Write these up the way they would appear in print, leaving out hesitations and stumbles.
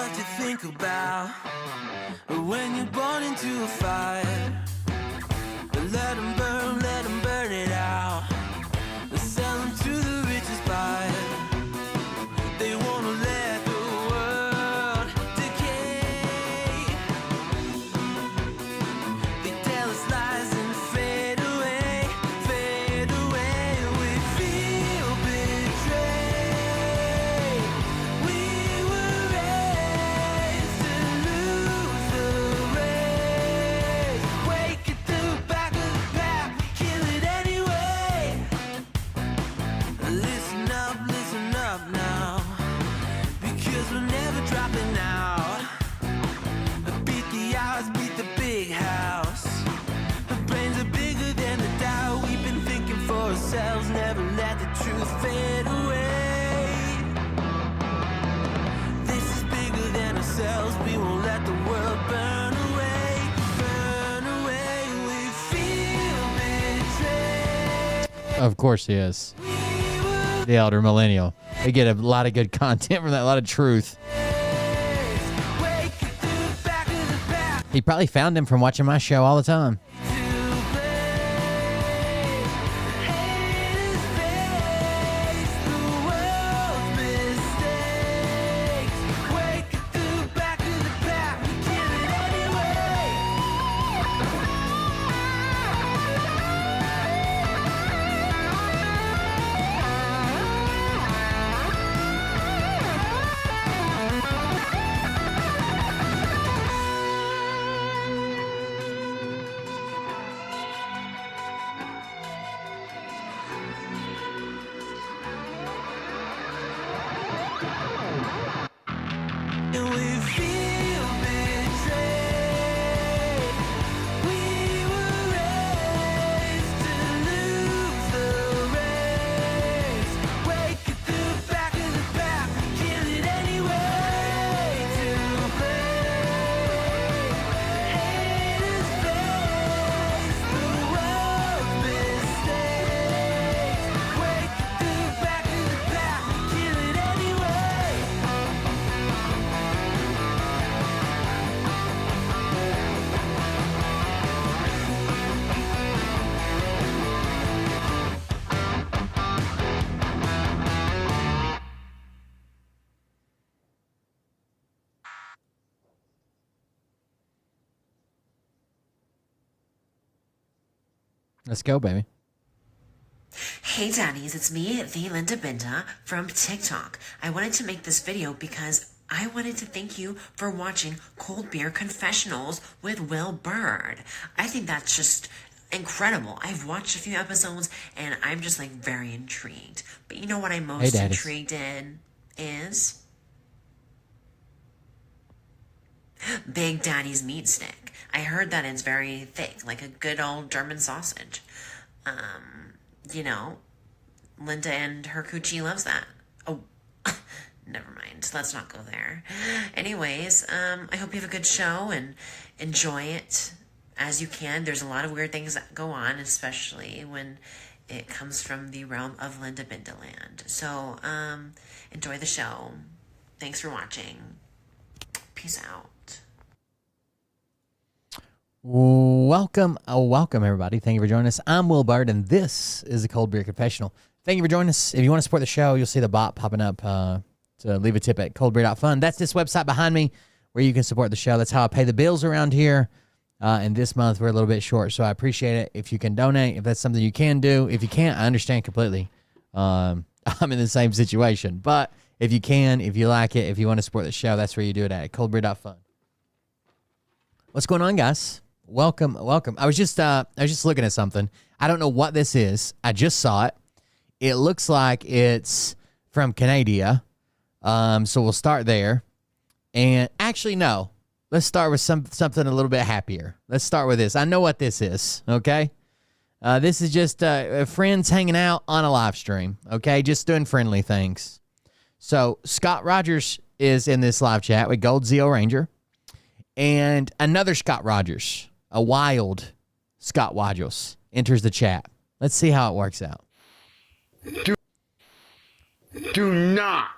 what you think about when you're born into a fire. Let them burn it out. Sell them to the richest buyer. They wanna let the world decay. They tell us lies and fade away, fade away. We feel betrayed. We were raised to lose the race. Wake at the back of the pack, kill it anyway. Listen up now, because we're never dropping out. Beat the odds, beat the big house. Our brains are bigger than the doubt. We've been thinking for ourselves, never let the truth fade away. This is bigger than ourselves, we won't let the world burn away. Burn away, we feel betrayed. Of course he is. The elder millennial. They get a lot of good content from that, a lot of truth. He probably found him from watching my show all the time. And we feel betrayed. We were raised to lose the race. Wake at the back of the pack, kill it anyway. To play, haters face the world's mistakes. Wake at the back of the pack, kill it anyway. Let's go, baby. Hey daddies, it's me, the Linda Binda from TikTok. I wanted to make this video because I wanted to thank you for watching Cold Beer Confessionals with Will Bird. I think that's just incredible. I've watched a few episodes and I'm just like very intrigued. But you know what I'm most daddies. intrigued in is Big Daddy's meat stick. I heard that it's very thick, like a good old German sausage. You know, Linda and her coochie loves that. Oh, never mind. Let's not go there. Anyways, I hope you have a good show and enjoy it as you can. There's a lot of weird things that go on, especially when it comes from the realm of Linda Bindaland. So, enjoy the show. Thanks for watching. Peace out. Welcome, everybody. Thank you for joining us. I'm Will Bird, and this is the Cold Beer Confessional. Thank you for joining us. If you want to support the show, you'll see the bot popping up to leave a tip at coldbeer.fun. That's this website behind me where you can support the show. That's how I pay the bills around here. And this month, we're a little bit short, so I appreciate it. If you can donate, if that's something you can do. If you can't, I understand completely. I'm in the same situation. But if you can, if you like it, if you want to support the show, that's where you do it at coldbeer.fun. What's going on, guys? Welcome. I was just looking at something. I don't know what this is. I just saw it. It looks like it's from Canada. So we'll start there. And actually, no. Let's start with something a little bit happier. Let's start with this. I know what this is, okay? This is just friends hanging out on a live stream, okay? Just doing friendly things. So Scott Rogers is in this live chat with Gold Zeo Ranger. And another Scott Rogers, a wild Scott Rogers, enters the chat. Let's see how it works out. Do not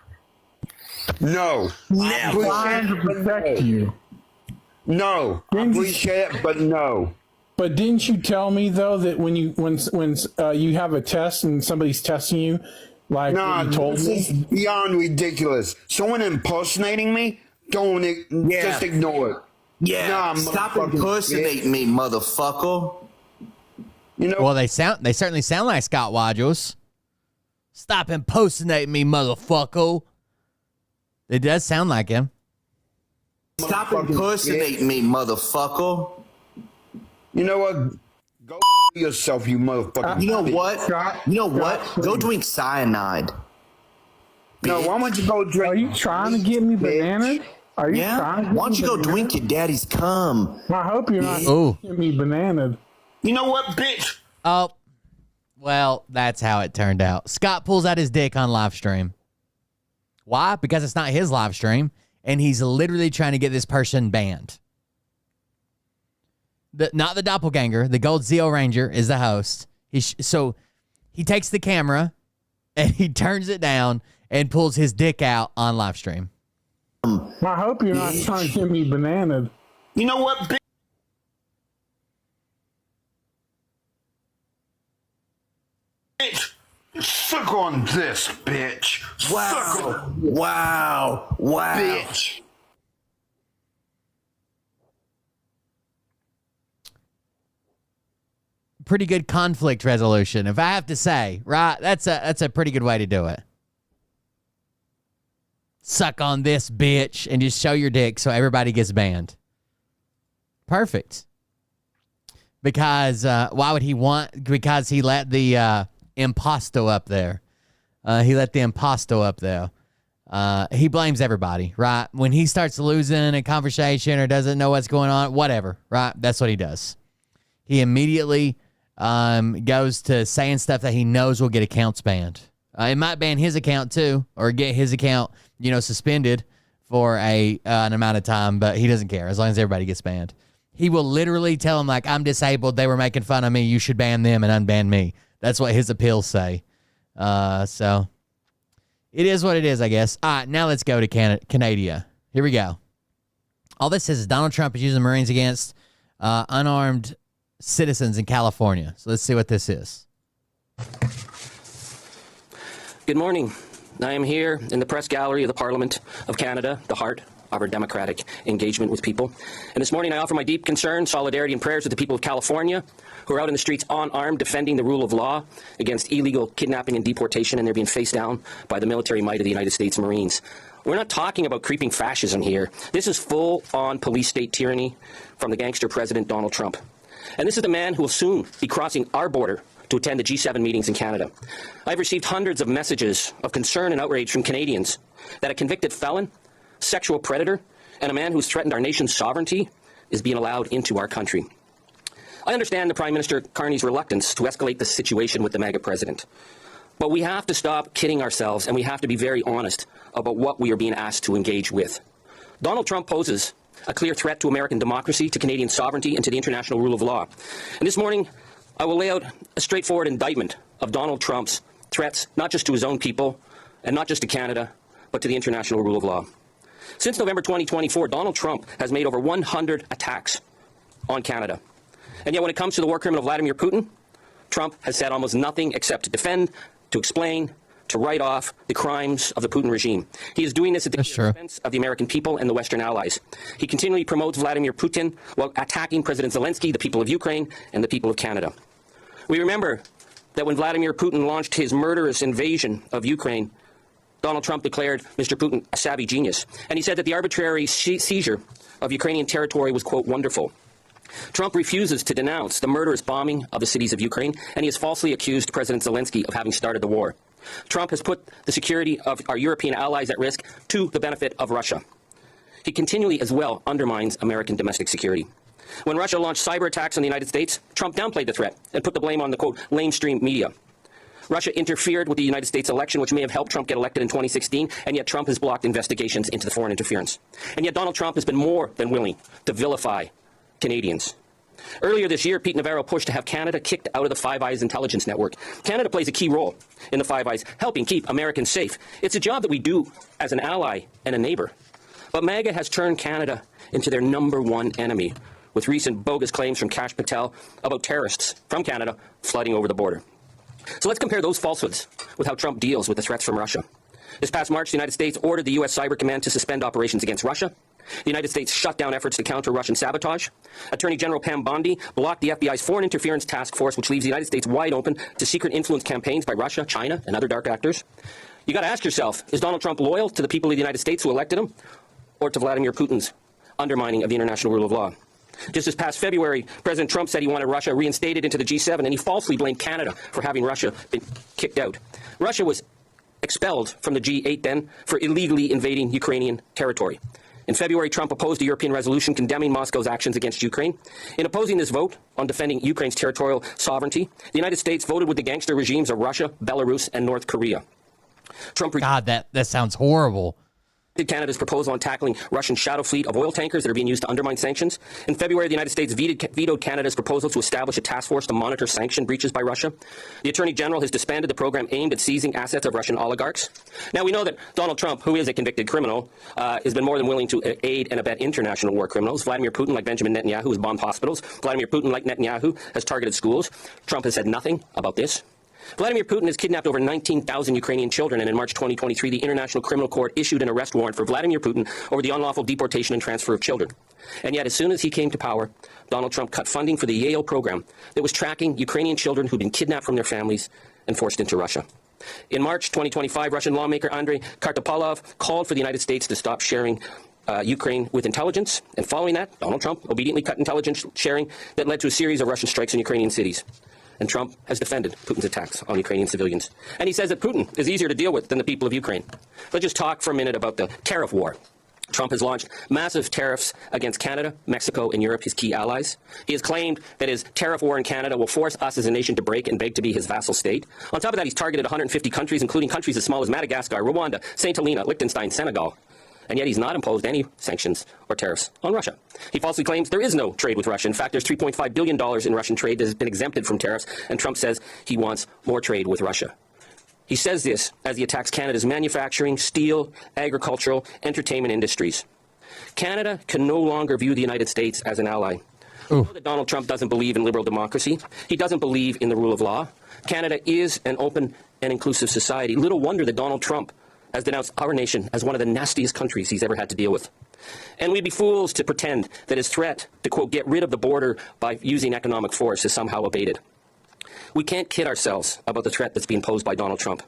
No. Never. Trying to protect you. No. I appreciate it, but no. But didn't you tell me though that when you have a test and somebody's testing you, like Nah, you told this is me? beyond ridiculous. Someone impersonating me? Just ignore it. Yeah. Nah, Stop motherfucking impersonating me, motherfucker. You know, Well, they certainly sound like Scott Waddles. Stop impersonating me, motherfucker. It does sound like him. Stop impersonating me, motherfucker. you know what? Go yourself, you motherfucker. You know what? Scott, You know what? Scott, Go drink cyanide. No, why don't you go drink? Are you trying to get me bananas? Are you Yeah? trying to get Why don't me you go bananas? drink your daddy's cum? I hope you're not Ooh. getting me bananas. You know what, bitch? Oh, well, that's how it turned out. Scott pulls out his dick on live stream. Why? Because it's not his live stream, and he's literally trying to get this person banned. Not the doppelganger. The Gold Zeo Ranger is the host. So he takes the camera, and he turns it down and pulls his dick out on live stream. I hope you're not trying to get me bananas. You know what, bitch? Bitch, suck on this, bitch. Wow. Wow. Wow. Bitch. Pretty good conflict resolution, if I have to say, right? That's a pretty good way to do it. Suck on this, bitch, and just show your dick so everybody gets banned. Perfect. Because why would he want? Because he let the imposto up there. He let the imposto up there. He blames everybody, right? When he starts losing a conversation or doesn't know what's going on, whatever, right? That's what he does. He immediately goes to saying stuff that he knows will get accounts banned. It might ban his account too, or get his account, suspended for an amount of time, but he doesn't care as long as everybody gets banned. He will literally tell him, like, I'm disabled. They were making fun of me. You should ban them and unban me. That's what his appeals say. So it is what it is, I guess. All right, now let's go to Canada. Here we go. All this says is Donald Trump is using the Marines against unarmed citizens in California. So let's see what this is. Good morning. I am here in the press gallery of the Parliament of Canada, the heart of our democratic engagement with people. And this morning I offer my deep concern, solidarity, and prayers with the people of California who are out in the streets unarmed defending the rule of law against illegal kidnapping and deportation, and they're being faced down by the military might of the United States Marines. We're not talking about creeping fascism here. This is full-on police state tyranny from the gangster president Donald Trump. And this is the man who will soon be crossing our border to attend the G7 meetings in Canada. I've received hundreds of messages of concern and outrage from Canadians that a convicted felon, sexual predator, and a man who's threatened our nation's sovereignty is being allowed into our country. I understand the Prime Minister Carney's reluctance to escalate the situation with the MAGA president. But we have to stop kidding ourselves, and we have to be very honest about what we are being asked to engage with. Donald Trump poses a clear threat to American democracy, to Canadian sovereignty, and to the international rule of law. And this morning, I will lay out a straightforward indictment of Donald Trump's threats, not just to his own people, and not just to Canada, but to the international rule of law. Since November 2024, Donald Trump has made over 100 attacks on Canada. And yet when it comes to the war criminal Vladimir Putin, Trump has said almost nothing except to defend, to explain, to write off the crimes of the Putin regime. He is doing this at the expense of the American people and the Western allies. He continually promotes Vladimir Putin while attacking President Zelensky, the people of Ukraine, and the people of Canada. We remember that when Vladimir Putin launched his murderous invasion of Ukraine, Donald Trump declared Mr. Putin a savvy genius. And he said that the arbitrary seizure of Ukrainian territory was, quote, wonderful. Trump refuses to denounce the murderous bombing of the cities of Ukraine, and he has falsely accused President Zelensky of having started the war. Trump has put the security of our European allies at risk to the benefit of Russia. He continually as well undermines American domestic security. When Russia launched cyber attacks on the United States, Trump downplayed the threat and put the blame on the, quote, lamestream media. Russia interfered with the United States election, which may have helped Trump get elected in 2016, and yet Trump has blocked investigations into the foreign interference. And yet Donald Trump has been more than willing to vilify Canadians. Earlier this year, Pete Navarro pushed to have Canada kicked out of the Five Eyes intelligence network. Canada plays a key role in the Five Eyes, helping keep Americans safe. It's a job that we do as an ally and a neighbor. But MAGA has turned Canada into their #1 enemy, with recent bogus claims from Kash Patel about terrorists from Canada flooding over the border. So let's compare those falsehoods with how Trump deals with the threats from Russia. This past March, the United States ordered the U.S. Cyber Command to suspend operations against Russia. The United States shut down efforts to counter Russian sabotage. Attorney General Pam Bondi blocked the FBI's Foreign Interference Task Force, which leaves the United States wide open to secret influence campaigns by Russia, China, and other dark actors. You got to ask yourself, is Donald Trump loyal to the people of the United States who elected him, or to Vladimir Putin's undermining of the international rule of law? Just this past February, President Trump said he wanted Russia reinstated into the G7, and he falsely blamed Canada for having Russia been kicked out. Russia was expelled from the G8 then for illegally invading Ukrainian territory. In February, Trump opposed a European resolution condemning Moscow's actions against Ukraine. In opposing this vote on defending Ukraine's territorial sovereignty, the United States voted with the gangster regimes of Russia, Belarus, and North Korea. God, that sounds horrible. Canada's proposal on tackling Russian shadow fleet of oil tankers that are being used to undermine sanctions. In February, the United States vetoed Canada's proposal to establish a task force to monitor sanction breaches by Russia. The Attorney General has disbanded the program aimed at seizing assets of Russian oligarchs. Now, we know that Donald Trump, who is a convicted criminal, has been more than willing to aid and abet international war criminals. Vladimir Putin, like Benjamin Netanyahu, has bombed hospitals. Vladimir Putin, like Netanyahu, has targeted schools. Trump has said nothing about this. Vladimir Putin has kidnapped over 19,000 Ukrainian children, and in March 2023, the International Criminal Court issued an arrest warrant for Vladimir Putin over the unlawful deportation and transfer of children. And yet, as soon as he came to power, Donald Trump cut funding for the Yale program that was tracking Ukrainian children who'd been kidnapped from their families and forced into Russia. In March 2025, Russian lawmaker Andrei Kartopolov called for the United States to stop sharing Ukraine with intelligence, and following that, Donald Trump obediently cut intelligence sharing that led to a series of Russian strikes in Ukrainian cities. And Trump has defended Putin's attacks on Ukrainian civilians. And he says that Putin is easier to deal with than the people of Ukraine. Let's just talk for a minute about the tariff war. Trump has launched massive tariffs against Canada, Mexico, and Europe, his key allies. He has claimed that his tariff war in Canada will force us as a nation to break and beg to be his vassal state. On top of that, he's targeted 150 countries, including countries as small as Madagascar, Rwanda, St. Helena, Liechtenstein, Senegal. And yet he's not imposed any sanctions or tariffs on Russia. He falsely claims there is no trade with Russia. In fact, there's $3.5 billion in Russian trade that has been exempted from tariffs, and Trump says he wants more trade with Russia. He says this as he attacks Canada's manufacturing, steel, agricultural, entertainment industries. Canada can no longer view the United States as an ally. We know that Donald Trump doesn't believe in liberal democracy. He doesn't believe in the rule of law. Canada is an open and inclusive society. Little wonder that Donald Trump has denounced our nation as one of the nastiest countries he's ever had to deal with. And we'd be fools to pretend that his threat to, quote, get rid of the border by using economic force is somehow abated. We can't kid ourselves about the threat that's being posed by Donald Trump.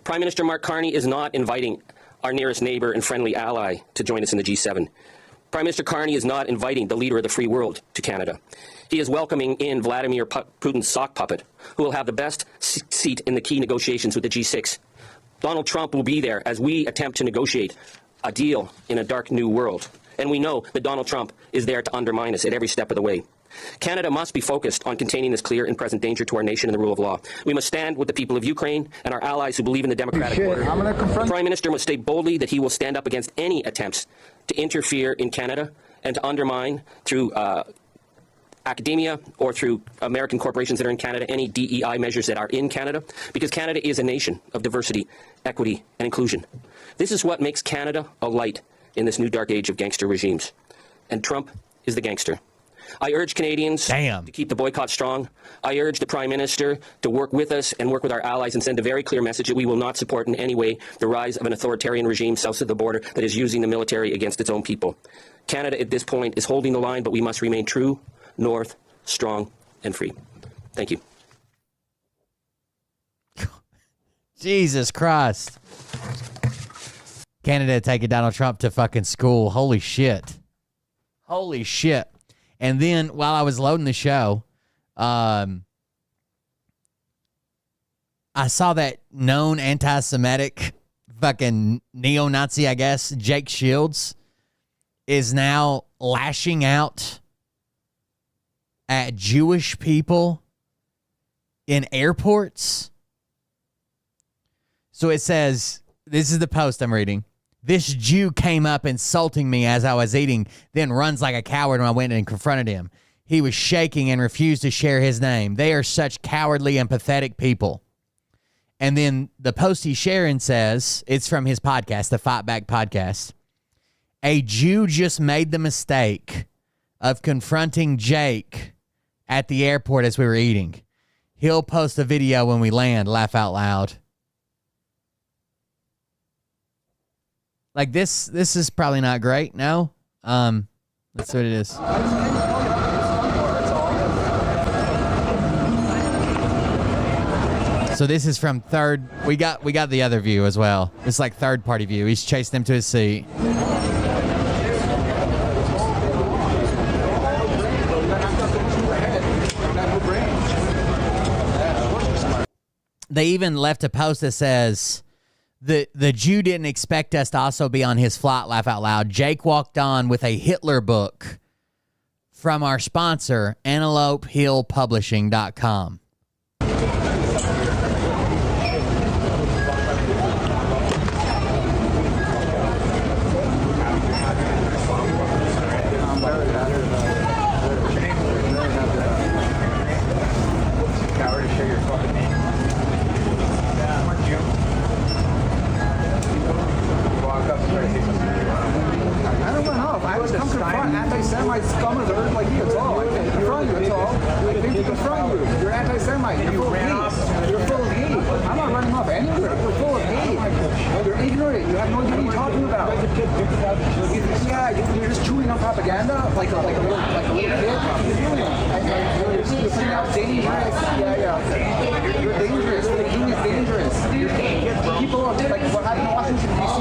Prime Minister Mark Carney is not inviting our nearest neighbor and friendly ally to join us in the G7. Prime Minister Carney is not inviting the leader of the free world to Canada. He is welcoming in Vladimir Putin's sock puppet, who will have the best seat in the key negotiations with the G6. Donald Trump will be there as we attempt to negotiate a deal in a dark new world. And we know that Donald Trump is there to undermine us at every step of the way. Canada must be focused on containing this clear and present danger to our nation and the rule of law. We must stand with the people of Ukraine and our allies who believe in the democratic order. The Prime Minister must state boldly that he will stand up against any attempts to interfere in Canada and to undermine through academia or through American corporations that are in Canada, any DEI measures that are in Canada, because Canada is a nation of diversity, equity, and inclusion. This is what makes Canada a light in this new dark age of gangster regimes. And Trump is the gangster. I urge Canadians to keep the boycott strong. I urge the Prime Minister to work with us and work with our allies and send a very clear message that we will not support in any way the rise of an authoritarian regime south of the border that is using the military against its own people. Canada at this point is holding the line, but we must remain true, north, strong, and free. Thank you. Jesus Christ. Canada taking Donald Trump to fucking school. Holy shit. Holy shit. And then while I was loading the show, I saw that known anti-Semitic fucking neo-Nazi, I guess, Jake Shields, is now lashing out at Jewish people in airports. So it says, this is the post I'm reading. This Jew came up insulting me as I was eating, then runs like a coward when I went and confronted him. he was shaking and refused to share his name. They are such cowardly and pathetic people. And then the post he's sharing says, it's from his podcast, the Fight Back podcast. A Jew just made the mistake of confronting Jake at the airport as we were eating. He'll post a video when we land, laugh out loud. Like this is probably not great, no? That's what it is. So this is from third. We got the other view as well. It's like third party view. He's chasing him to his seat. They even left a post that says, the Jew didn't expect us to also be on his flight, laugh out loud. Jake walked on with a Hitler book from our sponsor, AntelopeHillPublishing.com. Anti-Semite scum of the earth like you, that's all. I came to confront you, that's all. I came to confront you. You're anti-Semite. You're full of hate. You're full of hate. I'm not running off anywhere. You're full of hate. You're ignorant. You have no idea what you're talking about. Yeah, you're just chewing on propaganda like a little kid. You're putting out dangerous. Yeah. You're dangerous. The king is dangerous. People are like what happened in Washington D.C.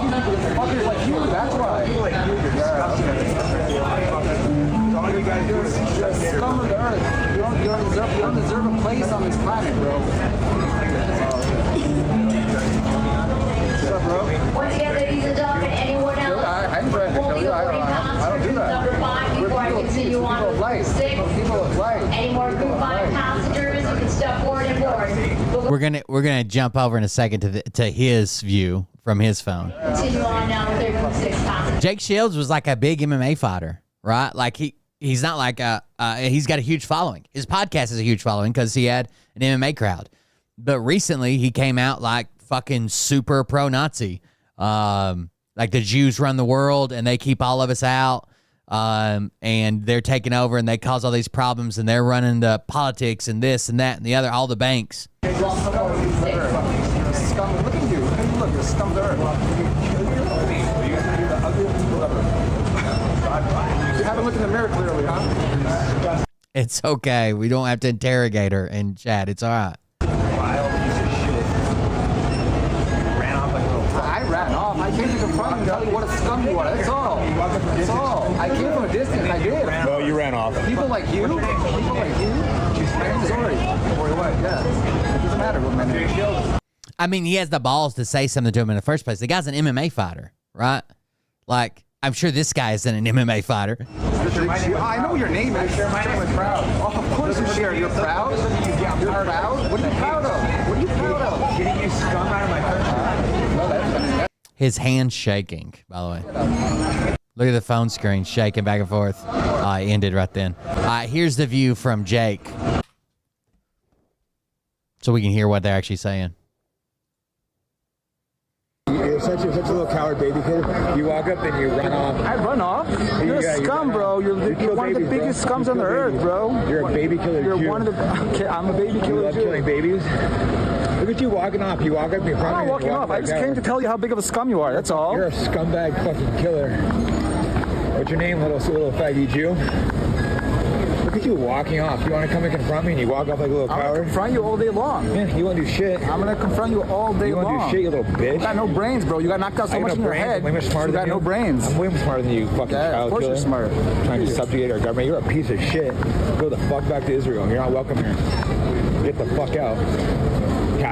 Fuckers like you. That's why. All you guys do is scum of the earth. You don't deserve a place on this planet, bro. What's up, bro? Once again, ladies and gentlemen, anyone else? I'm trying to tell you, I don't do that. Number 5, before I continue on with number 6. People of life. Any more group 5 passengers, you can step forward and board. We're gonna jump over in a second to his view from his phone. Continue on now with 6 passengers. Jake Shields was like a big MMA fighter, right? Like he's not like he's got a huge following. His podcast is a huge following because he had an MMA crowd. But recently he came out like fucking super pro-Nazi. Like the Jews run the world and they keep all of us out. And they're taking over and they cause all these problems and they're running the politics and this and that and the other, all the banks. Scum, look at you. Look, you're scum of the earth. You haven't looked in the mirror clearly, huh? It's okay. We don't have to interrogate her in chat. It's all right. I ran off. I came to confront you and tell you what a scum you are. That's all. That's all. I came from a distance. I did. Well, you ran off. People like you. My name is Ori. Ori what? Yeah. It doesn't matter what my name is. I mean, he has the balls to say something to him in the first place. The guy's an MMA fighter, right? Like, I'm sure this guy isn't an MMA fighter. I know your name is. I'm proud. Oh, of course you share. You're proud? You're proud? What are you proud of? What are you proud of? Getting you scum out of my country. His hand's shaking, by the way. Look at the phone screen shaking back and forth. It ended right then. Here's the view from Jake. So we can hear what they're actually saying. You're such a little coward baby kid. You walk up and you run off. I run off? You're a scum, bro. You're one of the biggest scums on the earth, bro. You're a baby killer You're Jew. one of the... Okay, I'm a baby You killer love Jew. killing babies. Look at you walking off. You walk up, you're I'm not walking off. I just came to tell you how big of a scum you are. That's all. You're a scumbag fucking killer. What's your name, little faggy Jew? Look at you walking off. You want to come and confront me and you walk off like a little I'm coward? gonna confront you all day long. Yeah, you won't do shit. I'm gonna confront you all day long. You won't do shit, you little bitch. You got no brains, bro. You got knocked out so much in your head. I'm way much smarter You got than no brains. I'm way more smarter than you, fucking child of course killer. you're smart. Trying to subjugate our government. You're a piece of shit. Go the fuck back to Israel. You're not welcome here. Get the fuck out.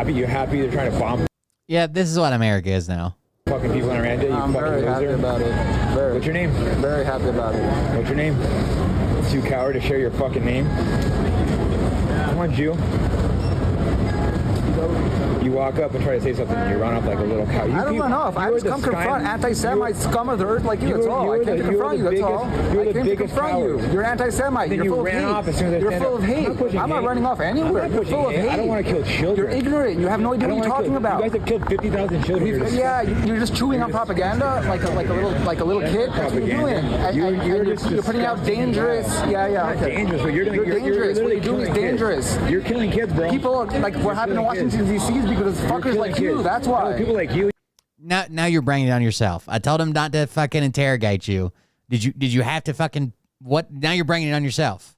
You're happy they're trying to bomb Yeah, this is what America is now. fucking people in Iran. I'm very happy about it. What's your name? Very happy about it. What's your name? Too coward to share your fucking name? Come on, Jew. You walk up and try to say something, and you run off like a little cow. I don't run off. I just come confront anti-Semite scum of the earth like you. That's all. I came to confront you. That's all. I came to confront you. You're anti-Semite. You're full of hate. You're full of hate. I'm not running off anywhere. You're full of hate. I don't want to kill children. You're ignorant. You have no idea what you're talking about. You guys have killed 50,000 children. Yeah, you're just chewing on propaganda like a little kid. That's what you're doing. And you're putting out dangerous. Yeah. Okay. Dangerous. So you're dangerous. What you're doing is dangerous. You're killing kids, bro. People like what happened in Washington D.C. is because fuckers like you. That's why. People like you. Now you're bringing it on yourself. I told him not to fucking interrogate you. Did you have to fucking what? Now you're bringing it on yourself.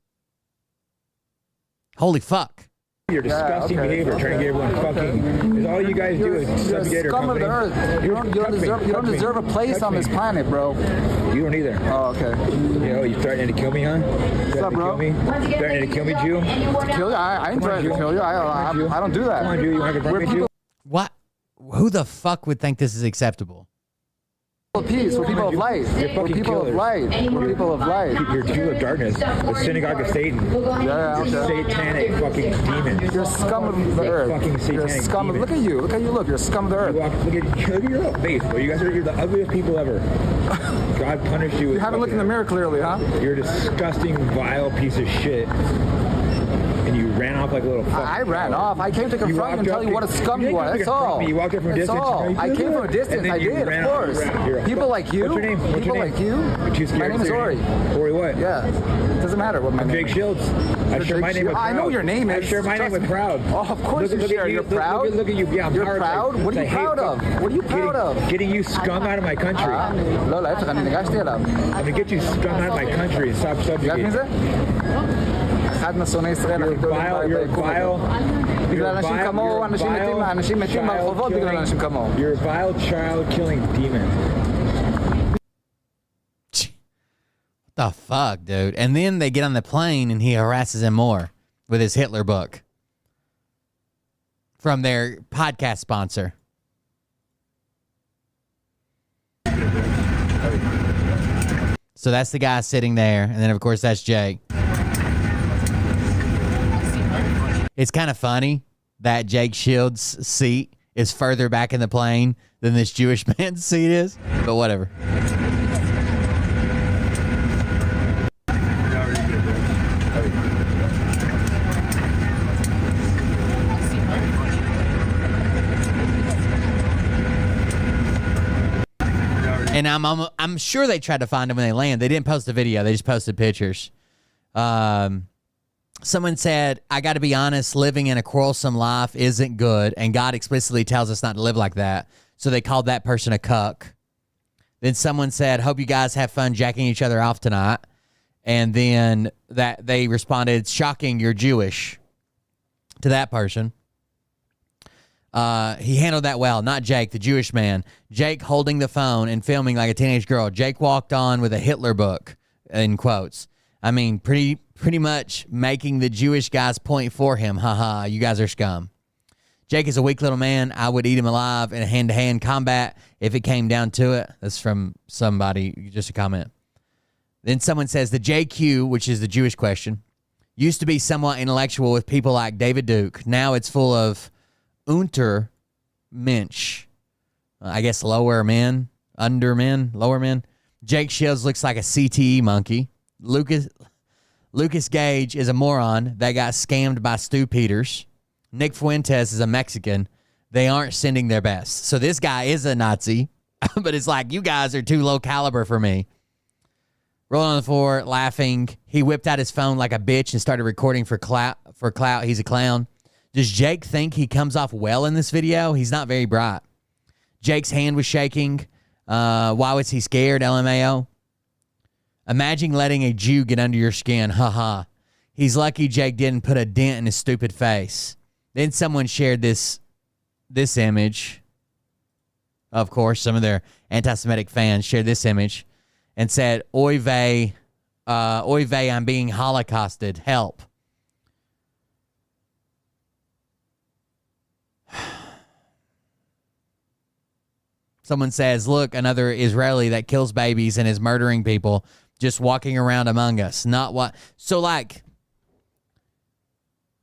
Holy fuck. Your disgusting behavior, trying to get everyone fucking. Is all you guys do is subjugate our scum of the earth. You don't deserve a place on this planet, bro. You don't either. Oh, okay. You know, you threatening to kill me, huh? What's up, bro? Threatening to kill me, Jew? To kill you? I ain't threatening to kill you. I don't do that. Come on, Jew. You want to confront me, Jew? What? Who the fuck would think this is acceptable? Peace. We're people of light. We're people of light. We're people of light. You're people of darkness. The synagogue of Satan. Yeah, okay. Satanic fucking demon. You're scum of the earth. Fucking satanic you're scum demon. Look at you. Look at you. Look. You're scum of the earth. Look at your face, bro. You guys you're the ugliest people ever. God punished you. You haven't looked in the mirror clearly, huh? You're a disgusting, vile piece of shit. And you ran off like a little fuck. I ran off. I came to confront you and tell you what a scum you are. That's all. You walked up from a distance. I came from a distance. I did, of course. People like you. What's your name? People like you. My name is Ori. Ori what? Yeah. It doesn't matter what my name is. Jake Shields. I share my name with proud. I know your name is. I share my name with proud. Oh, of course you share. You're proud. Look at you. Yeah, I'm You're proud. What are you proud of? What are you proud of? Getting you scum out of my country. I'm gonna get you scum out of my country and stop subjugating. You're vile. You're a vile child-killing demon. What the fuck, dude? And then they get on the plane and he harasses him more with his Hitler book from their podcast sponsor. So that's the guy sitting there. And then, of course, that's Jake. It's kind of funny that Jake Shields' seat is further back in the plane than this Jewish man's seat is, but whatever. And I'm sure they tried to find him when they land. They didn't post a video. They just posted pictures. Someone said, I got to be honest, living in a quarrelsome life isn't good, and God explicitly tells us not to live like that. So they called that person a cuck. Then someone said, hope you guys have fun jacking each other off tonight. And then that they responded, shocking, you're Jewish, to that person. He handled that well, not Jake, the Jewish man. Jake holding the phone and filming like a teenage girl. Jake walked on with a Hitler book, in quotes. I mean, pretty much making the Jewish guy's point for him. Haha, you guys are scum. Jake is a weak little man. I would eat him alive in a hand-to-hand combat if it came down to it. That's from somebody, just a comment. Then someone says the JQ, which is the Jewish question, used to be somewhat intellectual with people like David Duke. Now it's full of Untermensch. I guess lower men, undermen, lower men. Jake Shields looks like a CTE monkey. Lucas Gage is a moron that got scammed by Stu Peters. Nick Fuentes is a Mexican. They aren't sending their best. So this guy is a Nazi, but it's like, you guys are too low caliber for me. Rolling on the floor, laughing. He whipped out his phone like a bitch and started recording for clout. He's a clown. Does Jake think he comes off well in this video? He's not very bright. Jake's hand was shaking. Why was he scared? LMAO. Imagine letting a Jew get under your skin. Haha. He's lucky Jake didn't put a dent in his stupid face. Then someone shared this image. Of course, some of their anti-Semitic fans shared this image and said, Oy vey, I'm being holocausted. Help. Someone says, look, another Israeli that kills babies and is murdering people just walking around among us. Not what. So, like,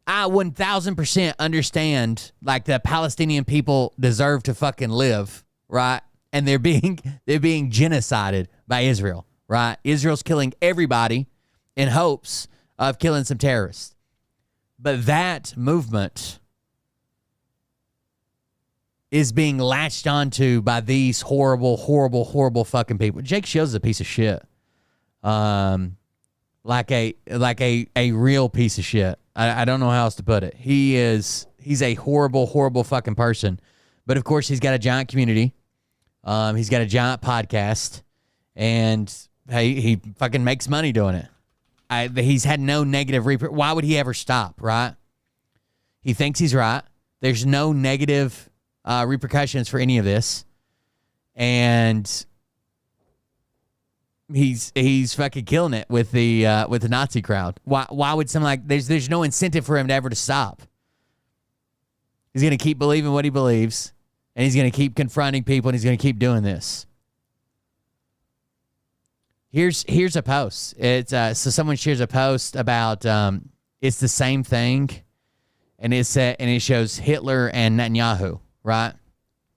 I 1000% understand, like, the Palestinian people deserve to fucking live, right? And they're being genocided by Israel, right? Israel's killing everybody in hopes of killing some terrorists. But that movement is being latched onto by these horrible, horrible, horrible fucking people. Jake Shields is a piece of shit. Like a real piece of shit. I don't know how else to put it. He's a horrible, horrible fucking person. But of course, he's got a giant community. He's got a giant podcast, and he fucking makes money doing it. He's had no negative why would he ever stop, right? He thinks he's right. There's no negative repercussions for any of this, and he's fucking killing it with the Nazi crowd. Why would someone like there's no incentive for him to ever to stop. He's gonna keep believing what he believes, and he's gonna keep confronting people, and he's gonna keep doing this. Here's a post. It's so someone shares a post about it's the same thing, and it shows Hitler and Netanyahu, right?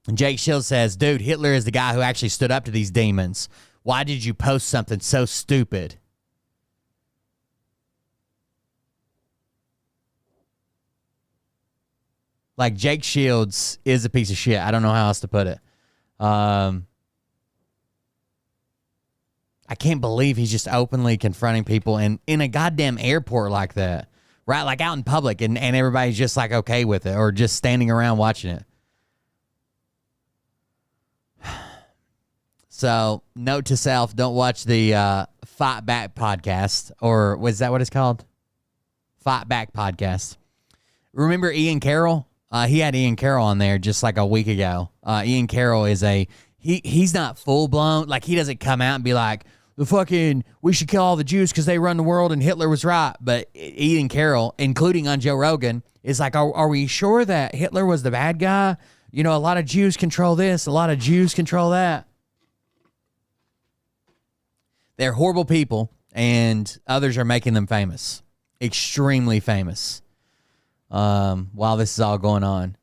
And Jake Shields says, "Dude, Hitler is the guy who actually stood up to these demons. Why did you post something so stupid?" Like, Jake Shields is a piece of shit. I don't know how else to put it. I can't believe he's just openly confronting people in a goddamn airport like that, right? Like out in public, and everybody's just like okay with it, or just standing around watching it. So, note to self, don't watch the Fight Back podcast, or was that what it's called? Fight Back podcast. Remember Ian Carroll? He had Ian Carroll on there just like a week ago. Ian Carroll is he's not full blown, like he doesn't come out and be like, we should kill all the Jews because they run the world and Hitler was right. But Ian Carroll, including on Joe Rogan, is like, are we sure that Hitler was the bad guy? You know, a lot of Jews control this, a lot of Jews control that. They're horrible people, and others are making them famous, extremely famous, while this is all going on.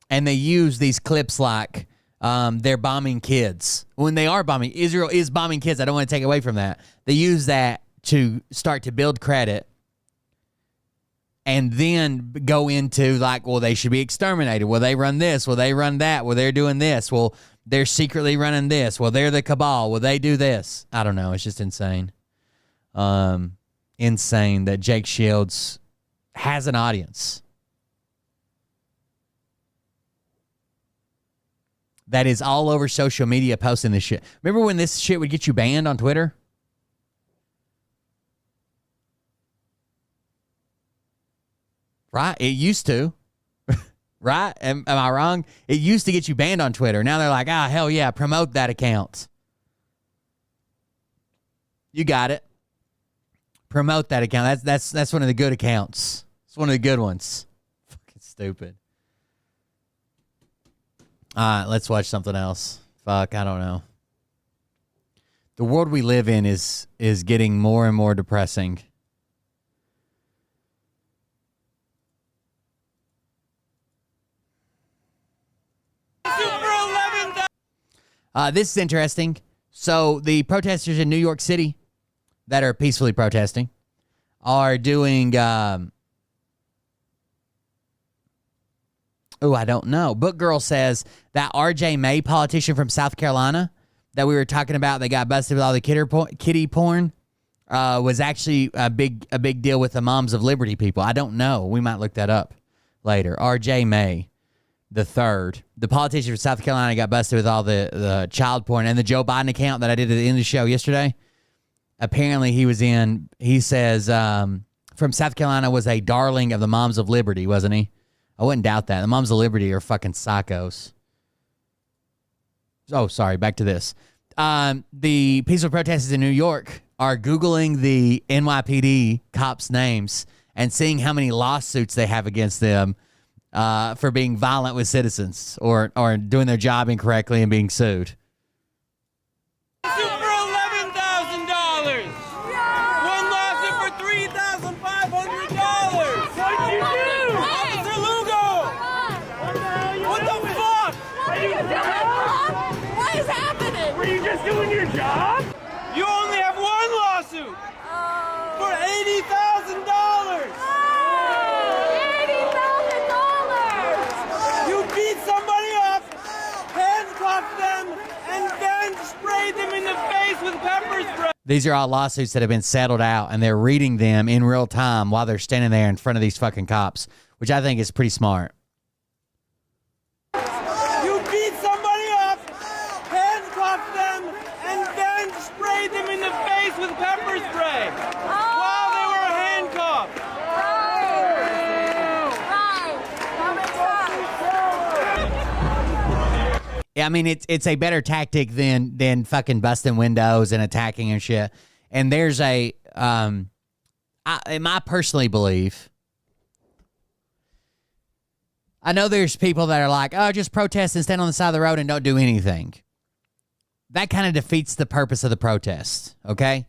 And they use these clips like they're bombing kids. When they are bombing, Israel is bombing kids. I don't want to take away from that. They use that to start to build credit, and then go into like, well, they should be exterminated. Well, they run this. Well, they run that. Well, they're doing this. Well, they're secretly running this. Well, they're the cabal. Well, they do this. I don't know. It's just insane. Insane that Jake Shields has an audience that is all over social media posting this shit. Remember when this shit would get you banned on Twitter? Right? It used to. Right? Am I wrong? It used to get you banned on Twitter. Now they're like, hell yeah, promote that account. You got it. Promote that account. That's one of the good accounts. It's one of the good ones. Fucking stupid. All right, let's watch something else. Fuck, I don't know. The world we live in is getting more and more depressing. This is interesting. So the protesters in New York City that are peacefully protesting are doing, I don't know. Book Girl says that RJ May politician from South Carolina that we were talking about, they got busted with all the kitty porn, was actually a big deal with the Moms of Liberty people. I don't know. We might look that up later. RJ May the third, the politician from South Carolina, got busted with all the child porn, and the Joe Biden account that I did at the end of the show yesterday. Apparently he says from South Carolina was a darling of the Moms of Liberty, wasn't he? I wouldn't doubt that. The Moms of Liberty are fucking psychos. Oh, sorry. Back to this. The peaceful protesters in New York are Googling the NYPD cops' names and seeing how many lawsuits they have against them for being violent with citizens or doing their job incorrectly and being sued. For $11,000. guys doing your job? You only have one lawsuit for $80,000. $80,000. You beat somebody up, handcuffed them, and then sprayed them in the face with pepper spray. These are all lawsuits that have been settled out, and they're reading them in real time while they're standing there in front of these fucking cops, which I think is pretty smart. You beat somebody up, handcuffed them, and then sprayed them in the face with pepper spray while they were handcuffed. Yeah, I mean, it's a better tactic than fucking busting windows and attacking and shit. And there's a, I personally believe, I know there's people that are like, oh, just protest and stand on the side of the road and don't do anything. That kind of defeats the purpose of the protest, okay?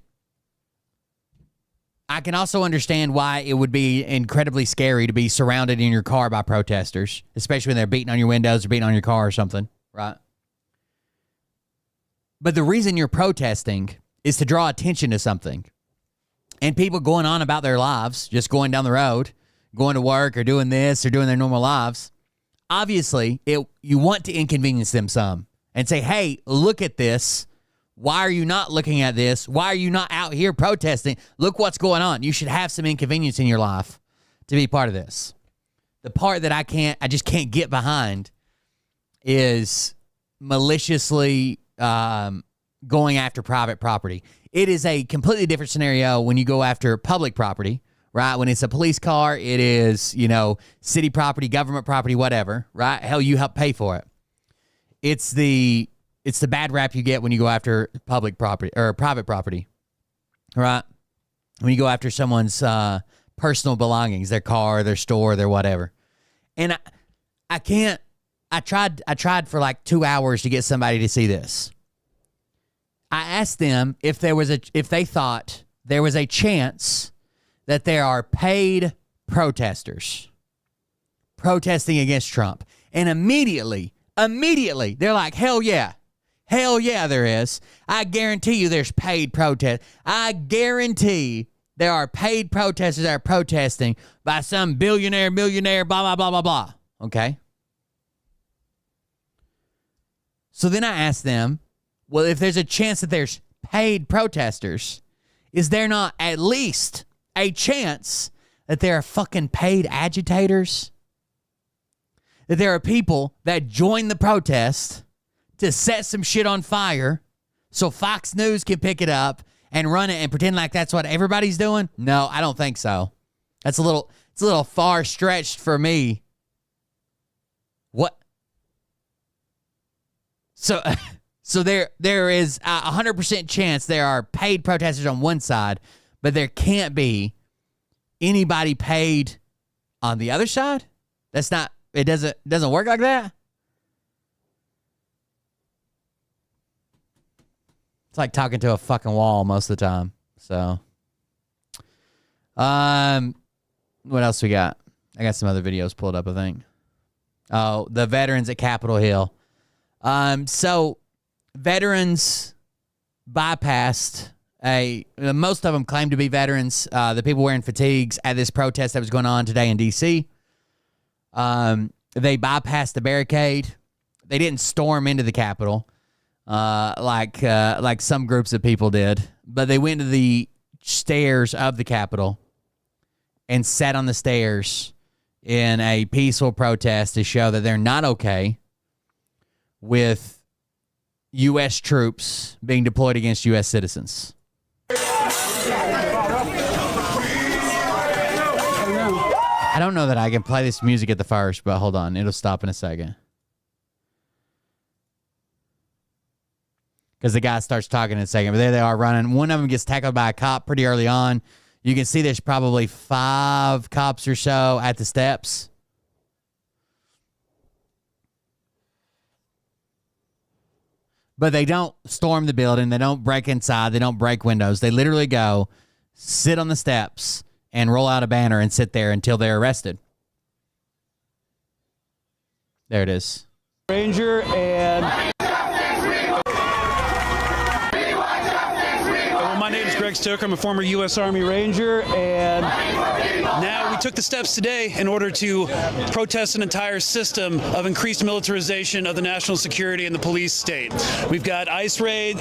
I can also understand why it would be incredibly scary to be surrounded in your car by protesters, especially when they're beating on your windows or beating on your car or something. Right. But the reason you're protesting is to draw attention to something. And people going on about their lives, just going down the road, going to work or doing this or doing their normal lives. Obviously, you want to inconvenience them some and say, hey, look at this. Why are you not looking at this? Why are you not out here protesting? Look what's going on. You should have some inconvenience in your life to be part of this. The part that I just can't get behind is maliciously going after private property. It is a completely different scenario when you go after public property, right? When it's a police car, it is, city property, government property, whatever, right? Hell, you help pay for it. It's the bad rap you get when you go after public property or private property, right? When you go after someone's personal belongings, their car, their store, their whatever. And I can't. I tried for like 2 hours to get somebody to see this. I asked them if they thought there was a chance that there are paid protesters protesting against Trump. And immediately, they're like, hell yeah. Hell yeah, there is. I guarantee you there's paid protest. I guarantee there are paid protesters that are protesting by some billionaire, millionaire, blah, blah, blah, blah, blah. Okay? So then I asked them, well, if there's a chance that there's paid protesters, is there not at least a chance that there are fucking paid agitators? That there are people that join the protest to set some shit on fire so Fox News can pick it up and run it and pretend like that's what everybody's doing? No, I don't think so. It's a little far stretched for me. What? So there is a 100% chance there are paid protesters on one side, but there can't be anybody paid on the other side? That's not, it doesn't work like that? It's like talking to a fucking wall most of the time. So, what else we got? I got some other videos pulled up, I think. Oh, the veterans at Capitol Hill. So veterans bypassed most of them claim to be veterans. The people wearing fatigues at this protest that was going on today in D.C. They bypassed the barricade. They didn't storm into the Capitol like some groups of people did, but they went to the stairs of the Capitol and sat on the stairs in a peaceful protest to show that they're not okay with U.S. troops being deployed against U.S. citizens. I don't know that I can play this music at the first, but hold on. It'll stop in a second. Because the guy starts talking in a second. But there they are running. One of them gets tackled by a cop pretty early on. You can see there's probably 5 cops or so at the steps. But they don't storm the building. They don't break inside. They don't break windows. They literally go, sit on the steps, and roll out a banner and sit there until they're arrested. There it is. Ranger and... Stoker. I'm a former U.S. Army Ranger, and now we took the steps today in order to protest an entire system of increased militarization of the national security and the police state. We've got ICE raid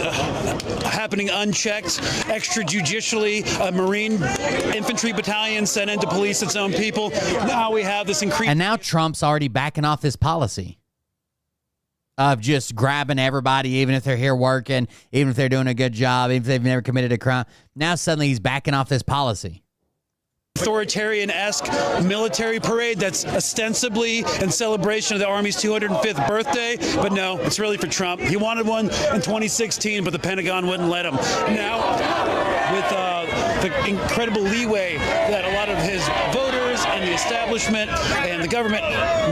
happening unchecked, extrajudicially, a Marine infantry battalion sent in to police its own people. Now we have this increased... And now Trump's already backing off this policy of just grabbing everybody, even if they're here working, even if they're doing a good job, even if they've never committed a crime. Now suddenly he's backing off this policy. Authoritarian-esque military parade that's ostensibly in celebration of the Army's 205th birthday, but no, it's really for Trump. He wanted one in 2016, but the Pentagon wouldn't let him. Now, with the incredible leeway that a lot of his voters and the establishment and the government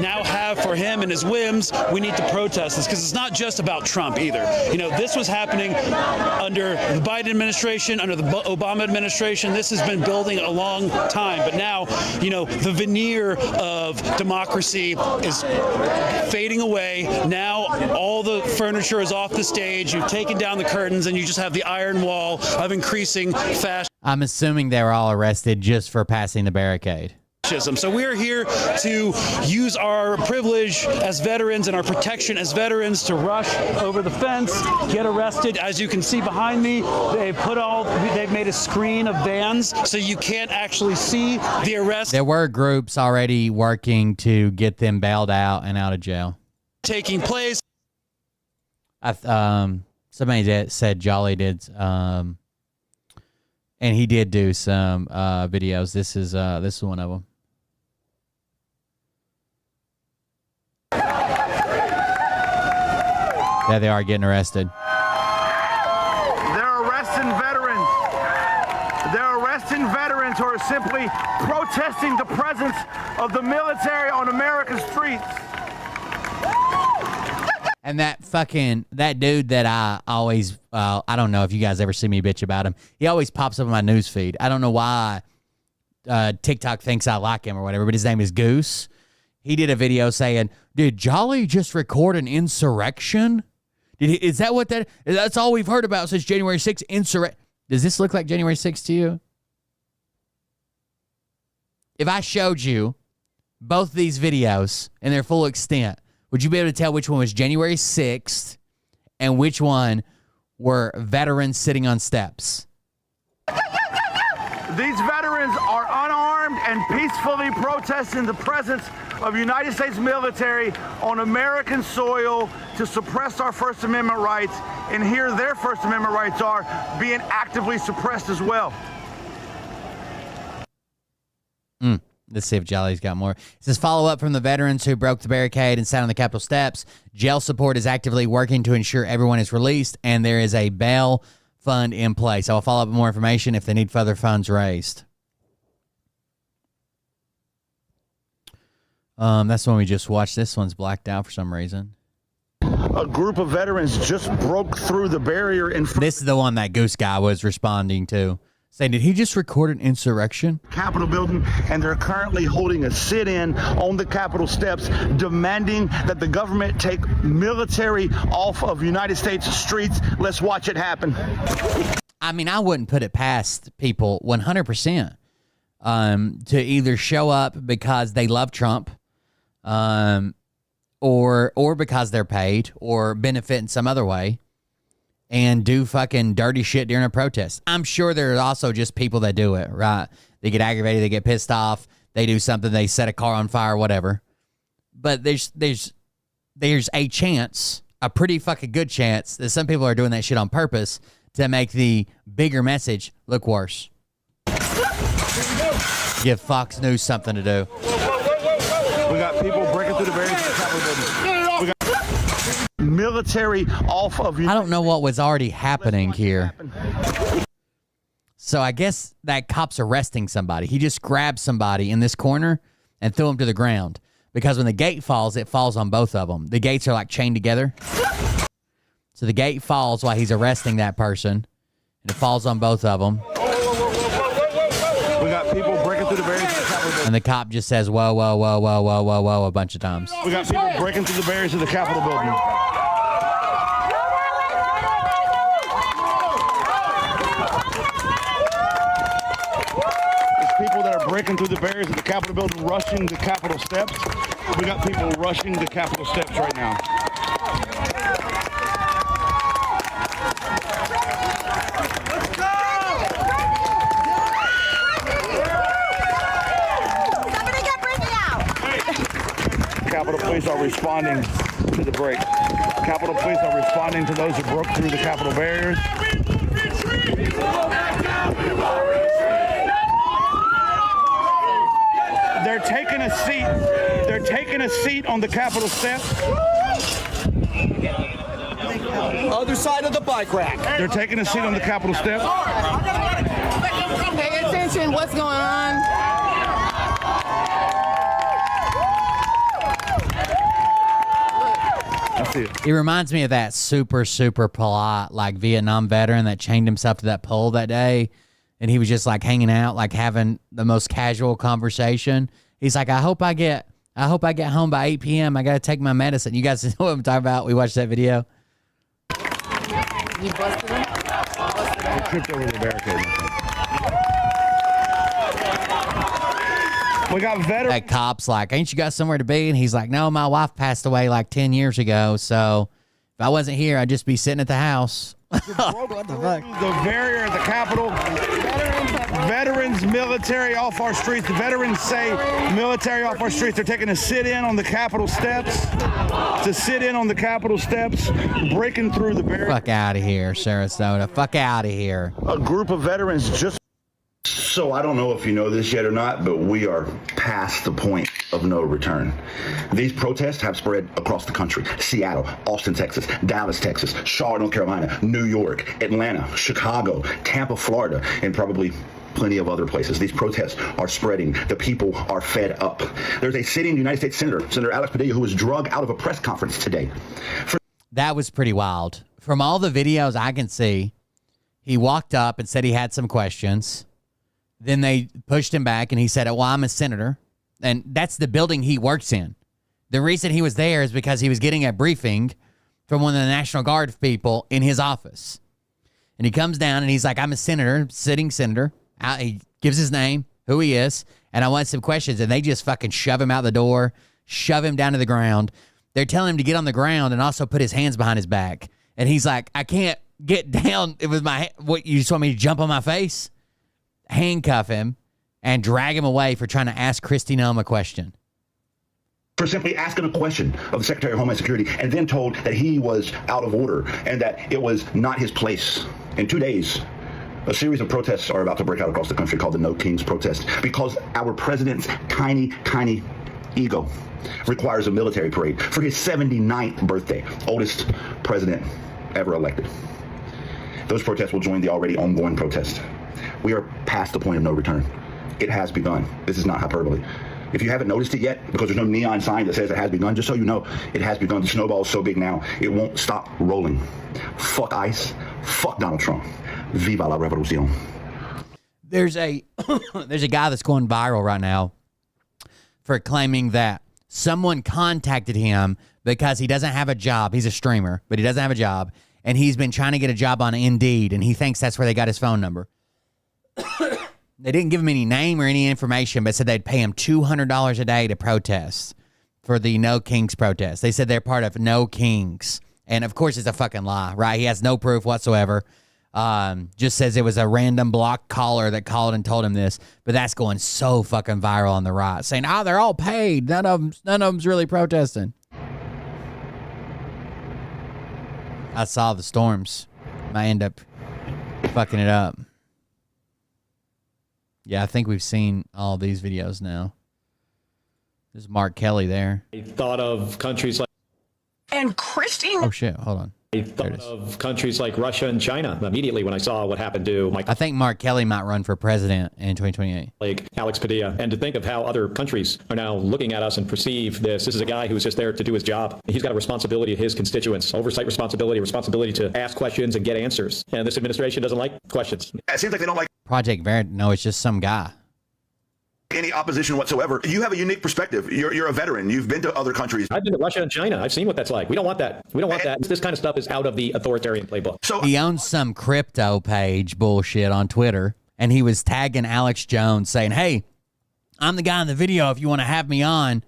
now have for him and his whims, we need to protest this, because it's not just about Trump either. You know, this was happening under the Biden administration, under the Obama administration. This has been building a long time, but now, you know, the veneer of democracy is fading away. Now all the furniture is off the stage. You've taken down the curtains, and you just have the iron wall of increasing fascism. I'm assuming they were all arrested just for passing the barricade. So we're here to use our privilege as veterans and our protection as veterans to rush over the fence, get arrested. As you can see behind me, they've made a screen of vans so you can't actually see the arrest. There were groups already working to get them bailed out and out of jail. Taking place. Somebody said Jolly did, and he did do some videos. This is one of them. Yeah, they are getting arrested. They're arresting veterans. They're arresting veterans who are simply protesting the presence of the military on America's streets. And that dude that I always, I don't know if you guys ever see me bitch about him. He always pops up in my news feed. I don't know why TikTok thinks I like him or whatever, but his name is Goose. He did a video saying, did Jolly just record an insurrection? Is that what that's all we've heard about since January 6th? Insurrection. Does this look like January 6th to you? If I showed you both these videos in their full extent, would you be able to tell which one was January 6th and which one were veterans sitting on steps? These veterans are unarmed and peacefully protesting the presence of United States military on American soil to suppress our First Amendment rights, and here their First Amendment rights are being actively suppressed as well. Let's see if Jolly's got more. It says, follow up from the veterans who broke the barricade and sat on the Capitol steps. Jail support is actively working to ensure everyone is released, and there is a bail fund in place. I will follow up with more information if they need further funds raised. That's the one we just watched. This one's blacked out for some reason. A group of veterans just broke through the barrier in front. This is the one that Goose guy was responding to, saying, did he just record an insurrection? Capitol building, and they're currently holding a sit-in on the Capitol steps, demanding that the government take military off of United States streets. Let's watch it happen. I mean, I wouldn't put it past people 100% to either show up because they love Trump, or because they're paid or benefit in some other way, and do fucking dirty shit during a protest. I'm sure there are also just people that do it, right? They get aggravated, they get pissed off, they do something, they set a car on fire, whatever. But there's a chance, a pretty fucking good chance, that some people are doing that shit on purpose to make the bigger message look worse. Give Fox News something to do. We got people breaking through the barriers of the Capitol building. We got military off of. I don't know what was already happening here. So I guess that cop's arresting somebody. He just grabbed somebody in this corner and threw him to the ground. Because when the gate falls, it falls on both of them. The gates are like chained together. So the gate falls while he's arresting that person. And it falls on both of them. We got people breaking through the barriers of the Capitol building. And the cop just says, whoa, whoa, whoa, whoa, whoa, whoa, whoa, a bunch of times. We got people breaking through the barriers of the Capitol building. breaking through the barriers of the Capitol building, rushing the Capitol steps. We got people rushing the Capitol steps right now. Capitol Police are responding to the break. Capitol Police are responding to those who broke through the Capitol barriers. They're taking a seat. They're taking a seat on the Capitol steps. Other side of the bike rack. They're taking a seat on the Capitol steps. Pay attention. What's going on? He reminds me of that super, super polite, like Vietnam veteran that chained himself to that pole that day. And he was just like hanging out, like having the most casual conversation. He's like, I hope I get home by 8 p.m. I got to take my medicine. You guys know what I'm talking about? We watched that video. You busted him? They tripped over the barricade. We got veterans. That cop's like, ain't you got somewhere to be? And he's like, no, my wife passed away like 10 years ago. So if I wasn't here, I'd just be sitting at the house. What the fuck? The barrier at the Capitol. Veterans, military off our streets. The veterans say military off our streets. They're taking a sit-in on the Capitol steps. To sit in on the Capitol steps, breaking through the barrier. Fuck out of here, Sarasota. Fuck out of here. A group of veterans just... So I don't know if you know this yet or not, but we are past the point of no return. These protests have spread across the country. Seattle, Austin, Texas, Dallas, Texas, Charlotte, North Carolina, New York, Atlanta, Chicago, Tampa, Florida, and probably plenty of other places. These protests are spreading. The people are fed up. There's a sitting United States Senator Alex Padilla, who was drugged out of a press conference today. That was pretty wild. From all the videos I can see, he walked up and said he had some questions. Then they pushed him back, and he said, well, I'm a senator, and that's the building he works in. The reason he was there is because he was getting a briefing from one of the National Guard people in his office. And he comes down, and he's like, I'm a senator, sitting senator. He gives his name, who he is, and I want some questions. And they just fucking shove him out the door, shove him down to the ground. They're telling him to get on the ground and also put his hands behind his back. And he's like, I can't get down. It was what, you just want me to jump on my face? Handcuff him and drag him away for trying to ask Kristi Noem a question. For simply asking a question of the Secretary of Homeland Security and then told that he was out of order and that it was not his place. In 2 days, a series of protests are about to break out across the country called the No Kings protest because our president's tiny, tiny ego requires a military parade for his 79th birthday, oldest president ever elected. Those protests will join the already ongoing protest. We are past the point of no return. It has begun. This is not hyperbole. If you haven't noticed it yet, because there's no neon sign that says it has begun, just so you know, it has begun. The snowball is so big now, it won't stop rolling. Fuck ICE. Fuck Donald Trump. Viva la revolución. There's a guy that's going viral right now for claiming that someone contacted him because he doesn't have a job. He's a streamer, but he doesn't have a job. And he's been trying to get a job on Indeed, and he thinks that's where they got his phone number. They didn't give him any name or any information, but said they'd pay him $200 a day to protest for the No Kings protest. They said they're part of No Kings. And, of course, it's a fucking lie, right? He has no proof whatsoever. Just says it was a random block caller that called and told him this. But that's going so fucking viral on the right, saying, they're all paid. None of them's really protesting. I saw the storms. Might end up fucking it up. Yeah, I think we've seen all these videos now. There's Mark Kelly there. I thought of countries like... And Christine... Oh, shit. Hold on. I thought of countries like Russia and China immediately when I saw what happened to my... I think Mark Kelly might run for president in 2028. Like Alex Padilla. And to think of how other countries are now looking at us and perceive this. This is a guy who's just there to do his job. He's got a responsibility to his constituents, oversight responsibility to ask questions and get answers. And this administration doesn't like questions. It seems like they don't like Project Verity. No, it's just some guy. any opposition whatsoever. You have a unique perspective. You're a veteran. You've been to other countries. I've been to Russia and China. I've seen what that's like. We don't want that. We don't want that. This kind of stuff is out of the authoritarian playbook. So he owns some crypto page bullshit on Twitter, and he was tagging Alex Jones saying, hey, I'm the guy in the video if you want to have me on.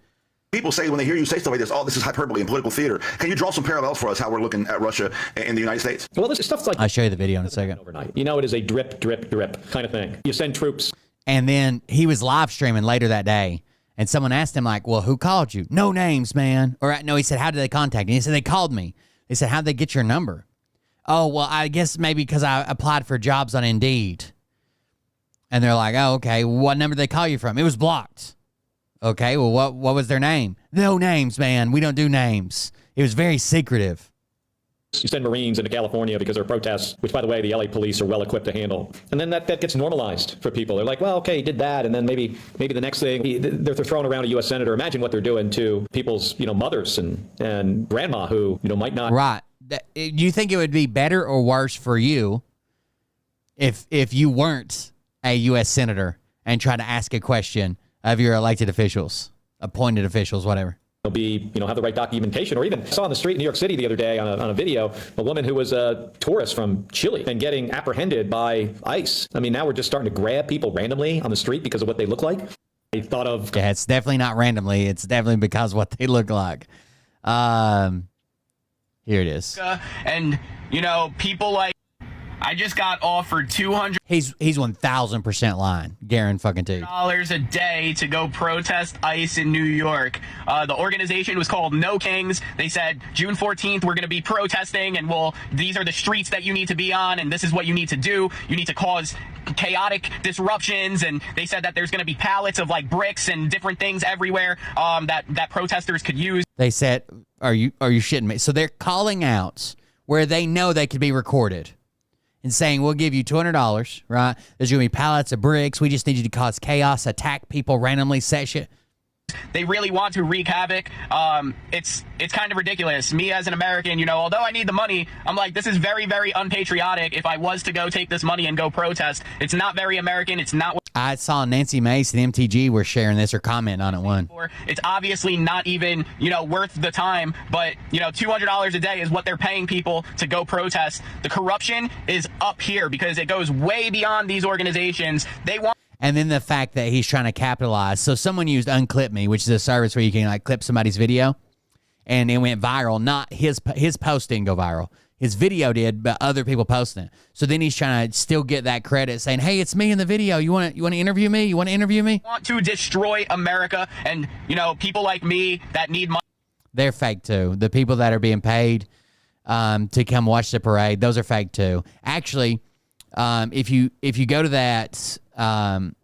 People say when they hear you say stuff like this, oh, this is hyperbole and political theater. Can you draw some parallels for us how we're looking at Russia and the United States? Well, this stuff's like... I'll show you the video in a second. Overnight. You know, it is a drip, drip, drip kind of thing. You send troops. And then he was live streaming later that day, and someone asked him, like, well, who called you? No names, man. Or no, he said, how did they contact you? He said, they called me. They said, how'd they get your number? Oh, well, I guess maybe because I applied for jobs on Indeed. And they're like, oh, okay, what number did they call you from? It was blocked. Okay, well, what was their name? No names, man. We don't do names. It was very secretive. You send Marines into California because there are protests, which, by the way, the LA police are well equipped to handle. And then that gets normalized for people. They're like, well, okay, he did that. And then maybe the next thing, they're throwing around a U.S. senator. Imagine what they're doing to people's, mothers and grandma who, might not. Right. Do you think it would be better or worse for you if you weren't a U.S. senator and tried to ask a question of your elected officials, appointed officials, whatever? Have the right documentation, or even saw on the street in New York City the other day on a video, a woman who was a tourist from Chile and getting apprehended by ICE. I mean, now we're just starting to grab people randomly on the street because of what they look like. I thought of... Yeah, it's definitely not randomly. It's definitely because of what they look like. Here it is. And, people like... I just got offered $200. He's 1,000% lying. Guaranteed. $200 a day to go protest ICE in New York. The organization was called No Kings. They said June 14th we're going to be protesting, and these are the streets that you need to be on, and this is what you need to do. You need to cause chaotic disruptions, and they said that there's going to be pallets of like bricks and different things everywhere that protesters could use. They said, "Are you shitting me?" So they're calling out where they know they could be recorded. And saying, we'll give you $200, right? There's going to be pallets of bricks. We just need you to cause chaos, attack people, randomly set shit. They really want to wreak havoc. It's kind of ridiculous. Me as an American, although I need the money, I'm like, this is very, very unpatriotic. If I was to go take this money and go protest, it's not very American. It's not what I saw Nancy Mace and MTG were sharing this or commenting on it one. It's obviously not even, worth the time, but, $200 a day is what they're paying people to go protest. The corruption is up here because it goes way beyond these organizations. They want... And then the fact that he's trying to capitalize. So someone used Unclip Me, which is a service where you can clip somebody's video, and it went viral. Not his post didn't go viral. His video did, but other people posting it. So then he's trying to still get that credit, saying, "Hey, it's me in the video. You want to interview me? You want to interview me?" Want to destroy America, and people like me that need money. They're fake too. The people that are being paid to come watch the parade, those are fake too. Actually, if you go to that.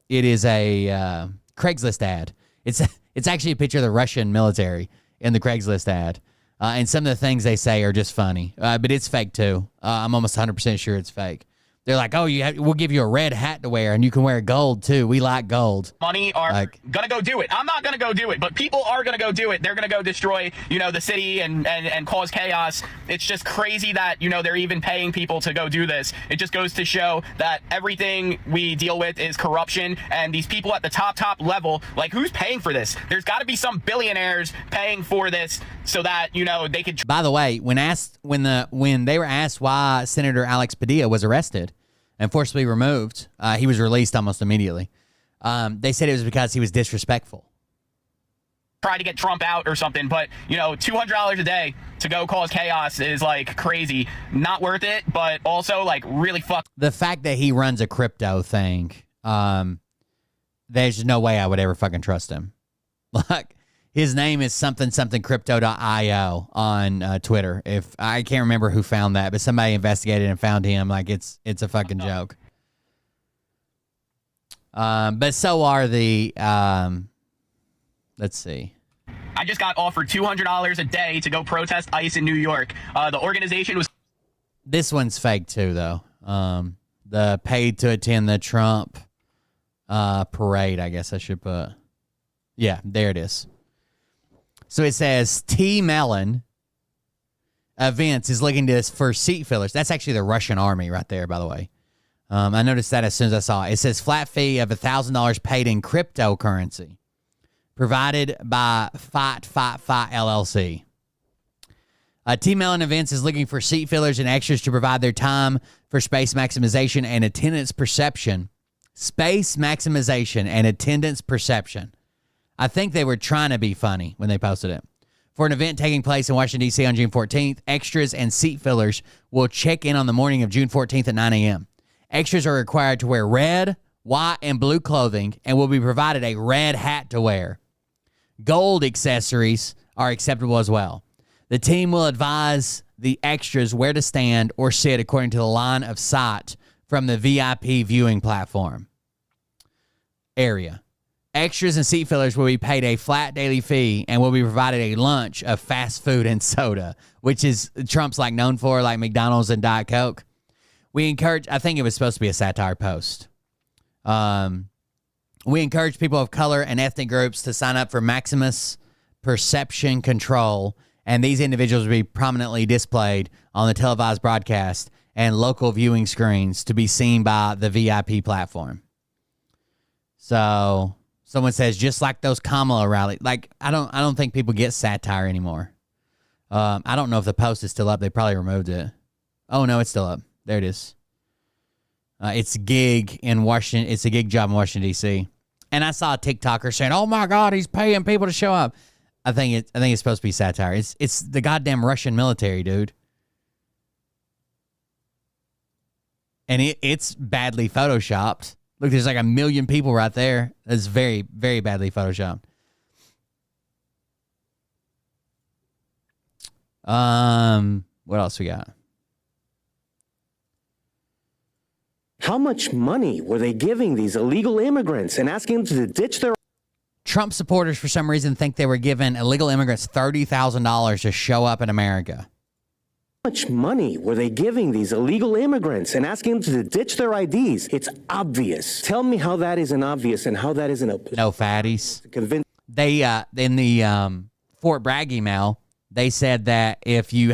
It is a Craigslist ad. It's actually a picture of the Russian military in the Craigslist ad. And some of the things they say are just funny. But it's fake too. I'm almost 100% sure it's fake. They're like, oh, we'll give you a red hat to wear, and you can wear gold too. We like gold. Money are gonna go do it. I'm not gonna go do it, but people are gonna go do it. They're gonna go destroy, the city and cause chaos. It's just crazy that they're even paying people to go do this. It just goes to show that everything we deal with is corruption, and these people at the top level, like, who's paying for this? There's got to be some billionaires paying for this so that they could. By the way, when they were asked why Senator Alex Padilla was arrested and forcibly removed, he was released almost immediately. They said it was because he was disrespectful. Try to get Trump out or something, but $200 a day to go cause chaos is like crazy. Not worth it, but also like really fuck. The fact that he runs a crypto thing, there's no way I would ever fucking trust him. Like, his name is something crypto.io on Twitter. If I can't remember who found that, but somebody investigated and found him. Like, it's a fucking joke. But so are the let's see. I just got offered $200 a day to go protest ICE in New York. The organization was. This one's fake too, though. The paid to attend the Trump parade, I guess I should put. Yeah, there it is. So it says T. Mellon Events is looking for seat fillers. That's actually the Russian army right there, by the way. I noticed that as soon as I saw it. It says flat fee of $1,000 paid in cryptocurrency, provided by Fight LLC. T. Mellon Events is looking for seat fillers and extras to provide their time for space maximization and attendance perception Space maximization and attendance perception. I think they were trying to be funny when they posted it. For an event taking place in Washington, D.C. on June 14th, extras and seat fillers will check in on the morning of June 14th at 9 a.m. Extras are required to wear red, white, and blue clothing and will be provided a red hat to wear. Gold accessories are acceptable as well. The team will advise the extras where to stand or sit according to the line of sight from the VIP viewing platform area. Extras and seat fillers will be paid a flat daily fee and will be provided a lunch of fast food and soda, which is Trump's like known for, like McDonald's and Diet Coke. We encourage, I think it was supposed to be a satire post. We encourage people of color and ethnic groups to sign up for Maximus Perception Control, and these individuals will be prominently displayed on the televised broadcast and local viewing screens to be seen by the VIP platform. So someone says, just like those Kamala rally. Like, I don't think people get satire anymore. I don't know if the post is still up. They probably removed it. Oh no, it's still up. There it is. It's a gig in Washington. It's a gig job in Washington, D.C. And I saw a TikToker saying, "Oh my God, he's paying people to show up." I think it's supposed to be satire. It's the goddamn Russian military, dude. And it's badly photoshopped. Look, there's like 1 million people right there. That's very, very badly photoshopped. What else we got? How much money were they giving these illegal immigrants and asking them to ditch their... Trump supporters, for some reason, think they were giving illegal immigrants $30,000 to show up in America. How much money were they giving these illegal immigrants and asking them to ditch their IDs? It's obvious. Tell me how that isn't obvious and how that isn't a... No fatties. They, in the Fort Bragg email, they said that if you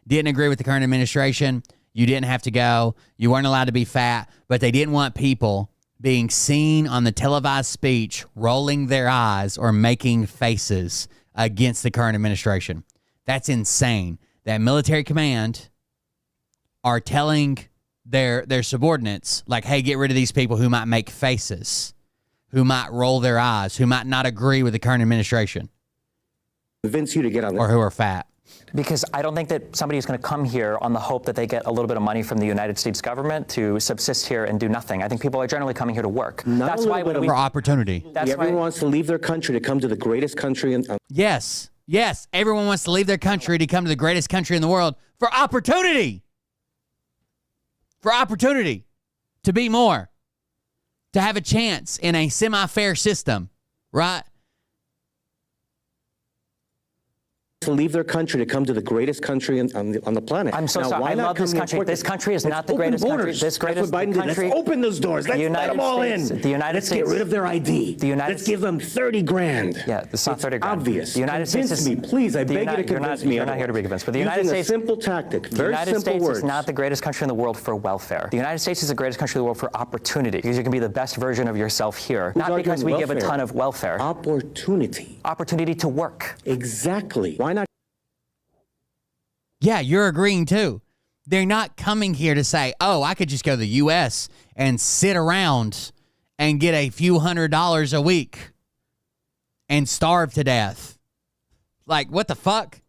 didn't agree with the current administration, you didn't have to go. You weren't allowed to be fat, but they didn't want people being seen on the televised speech rolling their eyes or making faces against the current administration. That's insane. That military command are telling their subordinates, like, hey, get rid of these people who might make faces, who might roll their eyes, who might not agree with the current administration. Convince you to get on or who are fat. Because I don't think that somebody is going to come here on the hope that they get a little bit of money from the United States government to subsist here and do nothing. I think people are generally coming here to work. That's why for opportunity. Everyone wants to leave their country to come to the greatest country in... Yes. Everyone wants to leave their country to come to the greatest country in the world for opportunity. For opportunity. To be more. To have a chance in a semi-fair system. Right? To leave their country to come to the greatest country on the planet. I'm so sorry. I love this country. This country is not the greatest country. This greatest country. Let's open those doors. Let's let them all in. The United States. Let's get rid of their ID. Let's give them 30 grand. Yeah, it's not 30 grand. Obvious. The United States is... me, please. I beg you to convince me. You're not here to be convinced. But the United States... Using a simple tactic. Very simple words. The United States is not the greatest country in the world for welfare. The United States is the greatest country in the world for opportunity. Because you can be the best version of yourself here. Not because we give a ton of welfare. Opportunity. Opportunity to work. Exactly. Why not? Yeah, you're agreeing too. They're not coming here to say, oh, I could just go to the U.S. and sit around and get a few $100s a week and starve to death. Like, what the fuck?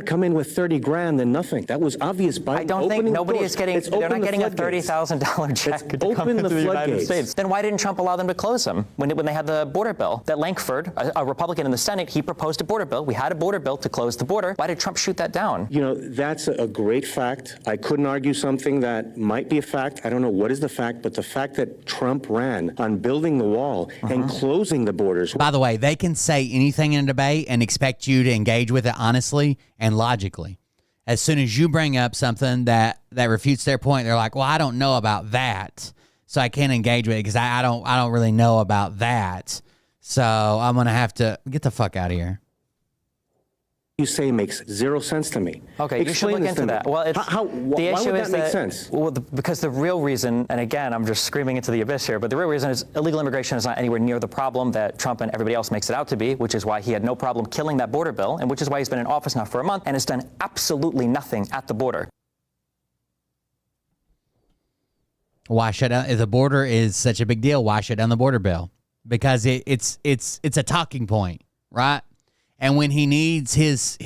Come in with 30 grand and nothing. That was obvious by I don't think nobody is getting, they're not getting a $30,000 check to come into the United States. Then why didn't Trump allow them to close them when they had the border bill? That Lankford, a Republican in the Senate, he proposed a border bill. We had a border bill to close the border. Why did Trump shoot that down? You know, that's a great fact. I couldn't argue something that might be a fact. I don't know what is the fact, but the fact that Trump ran on building the wall and closing the borders. By the way, they can say anything in a debate and expect you to engage with it honestly and logically. As soon as you bring up something that refutes their point, they're like, well, I don't know about that, so I can't engage with it because I don't really know about that. So I'm going to have to get the fuck out of here. You say makes zero sense to me. Okay, you should look into that. Well, the issue would is that make sense? Well, because the real reason, and again, I'm just screaming into the abyss here, but the real reason is illegal immigration is not anywhere near the problem that Trump and everybody else makes it out to be, which is why he had no problem killing that border bill, and which is why he's been in office now for a month and has done absolutely nothing at the border. Why shut down? If the border is such a big deal, why shut down the border bill? Because it's a talking point, right? And when he needs his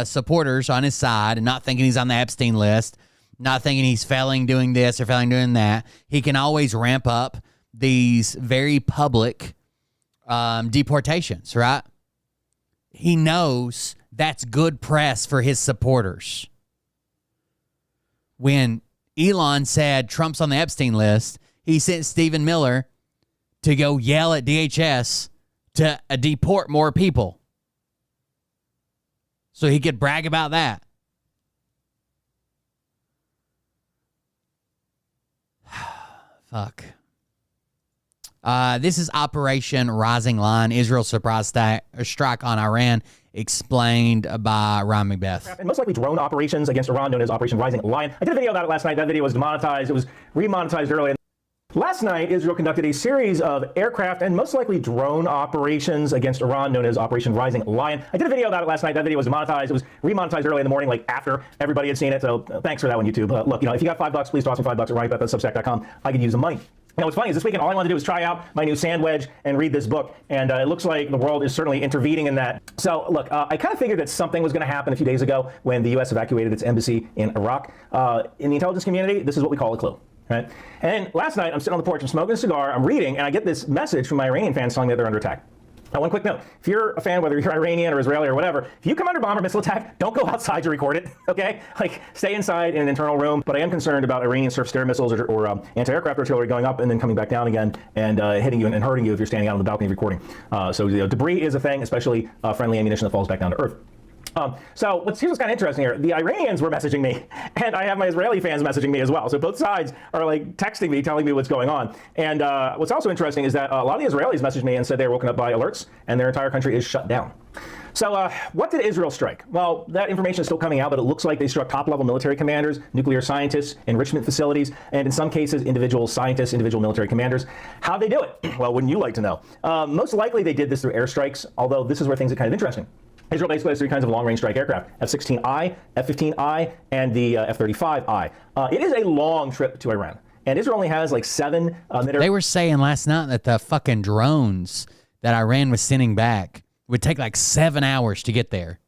supporters on his side and not thinking he's on the Epstein list, not thinking he's failing doing this or failing doing that, he can always ramp up these very public deportations, right? He knows that's good press for his supporters. When Elon said Trump's on the Epstein list, he sent Stephen Miller to go yell at DHS to deport more people so he could brag about that. Fuck. This is Operation Rising Lion, Israel's surprise strike on Iran, explained by Ryan Macbeth. And most likely drone operations against Iran, known as Operation Rising Lion. I did a video about it last night. That video was demonetized. It was remonetized earlier. Last night, Israel conducted a series of aircraft and most likely drone operations against Iran, known as Operation Rising Lion. I did a video about it last night. That video was demonetized. It was remonetized early in the morning, like after everybody had seen it. So thanks for that one, YouTube. Look, if you got $5, please toss me $5 at RyanBeth@substack.com. I could use the money. Now, what's funny is this weekend, all I wanted to do was try out my new sand wedge and read this book. And it looks like the world is certainly intervening in that. So, look, I kind of figured that something was going to happen a few days ago when the U.S. evacuated its embassy in Iraq. In the intelligence community, this is what we call a clue. Right? And then last night, I'm sitting on the porch, I'm smoking a cigar, I'm reading, and I get this message from my Iranian fans telling me that they're under attack. Now, one quick note. If you're a fan, whether you're Iranian or Israeli or whatever, if you come under bomb or missile attack, don't go outside to record it, okay? Like, stay inside in an internal room. But I am concerned about Iranian surface-to-air missiles or anti-aircraft artillery going up and then coming back down again and hitting you and hurting you if you're standing out on the balcony recording. So debris is a thing, especially friendly ammunition that falls back down to earth. So here's what's kind of interesting here. The Iranians were messaging me, and I have my Israeli fans messaging me as well. So both sides are like texting me, telling me what's going on. And what's also interesting is that a lot of the Israelis messaged me and said they were woken up by alerts, and their entire country is shut down. So what did Israel strike? Well, that information is still coming out, but it looks like they struck top-level military commanders, nuclear scientists, enrichment facilities, and in some cases, individual scientists, individual military commanders. How'd they do it? Well, wouldn't you like to know? Most likely they did this through airstrikes, although this is where things get kind of interesting. Israel basically has three kinds of long-range strike aircraft: F-16I, F-15I, and the F-35I. It is a long trip to Iran, and Israel only has like 7 They were saying last night that the fucking drones that Iran was sending back would take like 7 hours to get there.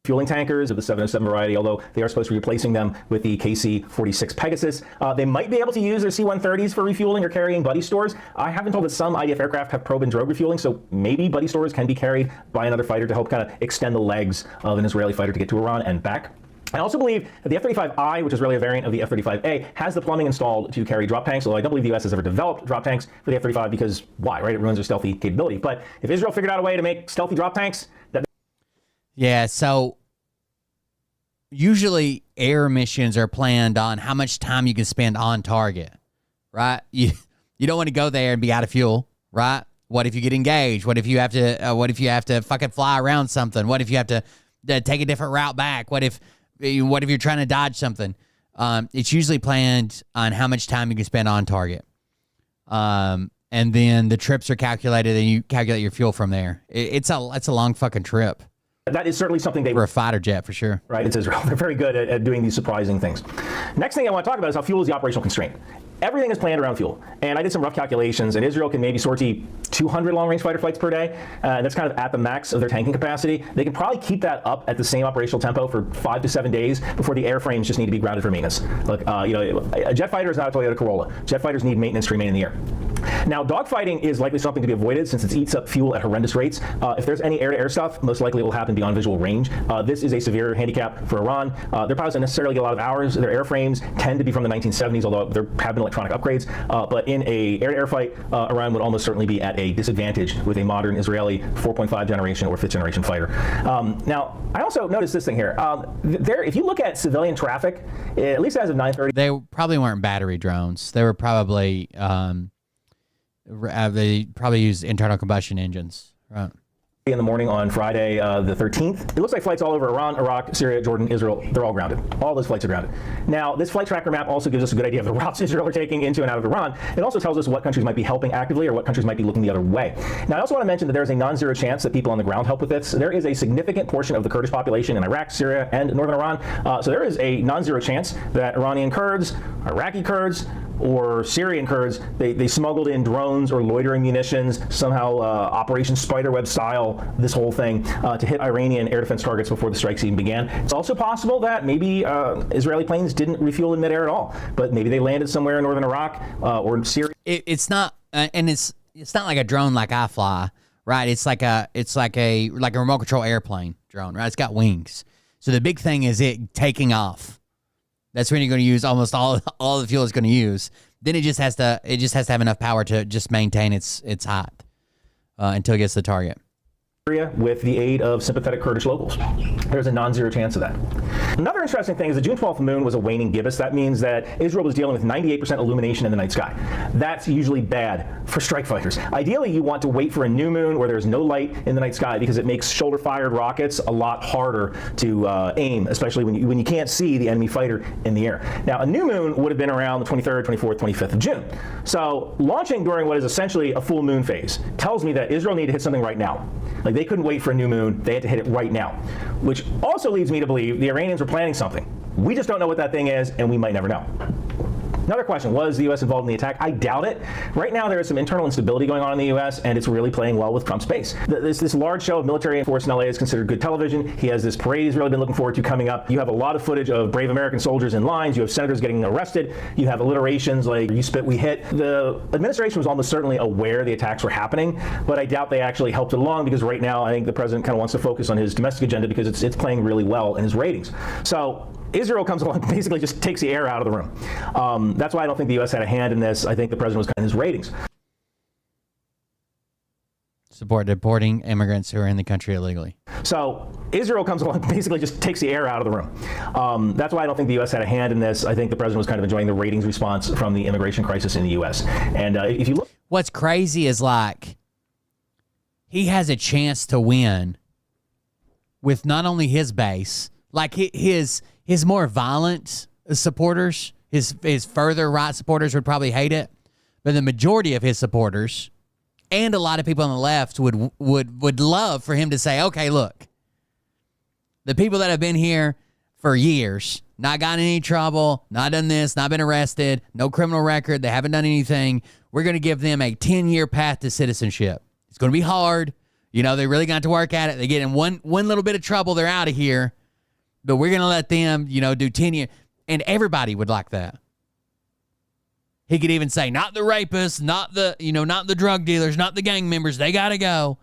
Fueling tankers of the 707 variety, although they are supposed to be replacing them with the KC-46 Pegasus. They might be able to use their C-130s for refueling or carrying buddy stores. I have been told that some IDF aircraft have probe and drogue refueling, so maybe buddy stores can be carried by another fighter to help kind of extend the legs of an Israeli fighter to get to Iran and back. I also believe that the F-35I, which is really a variant of the F-35A, has the plumbing installed to carry drop tanks, although I don't believe the U.S. has ever developed drop tanks for the F-35 because why, right? It ruins their stealthy capability. But if Israel figured out a way to make stealthy drop tanks... Yeah, so usually air missions are planned on how much time you can spend on target, right? You don't want to go there and be out of fuel, right? What if you get engaged? What if you have to fucking fly around something? What if you have to take a different route back? What if you're trying to dodge something? It's usually planned on how much time you can spend on target. And then the trips are calculated and you calculate your fuel from there. It's a long fucking trip. That is certainly something they... For a fighter jet, for sure. Right, it's Israel. They're very good at doing these surprising things. Next thing I want to talk about is how fuel is the operational constraint. Everything is planned around fuel. And I did some rough calculations, and Israel can maybe sortie 200 long-range fighter flights per day. That's kind of at the max of their tanking capacity. They can probably keep that up at the same operational tempo for 5 to 7 days before the airframes just need to be grounded for maintenance. Look, a jet fighter is not a Toyota Corolla. Jet fighters need maintenance to remain in the air. Now, dogfighting is likely something to be avoided since it eats up fuel at horrendous rates. If there's any air-to-air stuff, most likely it will happen beyond visual range. This is a severe handicap for Iran. Their pilots don't necessarily get a lot of hours. Their airframes tend to be from the 1970s, although there have been electronic upgrades. But in a air-to-air fight, Iran would almost certainly be at a disadvantage with a modern Israeli 4.5 generation or 5th generation fighter. Now, I also noticed this thing here. If you look at civilian traffic, at least as of 9:30, they probably weren't battery drones. They were probably they probably used internal combustion engines, right? in the morning on Friday, the 13th. It looks like flights all over Iran, Iraq, Syria, Jordan, Israel, they're all grounded. All those flights are grounded. Now, this flight tracker map also gives us a good idea of the routes Israel are taking into and out of Iran. It also tells us what countries might be helping actively or what countries might be looking the other way. Now, I also want to mention that there is a non-zero chance that people on the ground help with this. There is a significant portion of the Kurdish population in Iraq, Syria, and northern Iran. So there is a non-zero chance that Iranian Kurds, Iraqi Kurds, or Syrian Kurds, they smuggled in drones or loitering munitions, somehow Operation Spiderweb style, this whole thing, to hit Iranian air defense targets before the strikes even began. It's also possible that maybe Israeli planes didn't refuel in midair at all, but maybe they landed somewhere in northern Iraq or Syria. It's not, and it's not like a drone like I fly, right? It's like a remote control airplane drone, right? It's got wings. So the big thing is it taking off. That's when you're going to use almost all the fuel it's going to use. Then it just has to have enough power to just maintain its height until it gets to the target. With the aid of sympathetic Kurdish locals. There's a non-zero chance of that. Another interesting thing is the June 12th moon was a waning gibbous. That means that Israel was dealing with 98% illumination in the night sky. That's usually bad for strike fighters. Ideally, you want to wait for a new moon where there's no light in the night sky because it makes shoulder-fired rockets a lot harder to aim, especially when you can't see the enemy fighter in the air. Now, a new moon would have been around the 23rd, 24th, 25th of June. So launching during what is essentially a full moon phase tells me that Israel needed to hit something right now. Like, they couldn't wait for a new moon. They had to hit it right now, which also leads me to believe the Iranians were planning something. We just don't know what that thing is, and we might never know. Another question, was the U.S. involved in the attack? I doubt it. Right now, there is some internal instability going on in the U.S., and it's really playing well with Trump's base. This large show of military force in L.A. is considered good television. He has this parade he's really been looking forward to coming up. You have a lot of footage of brave American soldiers in lines. You have senators getting arrested. You have alliterations like, you spit, we hit. The administration was almost certainly aware the attacks were happening, but I doubt they actually helped it along because right now, I think the president kind of wants to focus on his domestic agenda because it's playing really well in his ratings. So Israel comes along, basically just takes the air out of the room. That's why I don't think the U.S. had a hand in this. I think the president was cutting his ratings. Support deporting immigrants who are in the country illegally. So Israel comes along, basically just takes the air out of the room. That's why I don't think the U.S. had a hand in this. I think the president was kind of enjoying the ratings response from the immigration crisis in the U.S. And if you look, what's crazy is like he has a chance to win with not only his base, like his more violent supporters, his further right supporters would probably hate it, but the majority of his supporters and a lot of people on the left would love for him to say, okay, look, the people that have been here for years, not gotten in any trouble, not done this, not been arrested, no criminal record, they haven't done anything, we're going to give them a 10-year path to citizenship. It's going to be hard. You know, they really got to work at it. They get in one little bit of trouble, they're out of here. But we're going to let them, do 10 years. And everybody would like that. He could even say, not the rapists, not the drug dealers, not the gang members. They got to go.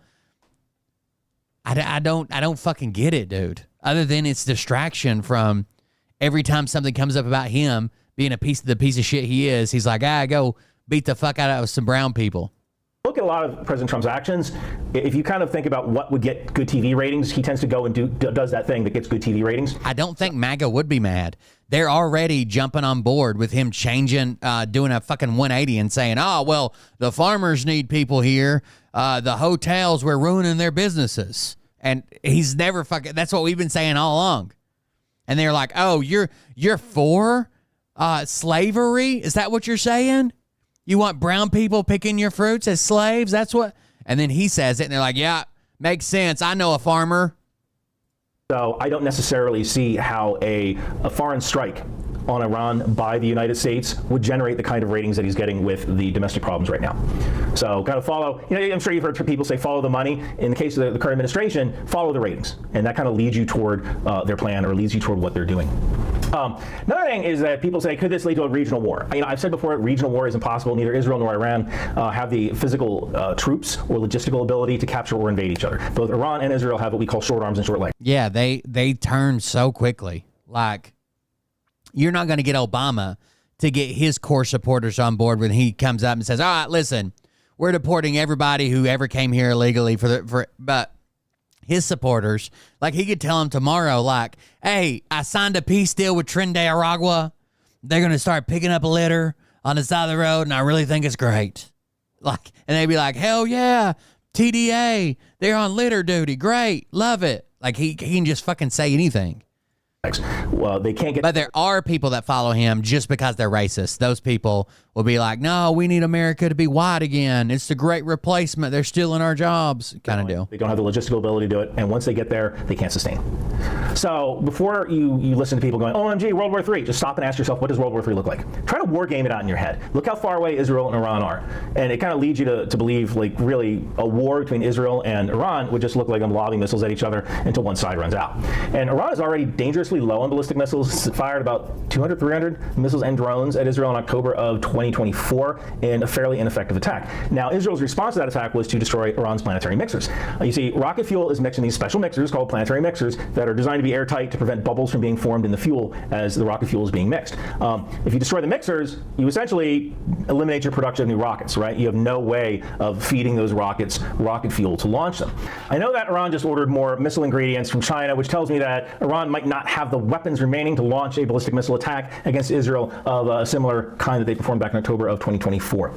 I don't fucking get it, dude. Other than it's distraction from every time something comes up about him being the piece of shit he is. He's like, go beat the fuck out of some brown people. Look at a lot of President Trump's actions. If you kind of think about what would get good TV ratings, he tends to go and does that thing that gets good TV ratings. I don't think MAGA would be mad. They're already jumping on board with him changing, doing a fucking 180 and saying, oh, well, the farmers need people here. The hotels, we're ruining their businesses. And he's never fucking, that's what we've been saying all along. And they're like, oh, you're for slavery? Is that what you're saying? You want brown people picking your fruits as slaves? That's what. And then he says it, and they're like, yeah, makes sense. I know a farmer. So I don't necessarily see how a foreign strike on Iran by the United States would generate the kind of ratings that he's getting with the domestic problems right now. So kind of follow, I'm sure you've heard people say follow the money. In the case of the current administration, follow the ratings. And that kind of leads you toward their plan or leads you toward what they're doing. Another thing is that people say, could this lead to a regional war? I've said before, regional war is impossible. Neither Israel nor Iran have the physical troops or logistical ability to capture or invade each other. Both Iran and Israel have what we call short arms and short legs. Yeah, they turn so quickly. Like, you're not going to get Obama to get his core supporters on board when he comes up and says, all right, listen, we're deporting everybody who ever came here illegally but his supporters, like he could tell them tomorrow, like, hey, I signed a peace deal with Trinidad Aragua. They're going to start picking up a litter on the side of the road, and I really think it's great. Like, and they'd be like, hell yeah, TDA, they're on litter duty. Great. Love it. Like he can just fucking say anything. Well, they can't get. But there are people that follow him just because they're racist. Those people will be like, no, we need America to be white again. It's the great replacement. They're stealing our jobs, kind of deal. They don't have the logistical ability to do it. And once they get there, they can't sustain. So before you listen to people going, OMG, World War III, just stop and ask yourself, what does World War III look like? Try to war game it out in your head. Look how far away Israel and Iran are. And it kind of leads you to believe, like, really a war between Israel and Iran would just look like them lobbing missiles at each other until one side runs out. And Iran is already dangerously low on ballistic missiles. It fired about 200, 300 missiles and drones at Israel in October of 2024 in a fairly ineffective attack. Now, Israel's response to that attack was to destroy Iran's planetary mixers. You see, rocket fuel is mixed in these special mixers called planetary mixers that are designed to be airtight to prevent bubbles from being formed in the fuel as the rocket fuel is being mixed. If you destroy the mixers, you essentially eliminate your production of new rockets, right? You have no way of feeding those rockets rocket fuel to launch them. I know that Iran just ordered more missile ingredients from China, which tells me that Iran might not have the weapons remaining to launch a ballistic missile attack against Israel of a similar kind that they performed back in October of 2024.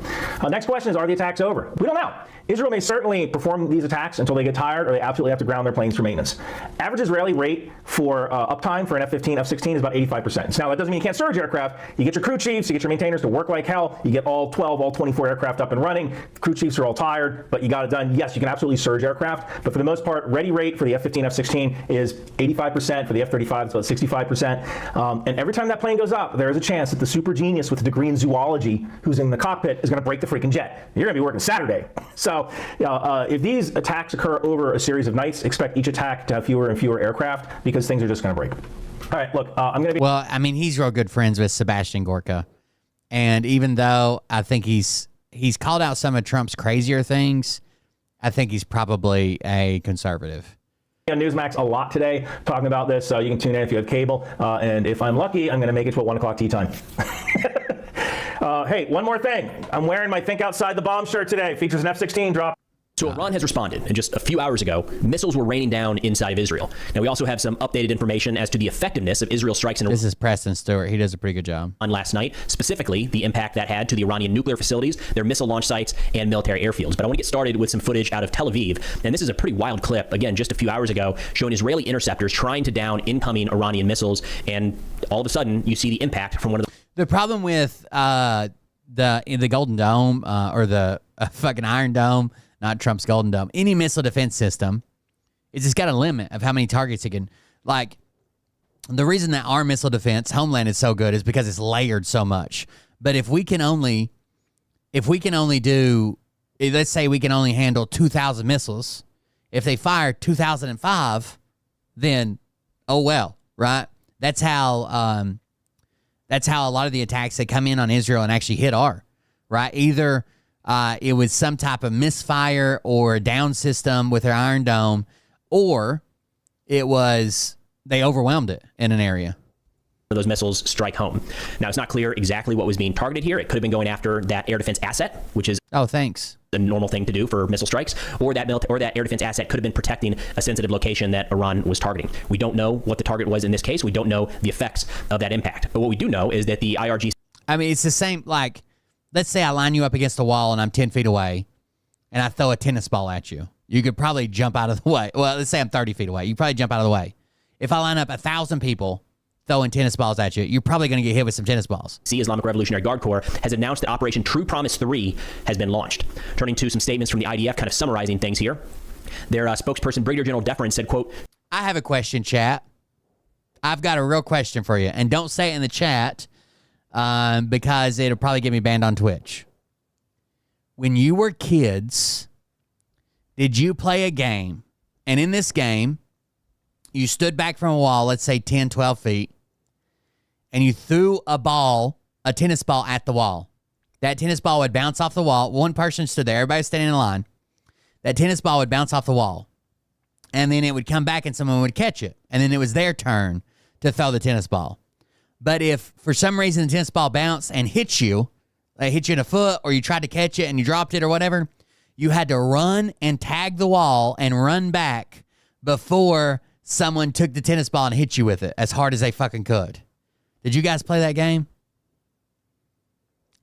Next question is, are the attacks over? We don't know. Israel may certainly perform these attacks until they get tired or they absolutely have to ground their planes for maintenance. Average Israeli rate for uptime for an F-15, F-16 is about 85%. So now that doesn't mean you can't surge aircraft. You get your crew chiefs, you get your maintainers to work like hell. You get all 12, all 24 aircraft up and running. The crew chiefs are all tired, but you got it done. Yes, you can absolutely surge aircraft, but for the most part, ready rate for the F-15, F-16 is 85%. For the F-35, it's about 65%. And every time that plane goes up, there is a chance that the super genius with a degree in zoology who's in the cockpit is going to break the freaking jet. You're going to be working Saturday. So if these attacks occur over a series of nights, expect each attack to have fewer and fewer aircraft because things are just going to break. All right, look, I'm going to be... Well, I mean, he's real good friends with Sebastian Gorka. And even though I think he's called out some of Trump's crazier things, I think he's probably a conservative. On Newsmax a lot today talking about this, so you can tune in if you have cable. And if I'm lucky, I'm going to make it to 1 o'clock tea time. Hey, one more thing. I'm wearing my Think Outside the Bomb shirt today. Features an F-16 drop. So Iran has responded, and just a few hours ago, missiles were raining down inside of Israel. Now, we also have some updated information as to the effectiveness of Israel's strikes in Iran. This is Preston Stewart. He does a pretty good job. On last night, specifically the impact that had to the Iranian nuclear facilities, their missile launch sites, and military airfields. But I want to get started with some footage out of Tel Aviv. And this is a pretty wild clip, again, just a few hours ago, showing Israeli interceptors trying to down incoming Iranian missiles. And all of a sudden, you see the impact from one of the problem with the Golden Dome or the fucking Iron Dome, not Trump's Golden Dome, any missile defense system, it's just got a limit of how many targets it can. Like, the reason that our missile defense homeland is so good is because it's layered so much. But if we can only do, let's say we can only handle 2,000 missiles, if they fire 2,005, then oh well, right? That's how a lot of the attacks that come in on Israel and actually hit are, right? Either it was some type of misfire or down system with their Iron Dome, or it was they overwhelmed it in an area. Those missiles strike home. Now, it's not clear exactly what was being targeted here. It could have been going after that air defense asset, which is a normal thing to do for missile strikes, or that air defense asset could have been protecting a sensitive location that Iran was targeting. We don't know what the target was in this case. We don't know the effects of that impact. But what we do know is that the IRGC... I mean, it's the same, like, let's say I line you up against a wall and I'm 10 feet away and I throw a tennis ball at you. You could probably jump out of the way. Well, let's say I'm 30 feet away. You probably jump out of the way. If I line up 1,000 people throwing tennis balls at you, you're probably going to get hit with some tennis balls. Islamic Revolutionary Guard Corps has announced that Operation True Promise 3 has been launched. Turning to some statements from the IDF, kind of summarizing things here. Their spokesperson, Brigadier General Deference, said, quote, I have a question, chat. I've got a real question for you. And don't say it in the chat because it'll probably get me banned on Twitch. When you were kids, did you play a game? And in this game, you stood back from a wall, let's say 10, 12 feet, and you threw a tennis ball at the wall. That tennis ball would bounce off the wall. One person stood there. Everybody's standing in line. That tennis ball would bounce off the wall. And then it would come back and someone would catch it. And then it was their turn to throw the tennis ball. But if for some reason the tennis ball bounced and hit you, like hit you in the foot, or you tried to catch it and you dropped it or whatever, you had to run and tag the wall and run back before someone took the tennis ball and hit you with it as hard as they fucking could. Did you guys play that game?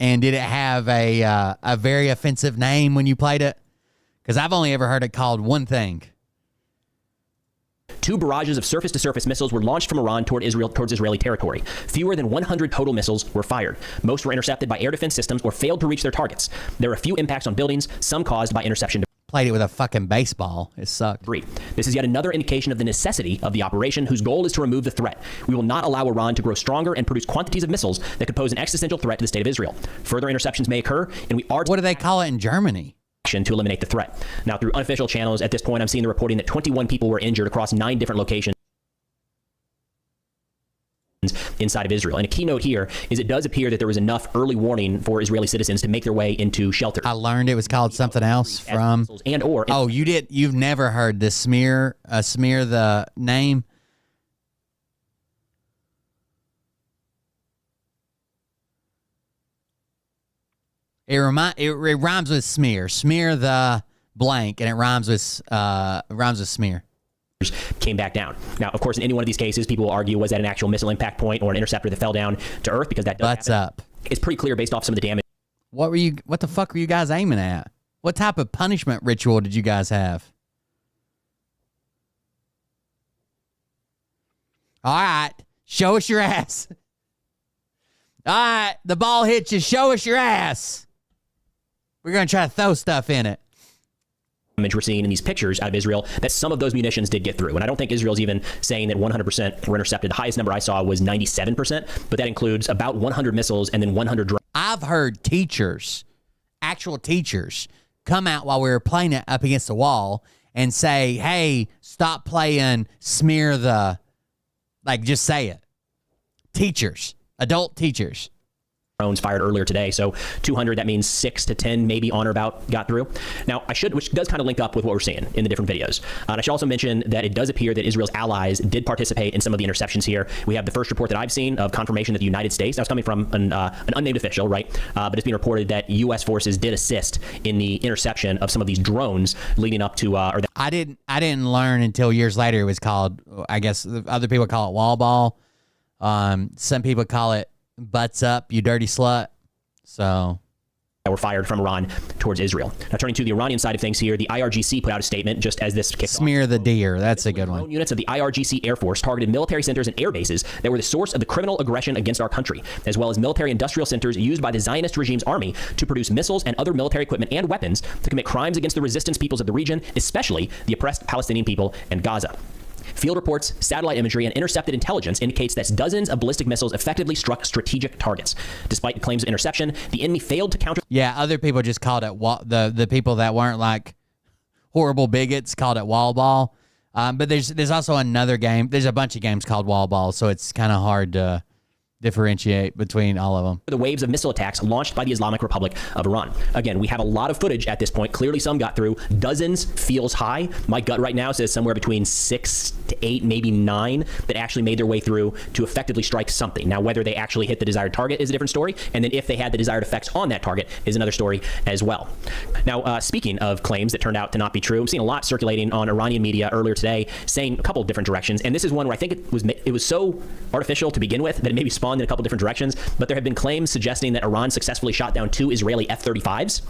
And did it have a very offensive name when you played it? Because I've only ever heard it called one thing. 2 barrages of surface-to-surface missiles were launched from Iran towards Israeli territory. Fewer than 100 total missiles were fired. Most were intercepted by air defense systems or failed to reach their targets. There were a few impacts on buildings, some caused by interception. Played it with a fucking baseball. It sucked. This is yet another indication of the necessity of the operation, whose goal is to remove the threat. We will not allow Iran to grow stronger and produce quantities of missiles that could pose an existential threat to the state of Israel. Further interceptions may occur, and we are... What do they call it in Germany? To eliminate the threat. Now, through unofficial channels, at this point, I'm seeing the reporting that 21 people were injured across 9 different locations inside of Israel. And a keynote here is it does appear that there was enough early warning for Israeli citizens to make their way into shelter. I learned it was called something else from... Oh, you've never heard the smear the name? It rhymes with smear. Smear the blank, and it rhymes with smear. Came back down. Now, of course, in any one of these cases, people will argue, was that an actual missile impact point or an interceptor that fell down to Earth? Because that does happen. Up. It's pretty clear based off some of the damage. What the fuck were you guys aiming at? What type of punishment ritual did you guys have? All right, show us your ass. All right, the ball hits you. Show us your ass. We're going to try to throw stuff in it. We're seeing in these pictures out of Israel that some of those munitions did get through. And I don't think Israel's even saying that 100% were intercepted. The highest number I saw was 97%, but that includes about 100 missiles and then 100 drones. I've heard actual teachers, come out while we were playing it up against the wall and say, hey, stop playing, smear the, just say it. Teachers, adult teachers. Drones fired earlier today, so 200, that means 6 to 10 maybe on or about got through. Now, which does kind of link up with what we're seeing in the different videos. And I should also mention that it does appear that Israel's allies did participate in some of the interceptions here. We have the first report that I've seen of confirmation that the United States, now it's coming from an unnamed official, right? But it's being reported that U.S. forces did assist in the interception of some of these drones leading up to... I didn't learn until years later it was called, I guess other people call it wall ball. Some people call it butts up, you dirty slut. So that were fired from Iran towards Israel. Now, turning to the Iranian side of things here, the IRGC put out a statement just as this kicked Smear off. the deer. That's a good one. Units of the IRGC Air Force targeted military centers and air bases that were the source of the criminal aggression against our country, as well as military industrial centers used by the Zionist regime's army to produce missiles and other military equipment and weapons to commit crimes against the resistance peoples of the region, especially the oppressed Palestinian people and Gaza. Field reports, satellite imagery, and intercepted intelligence indicates that dozens of ballistic missiles effectively struck strategic targets. Despite claims of interception, the enemy failed to counter... Yeah, other people just called it... The people that weren't horrible bigots called it wall ball. But there's also another game. There's a bunch of games called wall ball, so it's kind of hard to differentiate between all of them. The waves of missile attacks launched by the Islamic Republic of Iran. Again, we have a lot of footage at this point. Clearly some got through. Dozens feels high. My gut right now says somewhere between 6 to 8, maybe 9 that actually made their way through to effectively strike something. Now, whether they actually hit the desired target is a different story. And then if they had the desired effects on that target is another story as well. Now, speaking of claims that turned out to not be true, I'm seeing a lot circulating on Iranian media earlier today saying a couple of different directions. And this is one where I think it was so artificial to begin with that it maybe spawned in a couple different directions, but there have been claims suggesting that Iran successfully shot down 2 Israeli F-35s,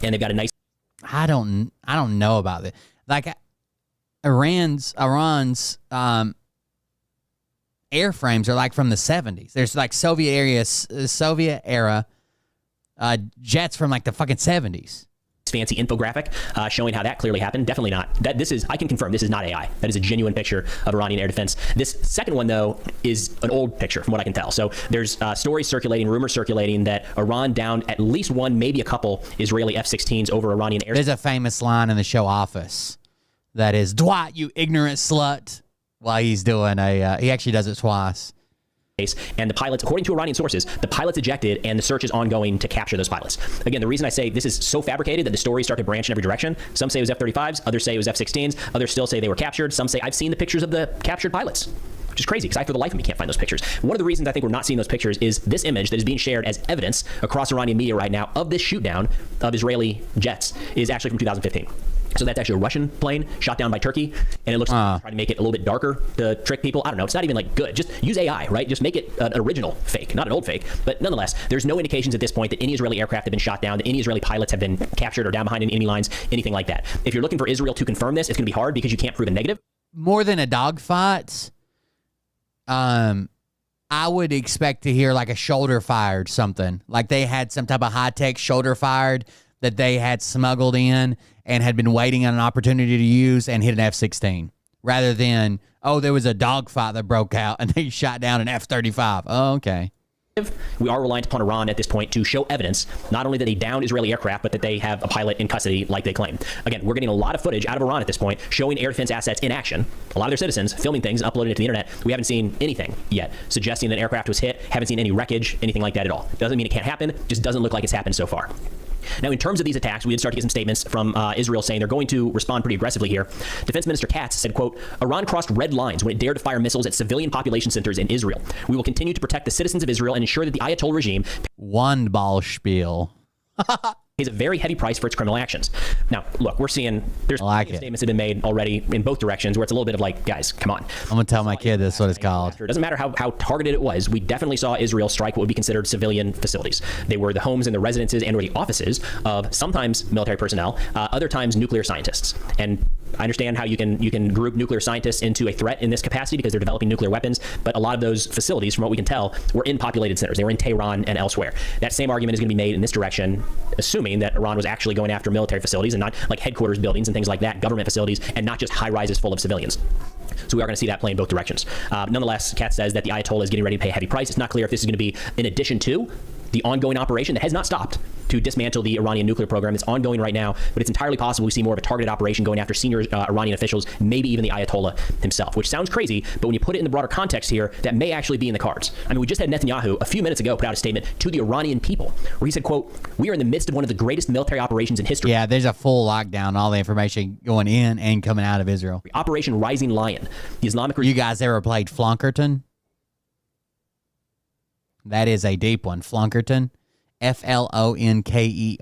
and they've got a nice... I don't know about it. Iran's airframes are from the 70s. There's Soviet era jets from the fucking 70s. Fancy infographic showing how that clearly happened. Definitely not. I can confirm this is not AI. That is a genuine picture of Iranian air defense. This second one, though, is an old picture from what I can tell. So there's stories circulating, rumors circulating that Iran downed at least one, maybe a couple Israeli F-16s over Iranian air. There's a famous line in the show Office that is, Dwight, you ignorant slut, while he's doing he actually does it twice. And the pilots, according to Iranian sources, the pilots ejected and the search is ongoing to capture those pilots. Again, the reason I say this is so fabricated that the stories start to branch in every direction. Some say it was F-35s, others say it was F-16s, others still say they were captured. Some say I've seen the pictures of the captured pilots, which is crazy because I, for the life of me, can't find those pictures. One of the reasons I think we're not seeing those pictures is this image that is being shared as evidence across Iranian media right now of this shoot down of Israeli jets is actually from 2015. So that's actually a Russian plane shot down by Turkey, and it looks like trying to make it a little bit darker to trick people. I don't know. It's not even like good. Just use AI, right? Just make it an original fake, not an old fake. But nonetheless, there's no indications at this point that any Israeli aircraft have been shot down, that any Israeli pilots have been captured or down behind enemy lines, anything like that. If you're looking for Israel to confirm this, it's going to be hard because you can't prove a negative. More than a dogfight, I would expect to hear like a shoulder fired something. Like they had some type of high-tech shoulder fired that they had smuggled in and had been waiting on an opportunity to use and hit an F-16. Rather than, oh, there was a dogfight that broke out and they shot down an F-35. Oh, okay. We are reliant upon Iran at this point to show evidence, not only that they downed Israeli aircraft, but that they have a pilot in custody like they claim. Again, we're getting a lot of footage out of Iran at this point, showing air defense assets in action. A lot of their citizens filming things, uploading it to the internet. We haven't seen anything yet suggesting that an aircraft was hit, haven't seen any wreckage, anything like that at all. Doesn't mean it can't happen, just doesn't look like it's happened so far. Now, in terms of these attacks, we did start to get some statements from Israel saying they're going to respond pretty aggressively here. Defense Minister Katz said, quote, Iran crossed red lines when it dared to fire missiles at civilian population centers in Israel. We will continue to protect the citizens of Israel and ensure that the Ayatollah regime one ball spiel pays a very heavy price for its criminal actions. Now, look, we're seeing there's statements that have been made already in both directions where it's a little bit of like, guys, come on. I'm going to tell my kid that's what it's called. It doesn't matter how targeted it was. We definitely saw Israel strike what would be considered civilian facilities. They were the homes and the residences and or the offices of sometimes military personnel, other times nuclear scientists. And I understand how you can group nuclear scientists into a threat in this capacity because they're developing nuclear weapons, but a lot of those facilities, from what we can tell, were in populated centers. They were in Tehran and elsewhere. That same argument is going to be made in this direction, assuming that Iran was actually going after military facilities and not like headquarters buildings and things like that, government facilities, and not just high rises full of civilians. So we are going to see that play in both directions. Nonetheless, Katz says that the Ayatollah is getting ready to pay a heavy price. It's not clear if this is going to be in addition to the ongoing operation that has not stopped to dismantle the Iranian nuclear program. It's ongoing right now, but it's entirely possible we see more of a targeted operation going after senior Iranian officials, maybe even the Ayatollah himself, which sounds crazy, but when you put it in the broader context here, that may actually be in the cards. I mean, we just had Netanyahu a few minutes ago put out a statement to the Iranian people where he said, quote, we are in the midst of one of the greatest military operations in history. Yeah, there's a full lockdown, all the information going in and coming out of Israel. Operation Rising Lion. The Islamic... You guys ever played Flunkerton? That is a deep one. Flunkerton. Flonkerton.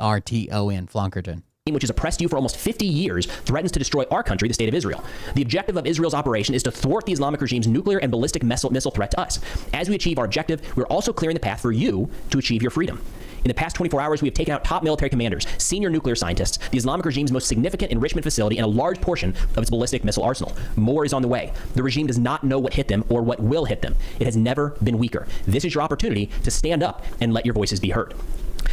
Flunkerton. Which has oppressed you for almost 50 years, threatens to destroy our country, the state of Israel. The objective of Israel's operation is to thwart the Islamic regime's nuclear and ballistic missile threat to us. As we achieve our objective, we're also clearing the path for you to achieve your freedom. In the past 24 hours, we have taken out top military commanders, senior nuclear scientists, the Islamic regime's most significant enrichment facility, and a large portion of its ballistic missile arsenal. More is on the way. The regime does not know what hit them or what will hit them. It has never been weaker. This is your opportunity to stand up and let your voices be heard.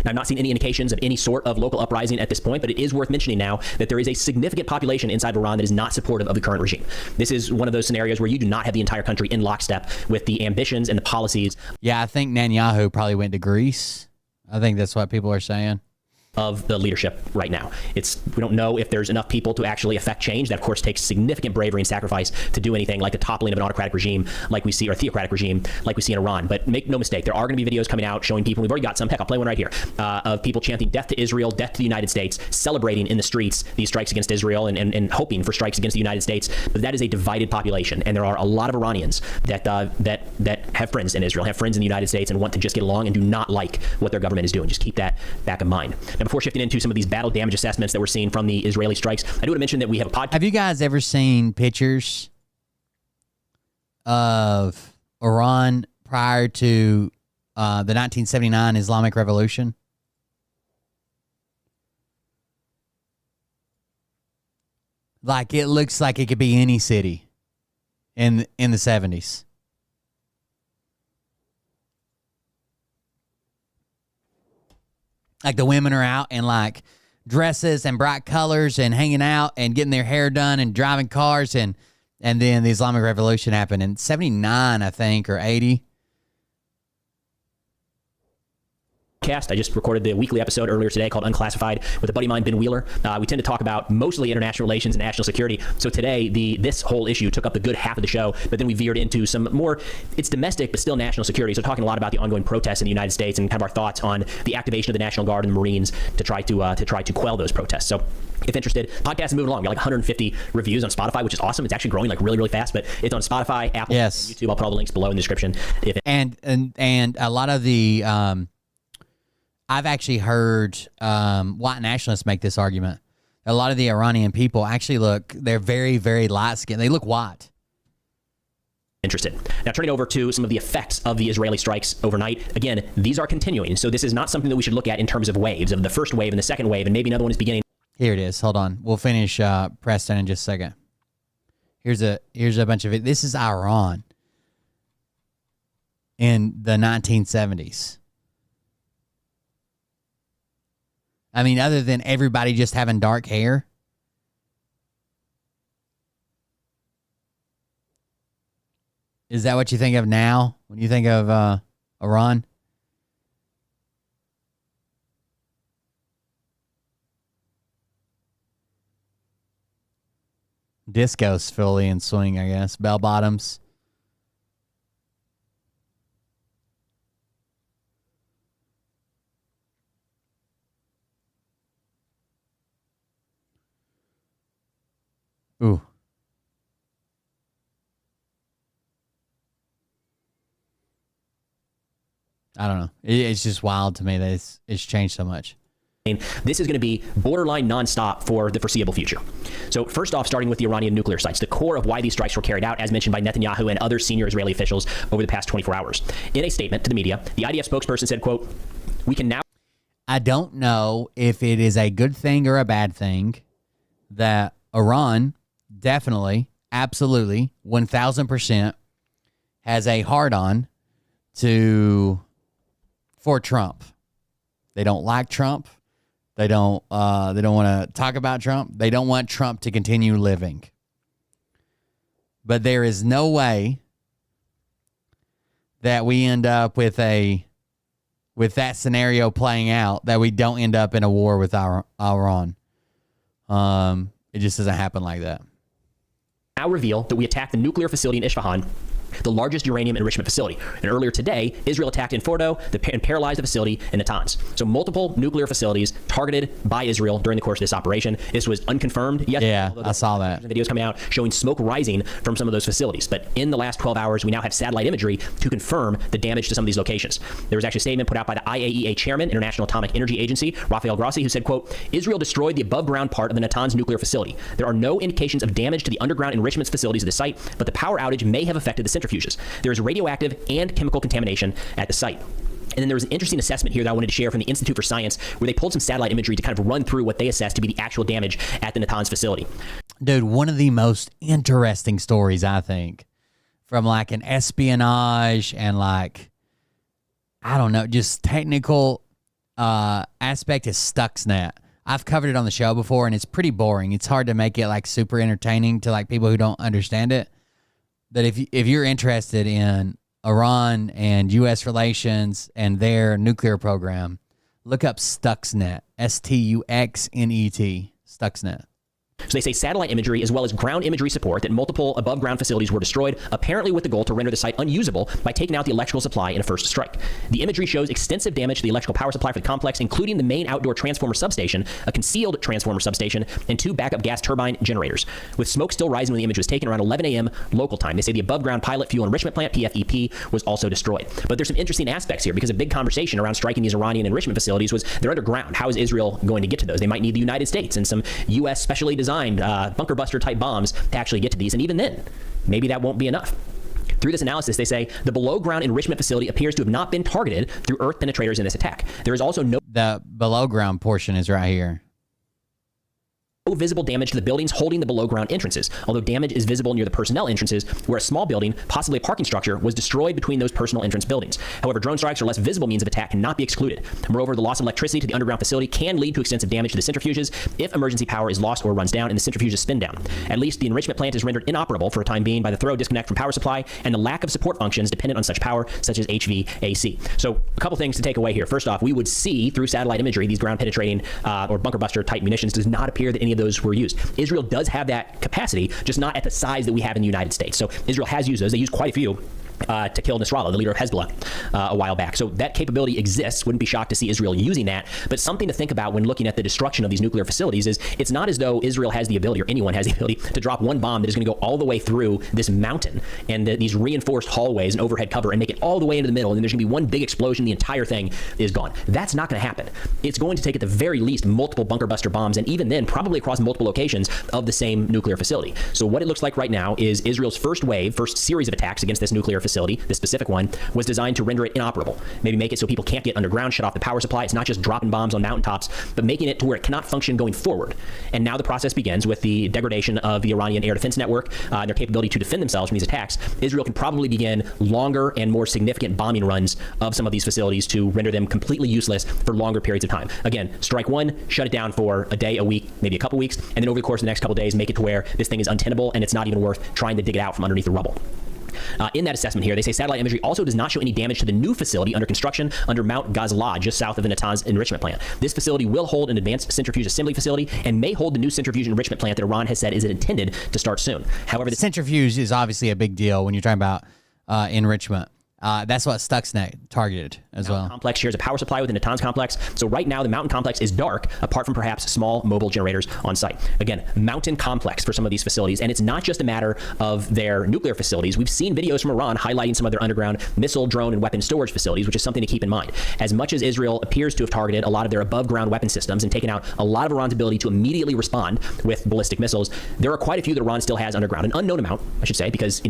Now, I've not seen any indications of any sort of local uprising at this point, but it is worth mentioning now that there is a significant population inside Iran that is not supportive of the current regime. This is one of those scenarios where you do not have the entire country in lockstep with the ambitions and the policies. Yeah, I think Netanyahu probably went to Greece. I think that's what people are saying. Of the leadership right now. We don't know if there's enough people to actually affect change. That, of course, takes significant bravery and sacrifice to do anything like the toppling of an autocratic regime like we see, or theocratic regime like we see in Iran. But make no mistake, there are going to be videos coming out showing people, we've already got some, heck, I'll play one right here, of people chanting death to Israel, death to the United States, celebrating in the streets these strikes against Israel and hoping for strikes against the United States. But that is a divided population. And there are a lot of Iranians that have friends in Israel, have friends in the United States, and want to just get along and do not like what their government is doing. Just keep that back in mind. Now, before shifting into some of these battle damage assessments that we're seeing from the Israeli strikes, I do want to mention that we have a podcast. Have you guys ever seen pictures of Iran prior to the 1979 Islamic Revolution? Like, it looks like it could be any city in the 70s. Like, the women are out in like dresses and bright colors and hanging out and getting their hair done and driving cars, and then the Islamic Revolution happened in 79, I think, or 80. I just recorded the weekly episode earlier today called Unclassified with a buddy of mine, Ben Wheeler. We tend to talk about mostly international relations and national security. So today, this whole issue took up the good half of the show, but then we veered into some more, it's domestic, but still national security. So talking a lot about the ongoing protests in the United States and kind of our thoughts on the activation of the National Guard and the Marines to try to quell those protests. So if interested, podcast is moving along. We got like 150 reviews on Spotify, which is awesome. It's actually growing like really, really fast, but it's on Spotify, Apple, and YouTube. I'll put all the links below in the description. And a lot of the, I've actually heard white nationalists make this argument A lot of the Iranian people actually they're very, very light-skinned. They look white. Interested. Now, turning over to some of the effects of the Israeli strikes overnight. Again, these are continuing. So this is not something that we should look at in terms of waves, of the first wave and the second wave, and maybe another one is beginning. Here it is. Hold on. We'll finish Preston in just a second. Here's a bunch of it. This is Iran in the 1970s. I mean, other than everybody just having dark hair. Is that what you think of now when you think of Iran? Disco's fully in swing, I guess. Bell bottoms. Ooh. I don't know. It's just wild to me that it's changed so much. This is going to be borderline nonstop for the foreseeable future. So first off, starting with the Iranian nuclear sites, the core of why these strikes were carried out, as mentioned by Netanyahu and other senior Israeli officials over the past 24 hours. In a statement to the media, the IDF spokesperson said, quote, "We can now..." I don't know if it is a good thing or a bad thing that Iran definitely, absolutely, 1,000% has a hard-on for Trump. They don't like Trump. They don't want to talk about Trump. They don't want Trump to continue living. But there is no way that we end up with that scenario playing out, that we don't end up in a war with Iran. It just doesn't happen like that. Now reveal that we attacked the nuclear facility in Isfahan, the largest uranium enrichment facility. And earlier today, Israel attacked in Fordo and paralyzed the facility in Natanz. So multiple nuclear facilities targeted by Israel during the course of this operation. This was unconfirmed yesterday. Yeah, I saw that. Videos coming out showing smoke rising from some of those facilities. But in the last 12 hours, we now have satellite imagery to confirm the damage to some of these locations. There was actually a statement put out by the IAEA chairman, International Atomic Energy Agency, Rafael Grossi, who said, quote, "Israel destroyed the above-ground part of the Natanz nuclear facility. There are no indications of damage to the underground enrichment facilities of the site, but the power outage may have affected the centrifuges. There is radioactive and chemical contamination at the site." And then there was an interesting assessment here that I wanted to share from the Institute for Science, where they pulled some satellite imagery to kind of run through what they assessed to be the actual damage at the Natanz facility. Dude, one of the most interesting stories, I think, from like an espionage and like, I don't know, just technical aspect is Stuxnet. I've covered it on the show before, and it's pretty boring. It's hard to make it like super entertaining to like people who don't understand it. That if you're interested in Iran and U.S. relations and their nuclear program, look up Stuxnet, Stuxnet, Stuxnet. So they say satellite imagery as well as ground imagery support that multiple above-ground facilities were destroyed, apparently with the goal to render the site unusable by taking out the electrical supply in a first strike. The imagery shows extensive damage to the electrical power supply for the complex, including the main outdoor transformer substation, a concealed transformer substation, and 2 backup gas turbine generators. With smoke still rising when the image was taken around 11 a.m. local time. They say the above-ground pilot fuel enrichment plant, PFEP, was also destroyed. But there's some interesting aspects here, because a big conversation around striking these Iranian enrichment facilities was they're underground. How is Israel going to get to those? They might need the United States and some U.S. specially designed bunker buster type bombs to actually get to these. And even then, maybe that won't be enough. Through this analysis, they say the below ground enrichment facility appears to have not been targeted through earth penetrators in this attack. There is also no... The below ground portion is right here. No visible damage to the buildings holding the below ground entrances, although damage is visible near the personnel entrances, where a small building, possibly a parking structure, was destroyed between those personal entrance buildings. However, drone strikes or less visible means of attack cannot be excluded. Moreover, the loss of electricity to the underground facility can lead to extensive damage to the centrifuges if emergency power is lost or runs down and the centrifuges spin down. At least the enrichment plant is rendered inoperable for a time being by the thorough disconnect from power supply and the lack of support functions dependent on such power, such as HVAC. So a couple things to take away here. First off, we would see through satellite imagery these ground penetrating or bunker buster type munitions. Does not appear that any of those were used. Israel does have that capacity, just not at the size that we have in the United States. So Israel has used those. They use quite a few to kill Nasrallah, the leader of Hezbollah, a while back. So that capability exists. Wouldn't be shocked to see Israel using that. But something to think about when looking at the destruction of these nuclear facilities is it's not as though Israel has the ability, or anyone has the ability, to drop one bomb that is going to go all the way through this mountain and these reinforced hallways and overhead cover and make it all the way into the middle, and then there's going to be one big explosion, the entire thing is gone. That's not going to happen. It's going to take, at the very least, multiple bunker buster bombs, and even then, probably across multiple locations of the same nuclear facility. So what it looks like right now is Israel's first series of attacks against this nuclear facility, this specific one, was designed to render it inoperable. Maybe make it so people can't get underground, shut off the power supply. It's not just dropping bombs on mountaintops, but making it to where it cannot function going forward. And now the process begins with the degradation of the Iranian air defense network and their capability to defend themselves from these attacks. Israel can probably begin longer and more significant bombing runs of some of these facilities to render them completely useless for longer periods of time. Again, strike one, shut it down for a day, a week, maybe a couple weeks, and then over the course of the next couple days, make it to where this thing is untenable and it's not even worth trying to dig it out from underneath the rubble. In that assessment here, they say satellite imagery also does not show any damage to the new facility under construction under Mount Ghazalad, just south of the Natanz enrichment plant. This facility will hold an advanced centrifuge assembly facility and may hold the new centrifuge enrichment plant that Iran has said is intended to start soon. However, the centrifuge is obviously a big deal when you're talking about enrichment. That's what Stuxnet targeted as well. Complex shares a power supply with the Natanz complex. So right now, the mountain complex is dark, apart from perhaps small mobile generators on site. Again, mountain complex for some of these facilities. And it's not just a matter of their nuclear facilities. We've seen videos from Iran highlighting some of their underground missile, drone, and weapon storage facilities, which is something to keep in mind. As much as Israel appears to have targeted a lot of their above-ground weapon systems and taken out a lot of Iran's ability to immediately respond with ballistic missiles, there are quite a few that Iran still has underground. An unknown amount, I should say, because,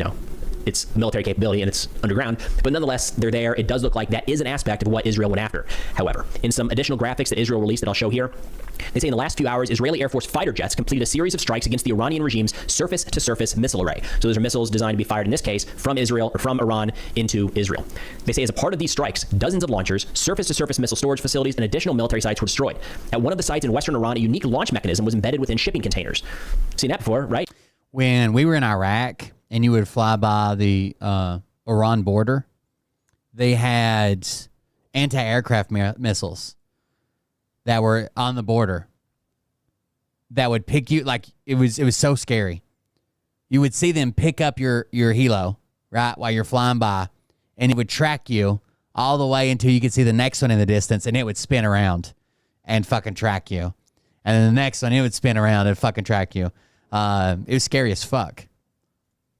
it's military capability and it's underground, but nonetheless, they're there. It does look like that is an aspect of what Israel went after. However, in some additional graphics that Israel released that I'll show here, they say in the last few hours, Israeli Air Force fighter jets completed a series of strikes against the Iranian regime's surface-to-surface missile array. So those are missiles designed to be fired, in this case, from Israel or from Iran into Israel. They say as a part of these strikes, dozens of launchers, surface-to-surface missile storage facilities, and additional military sites were destroyed. At one of the sites in western Iran, a unique launch mechanism was embedded within shipping containers. Seen that before, right? When we were in Iraq and you would fly by the Iran border, they had anti-aircraft missiles that were on the border that would pick you. Like it was so scary. You would see them pick up your helo, right, while you're flying by, and it would track you all the way until you could see the next one in the distance, and it would spin around and fucking track you. And then the next one, it would spin around and fucking track you. It was scary as fuck.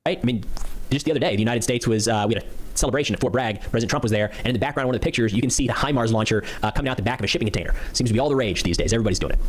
Right? I mean, just the other day, the United States was, we had a celebration at Fort Bragg. President Trump was there. And in the background of one of the pictures, you can see the HIMARS launcher coming out the back of a shipping container. Seems to be all the rage these days. Everybody's doing it.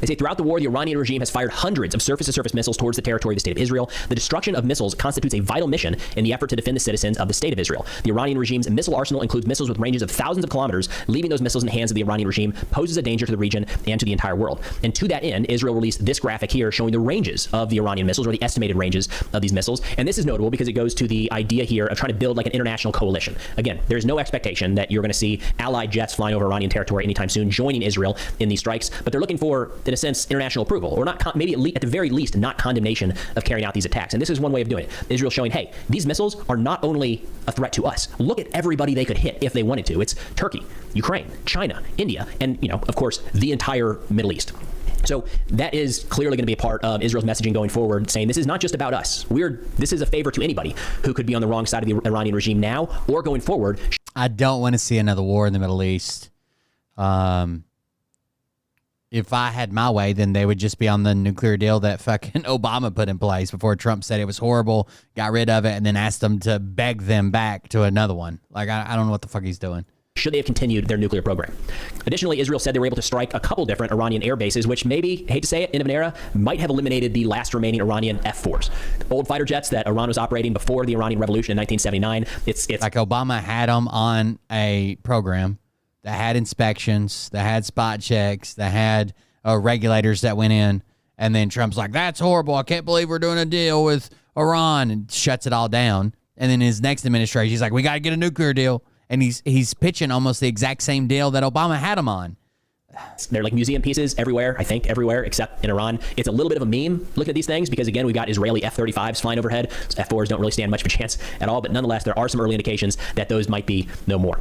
They say throughout the war, the Iranian regime has fired hundreds of surface-to-surface missiles towards the territory of the state of Israel. The destruction of missiles constitutes a vital mission in the effort to defend the citizens of the state of Israel. The Iranian regime's missile arsenal includes missiles with ranges of thousands of kilometers. Leaving those missiles in the hands of the Iranian regime poses a danger to the region and to the entire world. And to that end, Israel released this graphic here showing the ranges of the Iranian missiles, or the estimated ranges of these missiles. And this is notable because it goes to the idea here of trying to build like an international coalition. Again, there's no expectation that you're going to see allied jets flying over Iranian territory anytime soon, joining Israel in these strikes. But they're looking for, in a sense, international approval, or not, maybe at the very least, not condemnation of carrying out these attacks. And this is one way of doing it. Israel showing, hey, these missiles are not only a threat to us. Look at everybody they could hit if they wanted to. It's Turkey, Ukraine, China, India, and, of course, the entire Middle East. So that is clearly going to be a part of Israel's messaging going forward, saying this is not just about us. This is a favor to anybody who could be on the wrong side of the Iranian regime now or going forward. I don't want to see another war in the Middle East. If I had my way, then they would just be on the nuclear deal that fucking Obama put in place before Trump said it was horrible, got rid of it, and then asked them to beg them back to another one. Like, I don't know what the fuck he's doing. Should they have continued their nuclear program? Additionally, Israel said they were able to strike a couple different Iranian air bases, which maybe, hate to say it, end of an era, might have eliminated the last remaining Iranian F-4s. Old fighter jets that Iran was operating before the Iranian Revolution in 1979. It's like Obama had them on a program that had inspections, that had spot checks, that had regulators that went in, and then Trump's like, that's horrible. I can't believe we're doing a deal with Iran, and shuts it all down. And then his next administration, he's like, we got to get a nuclear deal. And he's pitching almost the exact same deal that Obama had him on. They're like museum pieces everywhere, I think, everywhere except in Iran. It's a little bit of a meme looking at these things because, again, we've got Israeli F-35s flying overhead. F-4s don't really stand much of a chance at all, but nonetheless, there are some early indications that those might be no more.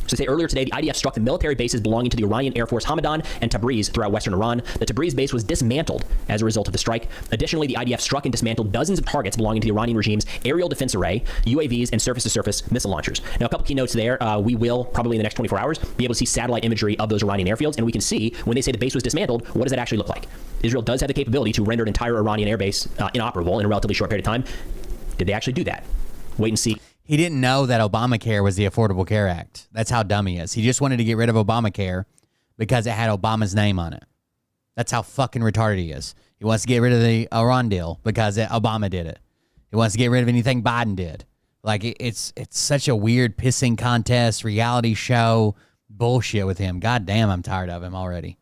So they say earlier today, the IDF struck the military bases belonging to the Iranian Air Force Hamadan and Tabriz throughout western Iran. The Tabriz base was dismantled as a result of the strike. Additionally, the IDF struck and dismantled dozens of targets belonging to the Iranian regime's aerial defense array, UAVs, and surface-to-surface missile launchers. Now, a couple key notes there. We will, probably in the next 24 hours, be able to see satellite imagery of those Iranian airfields, and we can see, when they say the base was dismantled, what does that actually look like? Israel does have the capability to render an entire Iranian airbase inoperable in a relatively short period of time. Did they actually do that? Wait and see. He didn't know that Obamacare was the Affordable Care Act. That's how dumb he is. He just wanted to get rid of Obamacare because it had Obama's name on it. That's how fucking retarded he is. He wants to get rid of the Iran deal because Obama did it. He wants to get rid of anything Biden did. Like, it's such a weird pissing contest, reality show bullshit with him. God damn, I'm tired of him already.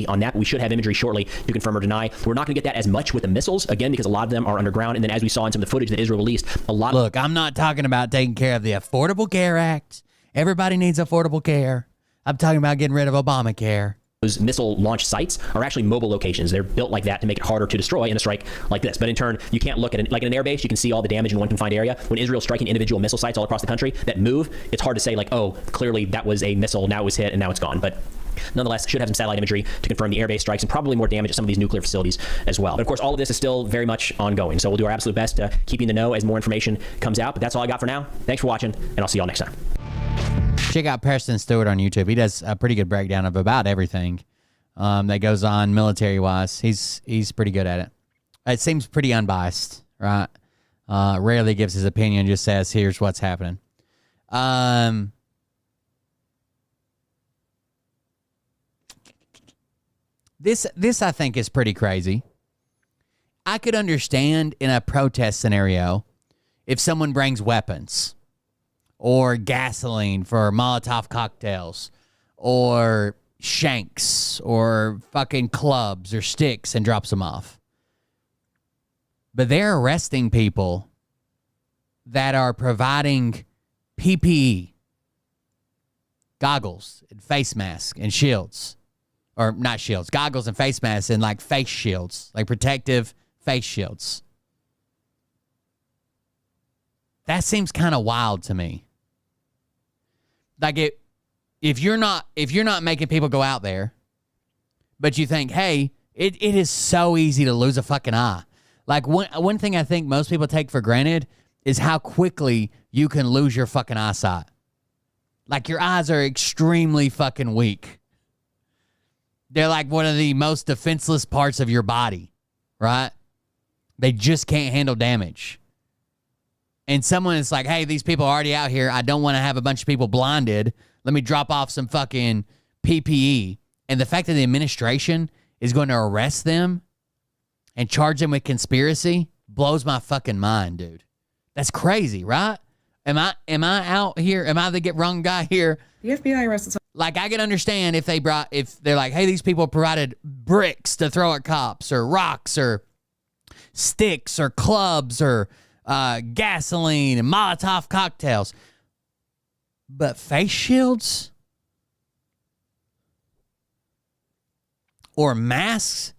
On that, we should have imagery shortly to confirm or deny. We're not going to get that as much with the missiles, again, because a lot of them are underground. And then as we saw in some of the footage that Israel released, a lot of... Look, I'm not talking about taking care of the Affordable Care Act. Everybody needs affordable care. I'm talking about getting rid of Obamacare. Those missile launch sites are actually mobile locations. They're built like that to make it harder to destroy in a strike like this. But in turn, you can't look at it like in an airbase. You can see all the damage in one confined area. When Israel's striking individual missile sites all across the country that move, it's hard to say like, oh, clearly that was a missile. Now it was hit and now it's gone. But nonetheless, should have some satellite imagery to confirm the airbase strikes and probably more damage at some of these nuclear facilities as well. But of course, all of this is still very much ongoing. So we'll do our absolute best to keep you in the know as more information comes out. But that's all I got for now. Thanks for watching, and I'll see y'all next time. Check out Preston Stewart on YouTube. He does a pretty good breakdown of about everything that goes on military-wise. He's pretty good at it. It seems pretty unbiased, right? Rarely gives his opinion, just says, here's what's happening. This I think is pretty crazy. I could understand in a protest scenario if someone brings weapons or gasoline for Molotov cocktails or shanks or fucking clubs or sticks and drops them off. But they're arresting people that are providing PPE, goggles and face masks and shields. Or not shields, goggles and face masks and like face shields, like protective face shields. That seems kind of wild to me. Like if you're not making people go out there, but you think, hey, it is so easy to lose a fucking eye. Like one thing I think most people take for granted is how quickly you can lose your fucking eyesight. Like your eyes are extremely fucking weak. They're like one of the most defenseless parts of your body, right? They just can't handle damage. And someone is like, hey, these people are already out here. I don't want to have a bunch of people blinded. Let me drop off some fucking PPE. And the fact that the administration is going to arrest them and charge them with conspiracy blows my fucking mind, dude. That's crazy, right? Am I out here? Am I the wrong guy here? The FBI arrested someone. Like, I can understand if they're like, hey, these people provided bricks to throw at cops or rocks or sticks or clubs or gasoline and Molotov cocktails. But face shields or masks?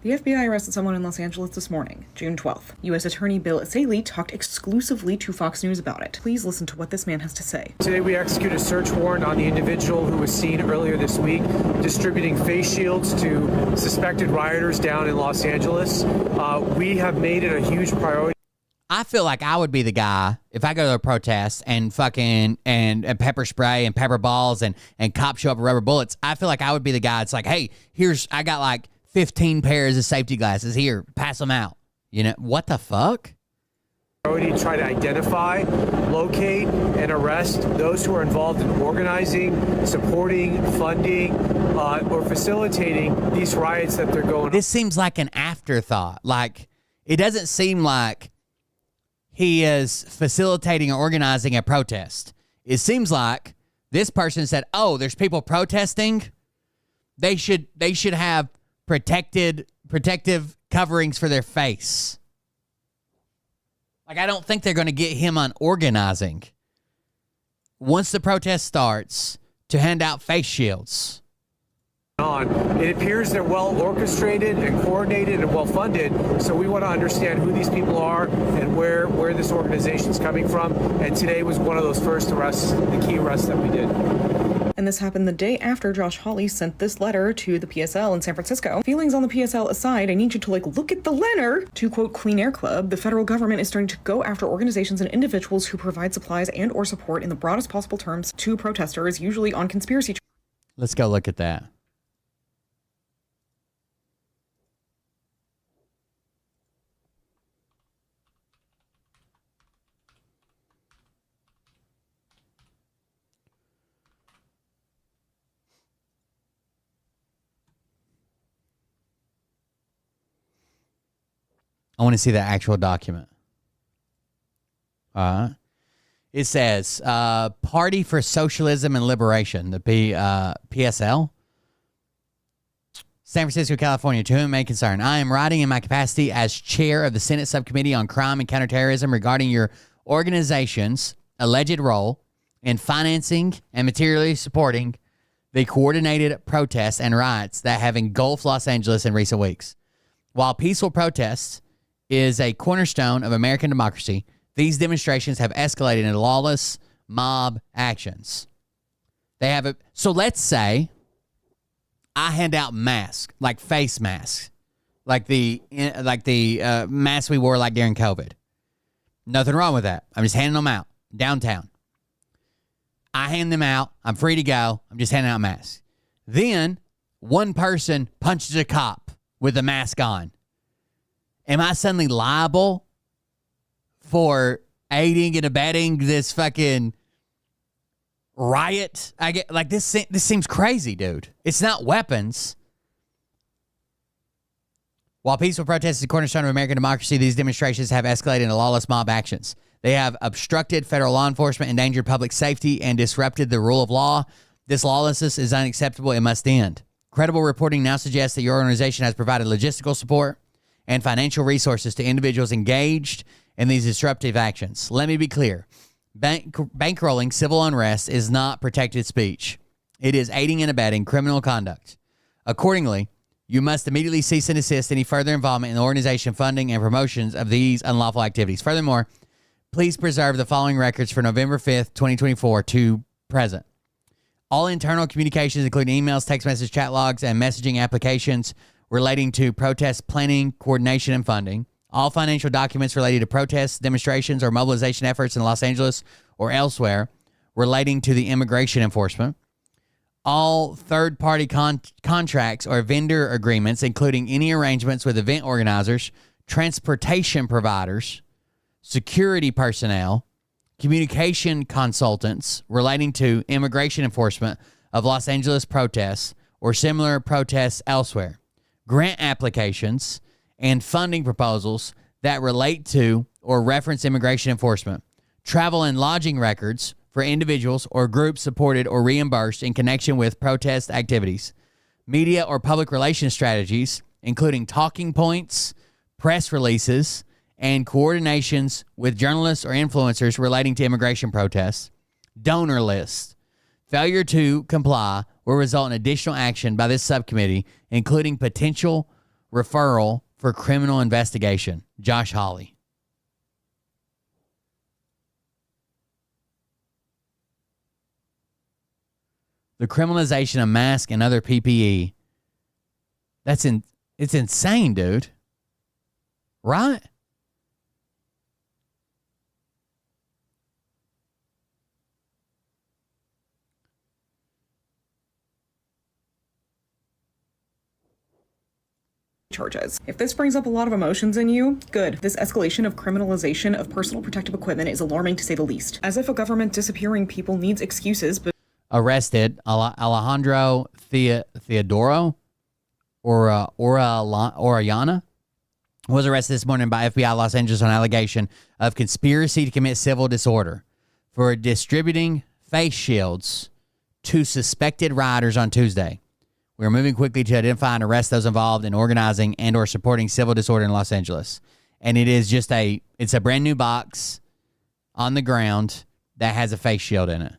The FBI arrested someone in Los Angeles this morning, June 12th. U.S. Attorney Bill Asaley talked exclusively to Fox News about it. Please listen to what this man has to say. Today we executed a search warrant on the individual who was seen earlier this week distributing face shields to suspected rioters down in Los Angeles. We have made it a huge priority. I feel like I would be the guy if I go to a protest and fucking and pepper spray and pepper balls and cops show up with rubber bullets. I feel like I would be the guy. It's like, hey, I got like 15 pairs of safety glasses. Here, pass them out. You know, what the fuck? To try to identify, locate, and arrest those who are involved in organizing, supporting, funding, or facilitating these riots that they're going on. This seems like an afterthought. Like, it doesn't seem like he is facilitating or organizing a protest. It seems like this person said, oh, there's people protesting. They should have protective coverings for their face. Like, I don't think they're going to get him on organizing. Once the protest starts, to hand out face shields. on. It appears they're well orchestrated and coordinated and well funded. So we want to understand who these people are and where this organization is coming from. And today was one of those first arrests, the key arrests that we did. And this happened the day after Josh Hawley sent this letter to the PSL in San Francisco. Feelings on the PSL aside, I need you to look at the letter. To quote Clean Air Club, the federal government is starting to go after organizations and individuals who provide supplies and or support in the broadest possible terms to protesters, usually on conspiracy. Let's go look at that. I want to see the actual document. It says, Party for Socialism and Liberation, the PSL, San Francisco, California, to whom it may concern. I am writing in my capacity as chair of the Senate Subcommittee on Crime and Counterterrorism regarding your organization's alleged role in financing and materially supporting the coordinated protests and riots that have engulfed Los Angeles in recent weeks. While peaceful protests is a cornerstone of American democracy, these demonstrations have escalated into lawless mob actions. So let's say I hand out masks, like face masks, like the masks we wore like during COVID. Nothing wrong with that. I'm just handing them out downtown. I hand them out. I'm free to go. I'm just handing out masks. Then one person punches a cop with a mask on. Am I suddenly liable for aiding and abetting this fucking riot? I get this seems crazy, dude. It's not weapons. While peaceful protests is a cornerstone of American democracy, these demonstrations have escalated into lawless mob actions. They have obstructed federal law enforcement, endangered public safety, and disrupted the rule of law. This lawlessness is unacceptable. It must end. Credible reporting now suggests that your organization has provided logistical support and financial resources to individuals engaged in these disruptive actions. Let me be clear. Bankrolling civil unrest is not protected speech. It is aiding and abetting criminal conduct. Accordingly, you must immediately cease and desist any further involvement in the organization, funding, and promotions of these unlawful activities. Furthermore, please preserve the following records for November 5th, 2024 to present. All internal communications, including emails, text message, chat logs, and messaging applications relating to protest planning, coordination, and funding. All financial documents related to protests, demonstrations, or mobilization efforts in Los Angeles or elsewhere relating to the immigration enforcement. All third-party contracts or vendor agreements, including any arrangements with event organizers, transportation providers, security personnel, communication consultants relating to immigration enforcement of Los Angeles protests or similar protests elsewhere. Grant applications, and funding proposals that relate to or reference immigration enforcement. Travel and lodging records for individuals or groups supported or reimbursed in connection with protest activities. Media or public relations strategies, including talking points, press releases, and coordinations with journalists or influencers relating to immigration protests. Donor lists. Failure to comply will result in additional action by this subcommittee, including potential referral for criminal investigation. Josh Hawley. The criminalization of masks and other PPE. It's insane, dude. Right? Charges. If this brings up a lot of emotions in you, good. This escalation of criminalization of personal protective equipment is alarming to say the least. As if a government disappearing people needs excuses, but arrested Alejandro Theodoro Orellana was arrested this morning by FBI Los Angeles on allegation of conspiracy to commit civil disorder for distributing face shields to suspected rioters on Tuesday. We are moving quickly to identify and arrest those involved in organizing and or supporting civil disorder in Los Angeles. And it is just it's a brand new box on the ground that has a face shield in it.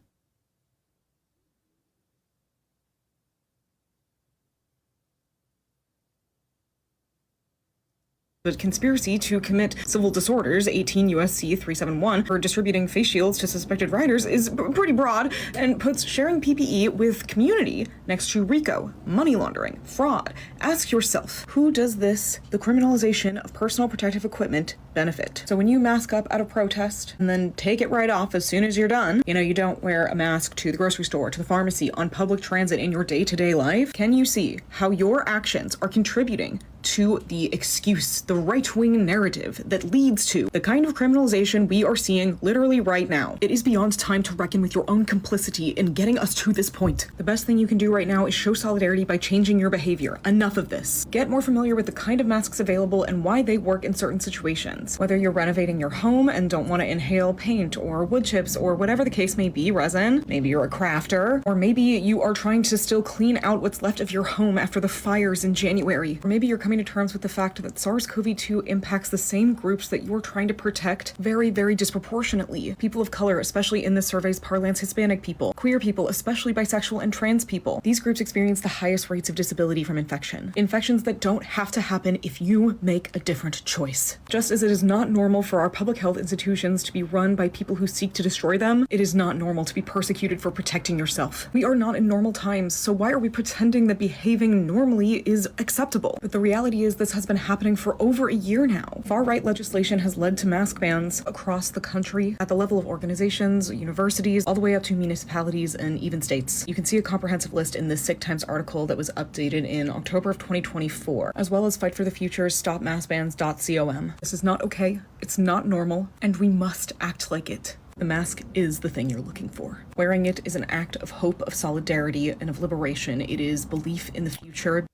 But conspiracy to commit civil disorders, 18 U.S.C. 371, for distributing face shields to suspected riders is pretty broad and puts sharing PPE with community next to RICO, money laundering, fraud. Ask yourself, who does this, the criminalization of personal protective equipment, benefit? So when you mask up at a protest and then take it right off as soon as you're done, you don't wear a mask to the grocery store, to the pharmacy, on public transit in your day-to-day life, can you see how your actions are contributing to the excuse, the right-wing narrative that leads to the kind of criminalization we are seeing literally right now? It is beyond time to reckon with your own complicity in getting us to this point. The best thing you can do right now is show solidarity by changing your behavior. Enough of this. Get more familiar with the kind of masks available and why they work in certain situations. Whether you're renovating your home and don't want to inhale paint or wood chips or whatever the case may be, resin, maybe you're a crafter, or maybe you are trying to still clean out what's left of your home after the fires in January, or maybe you're coming to terms with the fact that SARS-CoV-2 impacts the same groups that you're trying to protect very, very disproportionately. People of color, especially in this survey's parlance, Hispanic people, queer people, especially bisexual and trans people. These groups experience the highest rates of disability from infection. Infections that don't have to happen if you make a different choice. Just as it is not normal for our public health institutions to be run by people who seek to destroy them, it is not normal to be persecuted for protecting yourself. We are not in normal times, so why are we pretending that behaving normally is acceptable? But the reality is this has been happening for over a year now. Far-right legislation has led to mask bans across the country at the level of organizations, universities, all the way up to municipalities and even states. You can see a comprehensive list in this Sick Times article that was updated in October of 2024, as well as Fight for the Future's stopmaskbans.com. This is not okay, it's not normal, and we must act like it. The mask is the thing you're looking for. Wearing it is an act of hope, of solidarity, and of liberation. It is belief in the future.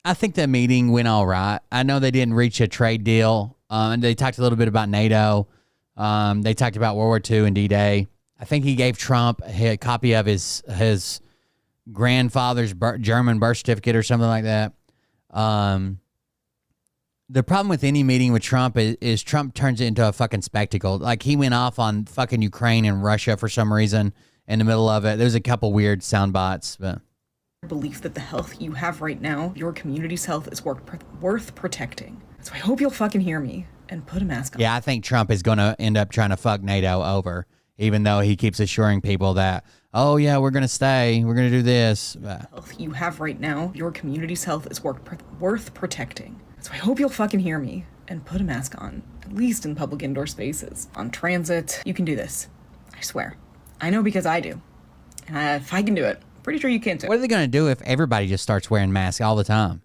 I think that meeting went all right. I know they didn't reach a trade deal. And they talked a little bit about NATO. They talked about World War II and D-Day. I think he gave Trump a copy of his grandfather's German birth certificate or something like that. The problem with any meeting with Trump is Trump turns it into a fucking spectacle. Like, he went off on fucking Ukraine and Russia for some reason in the middle of it. There's a couple weird sound bites, but... Belief that the health you have right now, your community's health, is worth protecting. So I hope you'll fucking hear me and put a mask on. Yeah, I think Trump is going to end up trying to fuck NATO over, even though he keeps assuring people that, oh yeah, we're going to stay, we're going to do this. Health you have right now, your community's health, is worth protecting. So I hope you'll fucking hear me and put a mask on, at least in public indoor spaces. On transit, you can do this. I swear. I know because I do. And if I can do it, pretty sure you can too. What are they going to do if everybody just starts wearing masks all the time?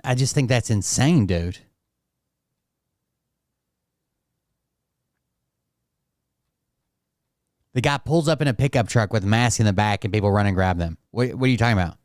I just think that's insane, dude. The guy pulls up in a pickup truck with a mask in the back and people run and grab them. What are you talking about?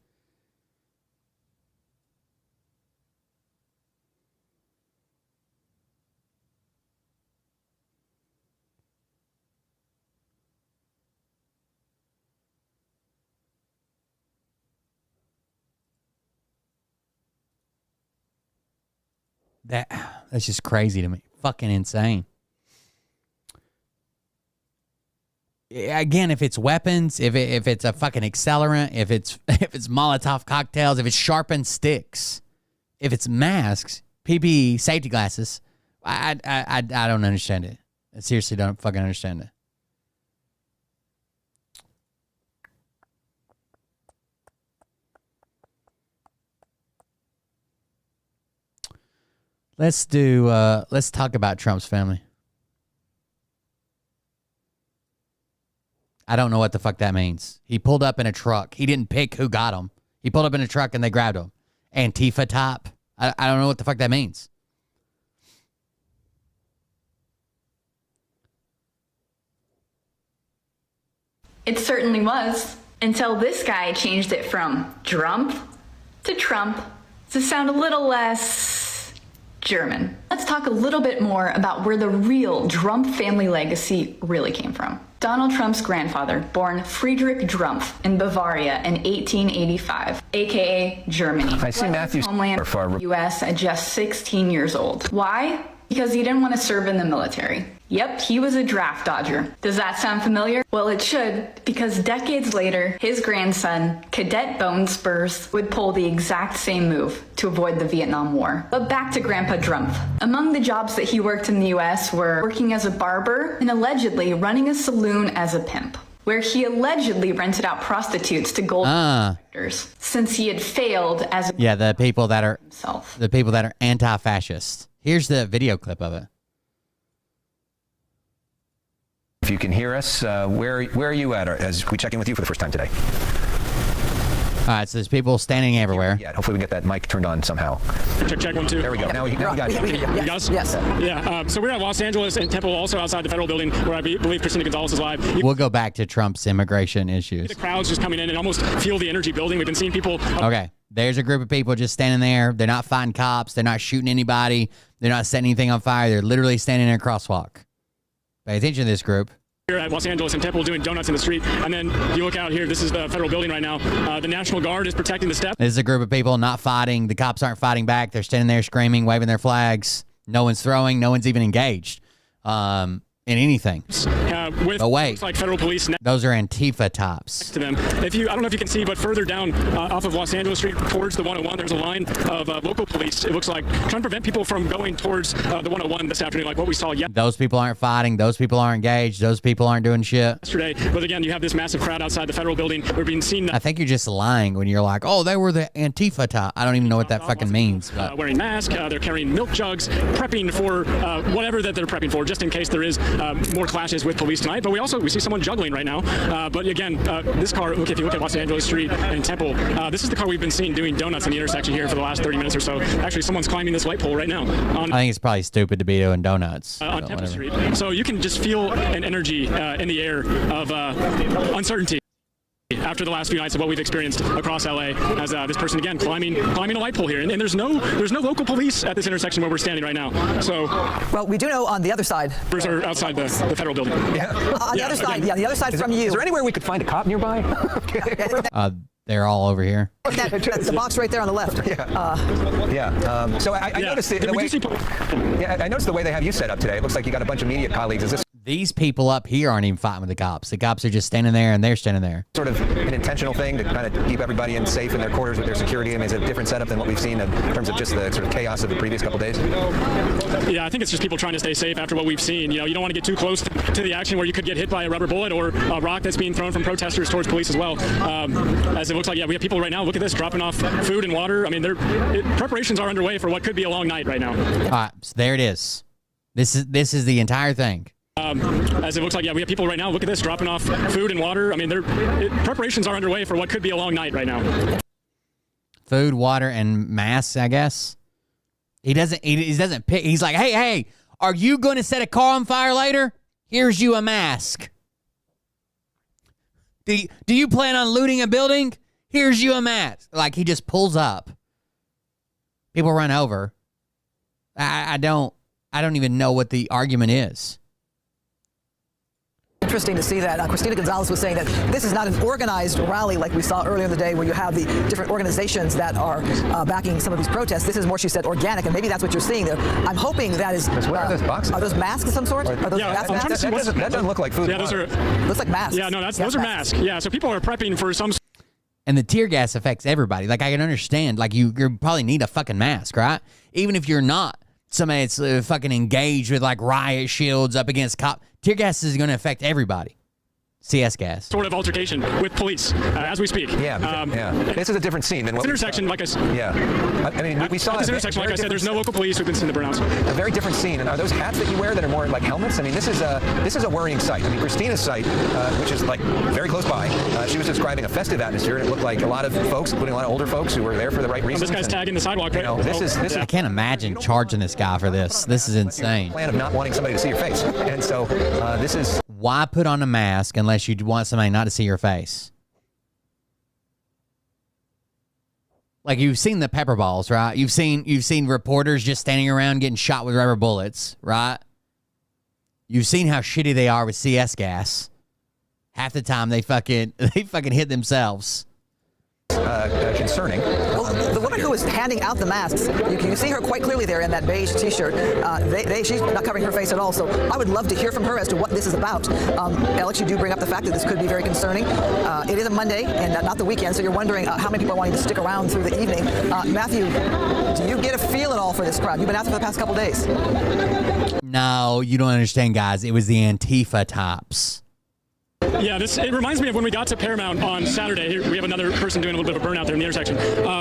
That's just crazy to me. Fucking insane. Again, if it's weapons, if it's a fucking accelerant, if it's Molotov cocktails, if it's sharpened sticks, if it's masks, PPE, safety glasses, I don't understand it. I seriously don't fucking understand it. Let's talk about Trump's family. I don't know what the fuck that means. He pulled up in a truck. He didn't pick who got him. He pulled up in a truck and they grabbed him. Antifa top. I don't know what the fuck that means. It certainly was, until this guy changed it from Trump to Trump to sound a little less German. Let's talk a little bit more about where the real Drumpf family legacy really came from. Donald Trump's grandfather, born Friedrich Drumpf in Bavaria in 1885, aka Germany. I see Matthew's homeland U.S. at just 16 years old. Why? Because he didn't want to serve in the military. Yep, he was a draft dodger. Does that sound familiar? Well, it should, because decades later, his grandson, Cadet Bone Spurs, would pull the exact same move to avoid the Vietnam War. But back to Grandpa Drumpf. Among the jobs that he worked in the U.S. were working as a barber and allegedly running a saloon as a pimp, where he allegedly rented out prostitutes to gold collectors, since he had failed as a the people that are anti-fascist. Here's the video clip of it. If you can hear us, where are you at as we check in with you for the first time today? All right, so there's people standing everywhere. Yeah, hopefully we get that mic turned on somehow. Check 1 2. There we go. Now we got you. You got us? Yes. Yeah. So we're at Los Angeles and Temple, also outside the federal building, where I believe Christina Gonzalez is live. We'll go back to Trump's immigration issues. The crowds just coming in and almost feel the energy building. We've been seeing people. Okay, there's a group of people just standing there. They're not fighting cops. They're not shooting anybody. They're not setting anything on fire. They're literally standing in a crosswalk. Pay attention to this group. Here at Los Angeles and Temple doing donuts in the street. And then you look out here, this is the federal building right now. The National Guard is protecting the steps. This is a group of people not fighting. The cops aren't fighting back. They're standing there screaming, waving their flags. No one's throwing. No one's even engaged in anything. With wait, like federal police those are Antifa tops. To them. I don't know if you can see, but further down off of Los Angeles Street towards the 101, there's a line of local police. It looks like trying to prevent people from going towards the 101 this afternoon, like what we saw yesterday. Those people aren't fighting. Those people aren't engaged. Those people aren't doing shit. But again, you have this massive crowd outside the federal building. We're being seen. I think you're just lying when you're like, oh, they were the Antifa top. I don't even know what that fucking means. Wearing masks. They're carrying milk jugs, prepping for whatever that they're prepping for, just in case there is more clashes with police tonight. But we see someone juggling right now. But again, this car, look, if you look at Los Angeles Street and Temple, this is the car we've been seeing doing donuts in the intersection here for the last 30 minutes or so. Actually, someone's climbing this light pole right now. I think it's probably stupid to be doing donuts. On Temple Street. So you can just feel an energy in the air of uncertainty. After the last few nights of what we've experienced across LA, as this person again climbing a light pole here, and there's no local police at this intersection where we're standing right now. So, well, we do know on the other side. Are outside the federal building. Yeah. On the other side, the other side from you. Is there anywhere we could find a cop nearby? They're all over here. That's the box right there on the left. So I noticed the way. I noticed the way they have you set up today. It looks like you got a bunch of media colleagues. Is this? These people up here aren't even fighting with the cops. The cops are just standing there, and they're standing there. Sort of an intentional thing to kind of keep everybody in safe in their quarters with their security. I mean, is it a different setup than what we've seen in terms of just the sort of chaos of the previous couple days? Yeah, I think it's just people trying to stay safe after what we've seen. You don't want to get too close to the action where you could get hit by a rubber bullet or a rock that's being thrown from protesters towards police as well. As it looks like, we have people right now. Look at this, dropping off food and water. I mean, preparations are underway for what could be a long night right now. All right, so there it is. This is the entire thing. As it looks like, we have people right now. Look at this, dropping off food and water. I mean, preparations are underway for what could be a long night right now. Food, water, and masks, I guess. He doesn't pick. He's like, hey, are you going to set a car on fire later? Here's you a mask. Do you plan on looting a building? Here's you a mask. Like, he just pulls up. People run over. I don't even know what the argument is. Interesting to see that. Christina Gonzalez was saying that this is not an organized rally like we saw earlier in the day where you have the different organizations that are backing some of these protests. This is more, she said, organic, and maybe that's what you're seeing there. I'm hoping that is... What are those boxes? Are those masks of some sort? Are those masks? That doesn't look like food. Yeah, looks like masks. Yeah, no, those are masks. Yeah, so people are prepping for some... And the tear gas affects everybody. Like, I can understand. Like, you probably need a fucking mask, right? Even if you're not somebody that's fucking engaged with, like, riot shields up against cop. Tear gas is going to affect everybody. CS gas. Sort of altercation with police as we speak. Yeah. This is a different scene than what intersection, like I said. Yeah. I mean, we saw this intersection, like I said, there's no local police who've been seeing the burnouts. A very different scene. And are those hats that you wear that are more like helmets? I mean, this is a worrying sight. I mean, Christina's site, which is like very close by, she was describing a festive atmosphere, and it looked like a lot of folks, including a lot of older folks, who were there for the right reasons. This guy's tagging the sidewalk. Right? This is. I can't imagine charging this guy for this. This is insane. Plan of not wanting somebody to see your face, and so this is. Why put on a mask unless you want somebody not to see your face? Like, you've seen the pepper balls, right? You've seen reporters just standing around getting shot with rubber bullets, right? You've seen how shitty they are with CS gas. Half the time they fucking hit themselves. Concerning. Well, the woman who was handing out the masks, you can see her quite clearly there in that beige T-shirt. She's not covering her face at all, so I would love to hear from her as to what this is about. Alex, you do bring up the fact that this could be very concerning. It is a Monday and not the weekend, so you're wondering how many people are wanting to stick around through the evening. Matthew, do you get a feel at all for this crowd? You've been out for the past couple days. No, you don't understand, guys. It was the Antifa tops. Yeah, it reminds me of when we got to Paramount on Saturday. We have another person doing a little bit of a burnout there in the intersection,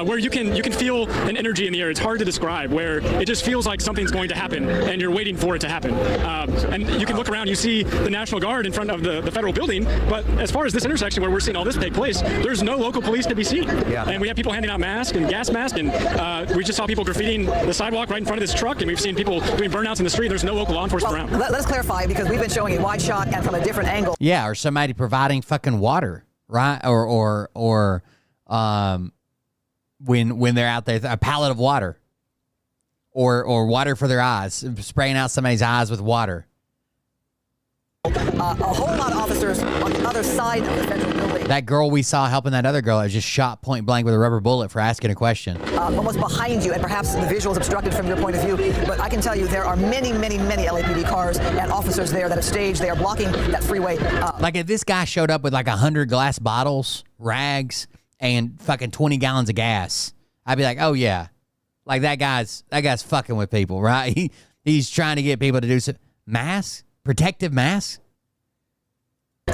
where you can feel an energy in the air. It's hard to describe, where it just feels like something's going to happen, and you're waiting for it to happen. And you can look around, you see the National Guard in front of the federal building, but as far as this intersection where we're seeing all this take place, there's no local police to be seen. Yeah. And we have people handing out masks and gas masks, and we just saw people graffitiing the sidewalk right in front of this truck, and we've seen people doing burnouts in the street. There's no local law enforcement around. Let us clarify, because we've been showing a wide shot and from a different angle. Yeah, or somebody providing fucking water, right? Or when they're out there, a pallet of water, or water for their eyes, spraying out somebody's eyes with water. A whole lot of officers on the other side of the federal building. That girl we saw helping that other girl was just shot point blank with a rubber bullet for asking a question. Almost behind you, and perhaps the visual is obstructed from your point of view, but I can tell you there are many, many, many LAPD cars and officers there that are staged. They are blocking that freeway. Like, if this guy showed up with like 100 glass bottles, rags, and fucking 20 gallons of gas, I'd be like, oh yeah, like that guy's fucking with people, right? He's trying to get people to do some masks, protective masks.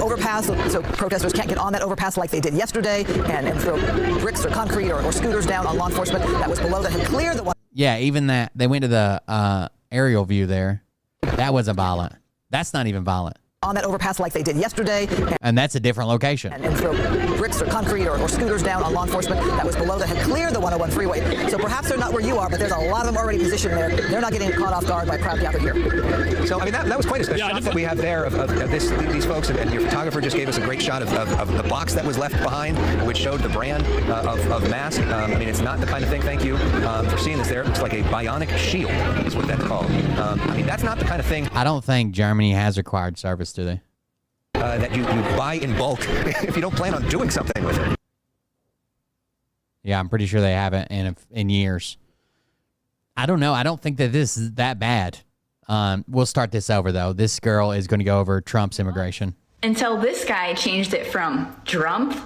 Overpass, so protesters can't get on that overpass like they did yesterday and throw bricks or concrete or scooters down on law enforcement that was below that had cleared the one. Yeah, even that, they went to the aerial view there. That wasn't violent. That's not even violent. On that overpass like they did yesterday. And that's a different location. And throw bricks or concrete or scooters down on law enforcement that was below that had cleared the 101 freeway. So perhaps they're not where you are, but there's a lot of them already positioned there. They're not getting caught off guard by crowd gathered here. So, I mean, that was quite a shot that we have there of these folks, and your photographer just gave us a great shot of the box that was left behind, which showed the brand of mask. I mean, it's not the kind of thing, thank you for seeing this there. It looks like a bionic shield is what that's called. I mean, that's not the kind of thing. I don't think Germany has required service, do they? That you buy in bulk if you don't plan on doing something with it. Yeah, I'm pretty sure they haven't in years. I don't know. I don't think that this is that bad. We'll start this over, though. This girl is going to go over Trump's immigration. Until this guy changed it from Trump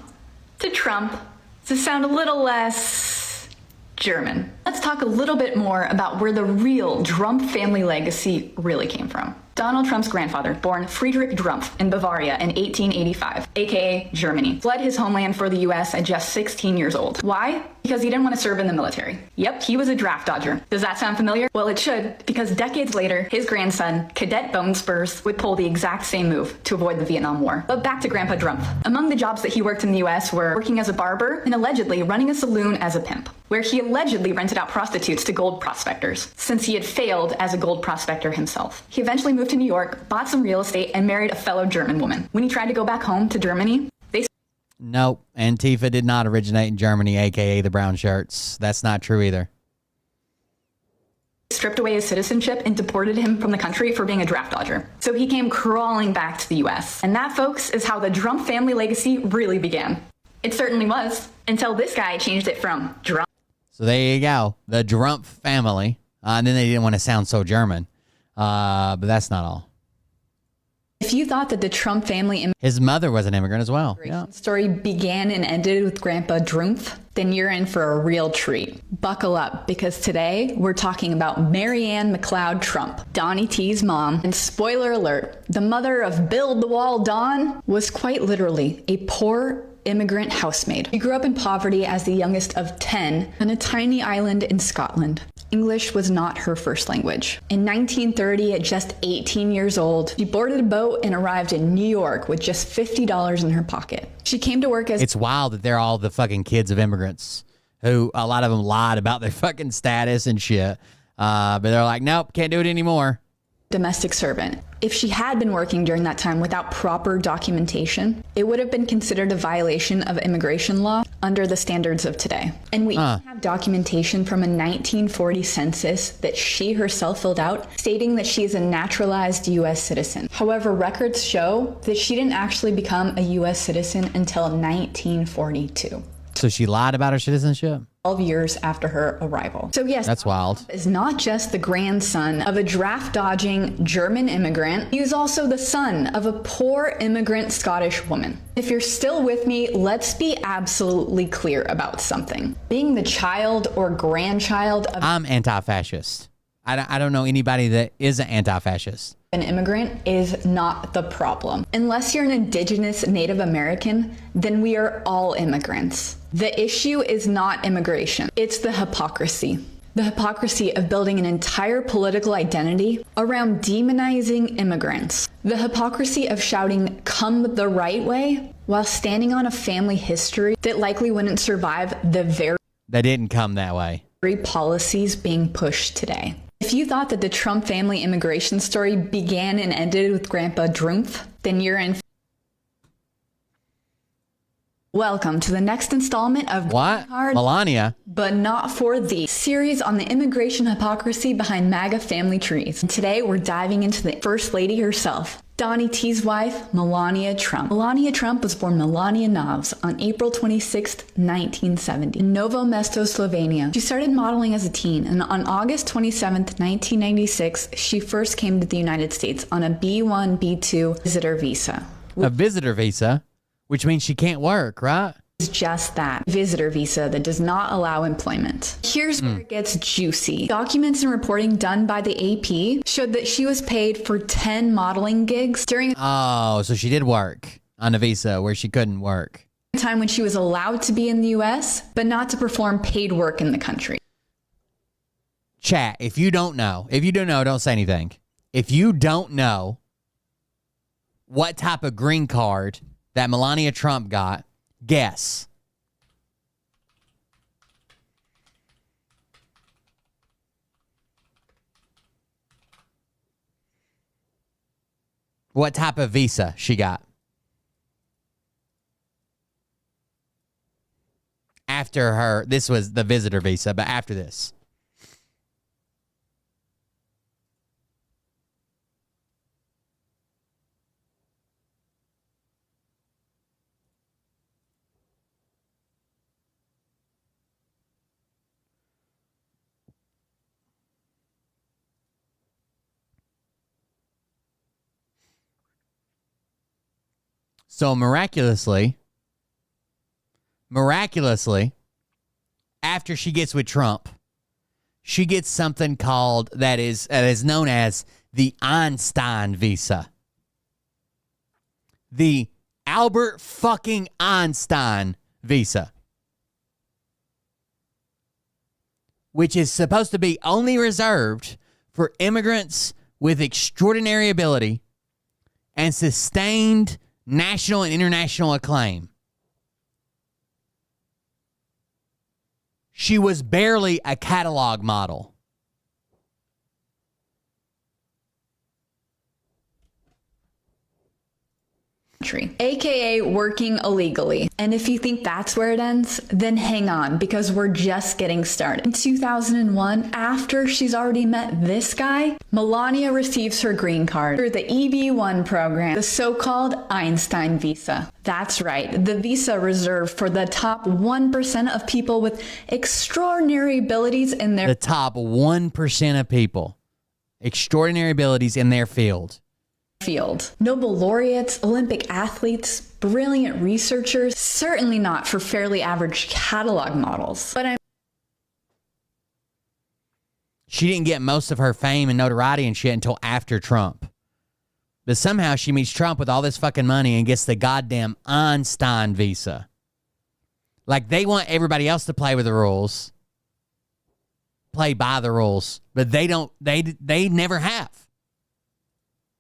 to sound a little less German. Let's talk a little bit more about where the real Trump family legacy really came from. Donald Trump's grandfather, born Friedrich Drumpf in Bavaria in 1885, aka Germany, fled his homeland for the US at just 16 years old. Why? Because he didn't want to serve in the military. Yep, he was a draft dodger. Does that sound familiar? Well, it should, because decades later, his grandson, Cadet Bone Spurs, would pull the exact same move to avoid the Vietnam War. But back to Grandpa Drumpf. Among the jobs that he worked in the US were working as a barber and allegedly running a saloon as a pimp, where he allegedly rented out prostitutes to gold prospectors, since he had failed as a gold prospector himself. He eventually moved to New York, bought some real estate, and married a fellow German woman. When he tried to go back home to Germany, Nope, Antifa did not originate in Germany, aka the brown shirts. That's not true either. Stripped away his citizenship and deported him from the country for being a draft dodger. So he came crawling back to the US. And that, folks, is how the Trump family legacy really began. It certainly was, until this guy changed it from Trump. So there you go, the Trump family. And then they didn't want to sound so German. But that's not all. If you thought that the Trump family his mother was an immigrant as well. story began and ended with Grandpa Drumpf, then you're in for a real treat. Buckle up, because today we're talking about Marianne McLeod Trump, Donnie T's mom. And spoiler alert, the mother of Build the Wall Dawn was quite literally a poor immigrant housemaid. She grew up in poverty as the youngest of 10 on a tiny island in Scotland. English was not her first language. In 1930, at just 18 years old, she boarded a boat and arrived in New York with just $50 in her pocket. She came to work as... It's wild that they're all the fucking kids of immigrants who, a lot of them lied about their fucking status and shit. But they're like, nope, can't do it anymore. Domestic servant. If she had been working during that time without proper documentation, it would have been considered a violation of immigration law under the standards of today. And we have documentation from a 1940 census that she herself filled out stating that she is a naturalized U.S. citizen. However, records show that she didn't actually become a U.S. citizen until 1942. So she lied about her citizenship? 12 years after her arrival. So yes, that's wild. Is not just the grandson of a draft-dodging German immigrant. He is also the son of a poor immigrant Scottish woman. If you're still with me, let's be absolutely clear about something. Being the child or grandchild of I'm anti-fascist. I don't know anybody that isn't anti-fascist. An immigrant is not the problem. Unless you're an indigenous Native American, then we are all immigrants. The issue is not immigration, it's the hypocrisy. The hypocrisy of building an entire political identity around demonizing immigrants. The hypocrisy of shouting, "Come the right way," while standing on a family history that likely wouldn't survive the very They didn't come that way. policies being pushed today. If you thought that the Trump family immigration story began and ended with Grandpa Drumpf, then you're in. Welcome to the next installment of What? Melania? But Not For Thee, series on the immigration hypocrisy behind MAGA family trees. And today we're diving into the First Lady herself, Donnie T's wife, Melania Trump. Melania Trump was born Melania Novs on April 26, 1970, in Novo Mesto, Slovenia. She started modeling as a teen, and on August 27, 1996, she first came to the United States on a B1, B2 visitor visa. A visitor visa? Which means she can't work, right? It's just that, visitor visa that does not allow employment. Here's where it gets juicy. Documents and reporting done by the AP showed that she was paid for 10 modeling gigs during Oh, so she did work on a visa where she couldn't work. a time when she was allowed to be in the US, but not to perform paid work in the country. Chat, if you don't know, don't say anything. If you don't know what type of green card that Melania Trump got, guess. What type of visa she got? After her, this was the visitor visa, but after this. So miraculously, after she gets with Trump, she gets something called that is known as the Einstein visa. The Albert fucking Einstein visa. Which is supposed to be only reserved for immigrants with extraordinary ability and sustained national and international acclaim. She was barely a catalog model. AKA working illegally. And if you think that's where it ends, then hang on, because we're just getting started. In 2001, after she's already met this guy, Melania receives her green card through the EB1 program, the so-called Einstein visa. That's right, the visa reserved for the top 1% of people with extraordinary abilities in their... The top 1% of people. Extraordinary abilities in their field. Nobel laureates, Olympic athletes, brilliant researchers, certainly not for fairly average catalog models. But She didn't get most of her fame and notoriety and shit until after Trump. But somehow she meets Trump with all this fucking money and gets the goddamn Einstein visa. Like, they want everybody else to play with the rules. Play by the rules. But they don't, they never have.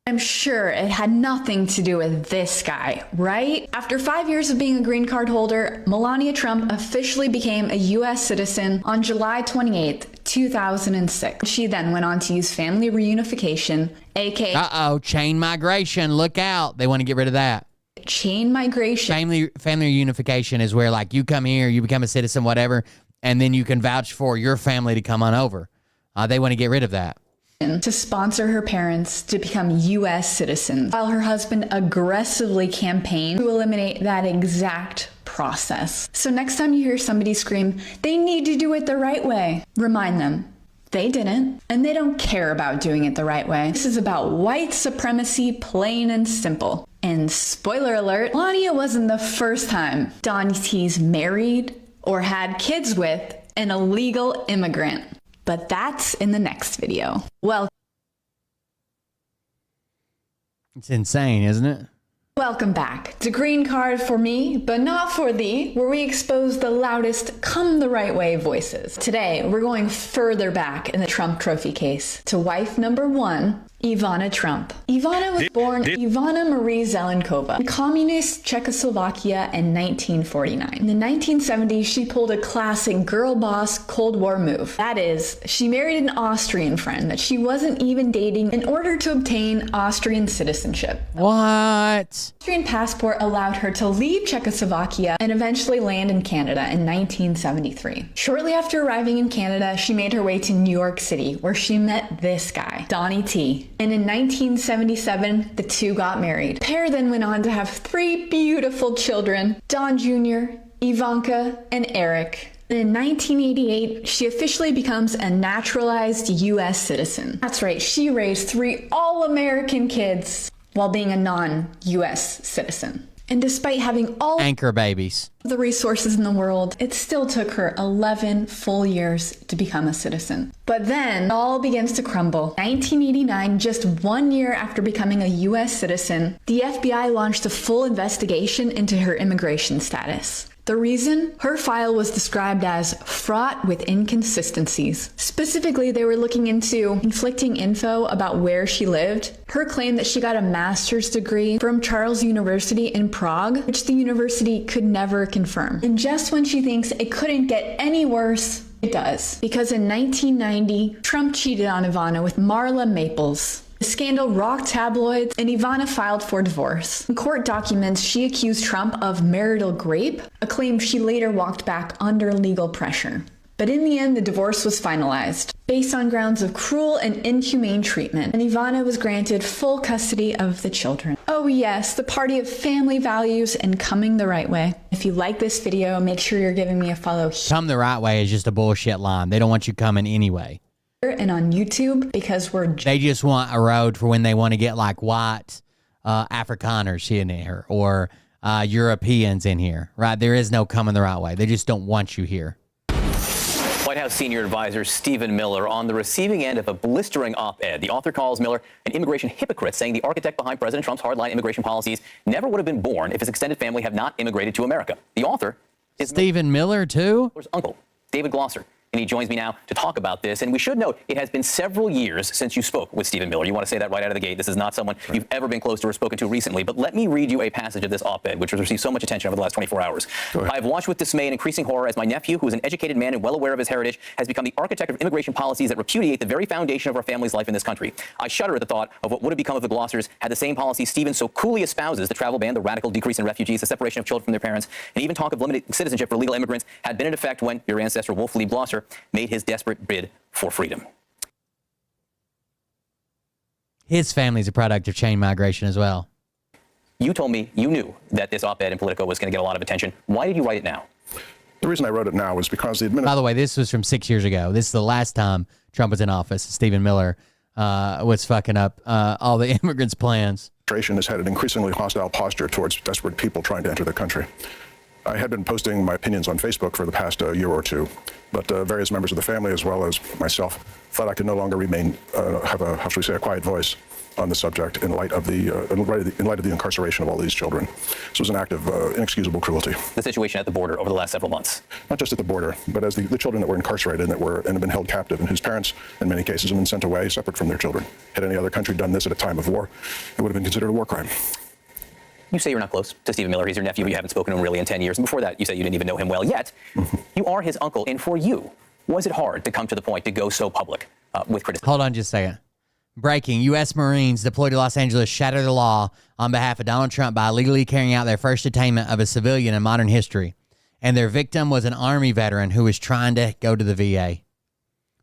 I'm sure it had nothing to do with this guy, right? After 5 years of being a green card holder, Melania Trump officially became a U.S. citizen on July 28, 2006. She then went on to use family reunification, aka chain migration, look out. They want to get rid of that. chain migration. Family unification is where, like, you come here, you become a citizen, whatever, and then you can vouch for your family to come on over. They want to get rid of that. To sponsor her parents to become U.S. citizens, while her husband aggressively campaigned to eliminate that exact process. So next time you hear somebody scream, they need to do it the right way, remind them, they didn't, and they don't care about doing it the right way. This is about white supremacy, plain and simple. And spoiler alert, Melania wasn't the first time Donnie T's married or had kids with an illegal immigrant. But that's in the next video. Well, it's insane, isn't it? Welcome back to Green Card for Me, but not for thee, where we expose the loudest come the right way voices. Today, we're going further back in the Trump trophy case to wife number 1, Ivana Trump. Ivana was born Ivana Marie Zelenkova in communist Czechoslovakia in 1949. In the 1970s, she pulled a classic girl boss Cold War move. That is, she married an Austrian friend that she wasn't even dating in order to obtain Austrian citizenship. What? Austrian passport allowed her to leave Czechoslovakia and eventually land in Canada in 1973. Shortly after arriving in Canada, she made her way to New York City, where she met this guy, Donnie T. And in 1977, the two got married. The pair then went on to have 3 beautiful children, Don Jr., Ivanka, and Eric. And in 1988, she officially becomes a naturalized U.S. citizen. That's right, she raised 3 all-American kids while being a non-U.S. citizen. And despite having all anchor babies, the resources in the world, it still took her 11 full years to become a citizen. But then it all begins to crumble. 1989, just 1 year after becoming a U.S. citizen, the FBI launched a full investigation into her immigration status. The reason? Her file was described as fraught with inconsistencies. Specifically, they were looking into conflicting info about where she lived, her claim that she got a master's degree from Charles University in Prague, which the university could never confirm. And just when she thinks it couldn't get any worse, it does. Because in 1990, Trump cheated on Ivana with Marla Maples. The scandal rocked tabloids, and Ivana filed for divorce. In court documents, she accused Trump of marital rape, a claim she later walked back under legal pressure. But in the end, the divorce was finalized, based on grounds of cruel and inhumane treatment, and Ivana was granted full custody of the children. Oh yes, the party of family values and coming the right way. If you like this video, make sure you're giving me a follow here. Come the right way is just a bullshit line. They don't want you coming anyway. And on YouTube, because they just want a road for when they want to get like white Afrikaners in here or Europeans in here, right? There is no coming the right way. They just don't want you here. White House senior advisor Stephen Miller on the receiving end of a blistering op-ed. The author calls Miller an immigration hypocrite, saying the architect behind President Trump's hardline immigration policies never would have been born if his extended family had not immigrated to America. The author is Stephen Miller, too? Miller's uncle, David Glosser. And he joins me now to talk about this. And we should note, it has been several years since you spoke with Stephen Miller. You want to say that right out of the gate. This is not someone you've ever been close to or spoken to recently. But let me read you a passage of this op-ed, which has received so much attention over the last 24 hours. I have watched with dismay and increasing horror as my nephew, who is an educated man and well aware of his heritage, has become the architect of immigration policies that repudiate the very foundation of our family's life in this country. I shudder at the thought of what would have become of the Glossers had the same policies Stephen so coolly espouses, the travel ban, the radical decrease in refugees, the separation of children from their parents, and even talk of limited citizenship for legal immigrants, had been in effect when your ancestor Wolf Lee Glosser made his desperate bid for freedom. His family's a product of chain migration as well. You told me you knew that this op-ed in Politico was going to get a lot of attention. Why did you write it now? The reason I wrote it now is because the By the way, this was from 6 years ago. This is the last time Trump was in office. Stephen Miller was fucking up all the immigrants' plans. Administration has had an increasingly hostile posture towards desperate people trying to enter the country. I had been posting my opinions on Facebook for the past year or two, but various members of the family, as well as myself, thought I could no longer have a, how should we say, a quiet voice on the subject in light of the incarceration of all these children. This was an act of inexcusable cruelty. The situation at the border over the last several months. Not just at the border, but as the children that were incarcerated and have been held captive, and whose parents, in many cases, have been sent away separate from their children. Had any other country done this at a time of war, it would have been considered a war crime. You say you're not close to Stephen Miller. He's your nephew, but you haven't spoken to him really in 10 years. And before that, you say you didn't even know him well. Yet, you are his uncle. And for you, was it hard to come to the point to go so public with criticism? Hold on just a second. Breaking, U.S. Marines deployed to Los Angeles shatter the law on behalf of Donald Trump by illegally carrying out their first detainment of a civilian in modern history. And their victim was an Army veteran who was trying to go to the VA.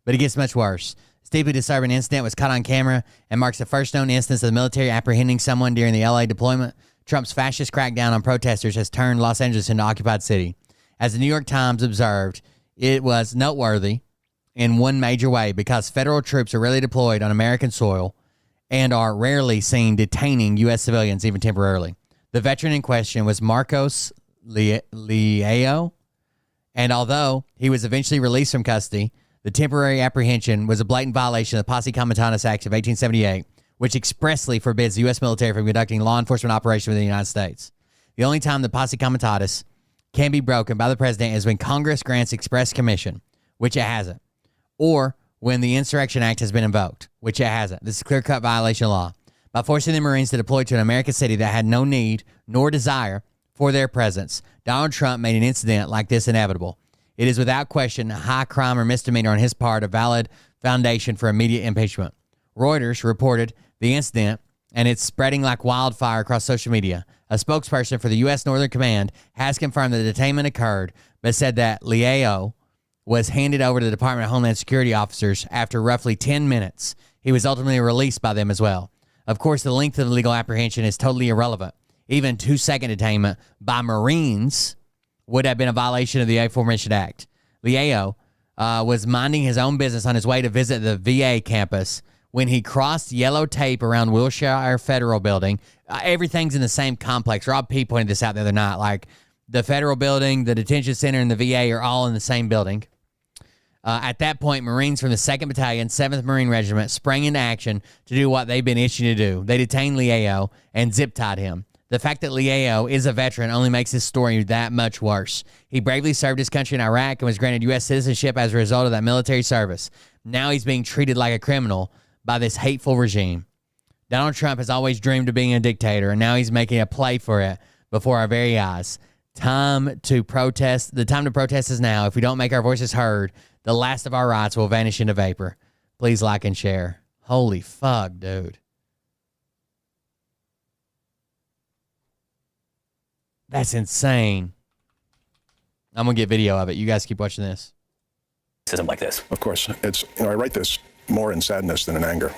But it gets much worse. This deeply disturbing incident was caught on camera and marks the first known instance of the military apprehending someone during the LA deployment. Trump's fascist crackdown on protesters has turned Los Angeles into an occupied city. As the New York Times observed, it was noteworthy in one major way because federal troops are rarely deployed on American soil and are rarely seen detaining U.S. civilians, even temporarily. The veteran in question was Marcos Leao, and although he was eventually released from custody, the temporary apprehension was a blatant violation of the Posse Comitatus Act of 1878, which expressly forbids the U.S. military from conducting law enforcement operations within the United States. The only time the Posse Comitatus can be broken by the president is when Congress grants express commission, which it hasn't, or when the Insurrection Act has been invoked, which it hasn't. This is a clear-cut violation of law. By forcing the Marines to deploy to an American city that had no need nor desire for their presence, Donald Trump made an incident like this inevitable. It is without question a high crime or misdemeanor on his part, a valid foundation for immediate impeachment. Reuters reported the incident, and it's spreading like wildfire across social media. A spokesperson for the U.S. Northern Command has confirmed that the detainment occurred, but said that Leao was handed over to the Department of Homeland Security officers after roughly 10 minutes. He was ultimately released by them as well. Of course, the length of the legal apprehension is totally irrelevant. Even 2-second detainment by Marines would have been a violation of the aforementioned act. Leao was minding his own business on his way to visit the VA campus when he crossed yellow tape around Wilshire Federal Building. Everything's in the same complex. Rob P. pointed this out the other night. Like, the Federal Building, the detention center, and the VA are all in the same building. At that point, Marines from the 2nd Battalion, 7th Marine Regiment sprang into action to do what they've been itching to do. They detained Leao and zip-tied him. The fact that Leao is a veteran only makes his story that much worse. He bravely served his country in Iraq and was granted U.S. citizenship as a result of that military service. Now he's being treated like a criminal by this hateful regime. Donald Trump has always dreamed of being a dictator, and now he's making a play for it before our very eyes. Time to protest. The time to protest is now. If we don't make our voices heard, the last of our rights will vanish into vapor. Please like and share. Holy fuck, dude. That's insane. I'm going to get video of it. You guys keep watching this. System like this. Of course. It's, I write this more in sadness than in anger.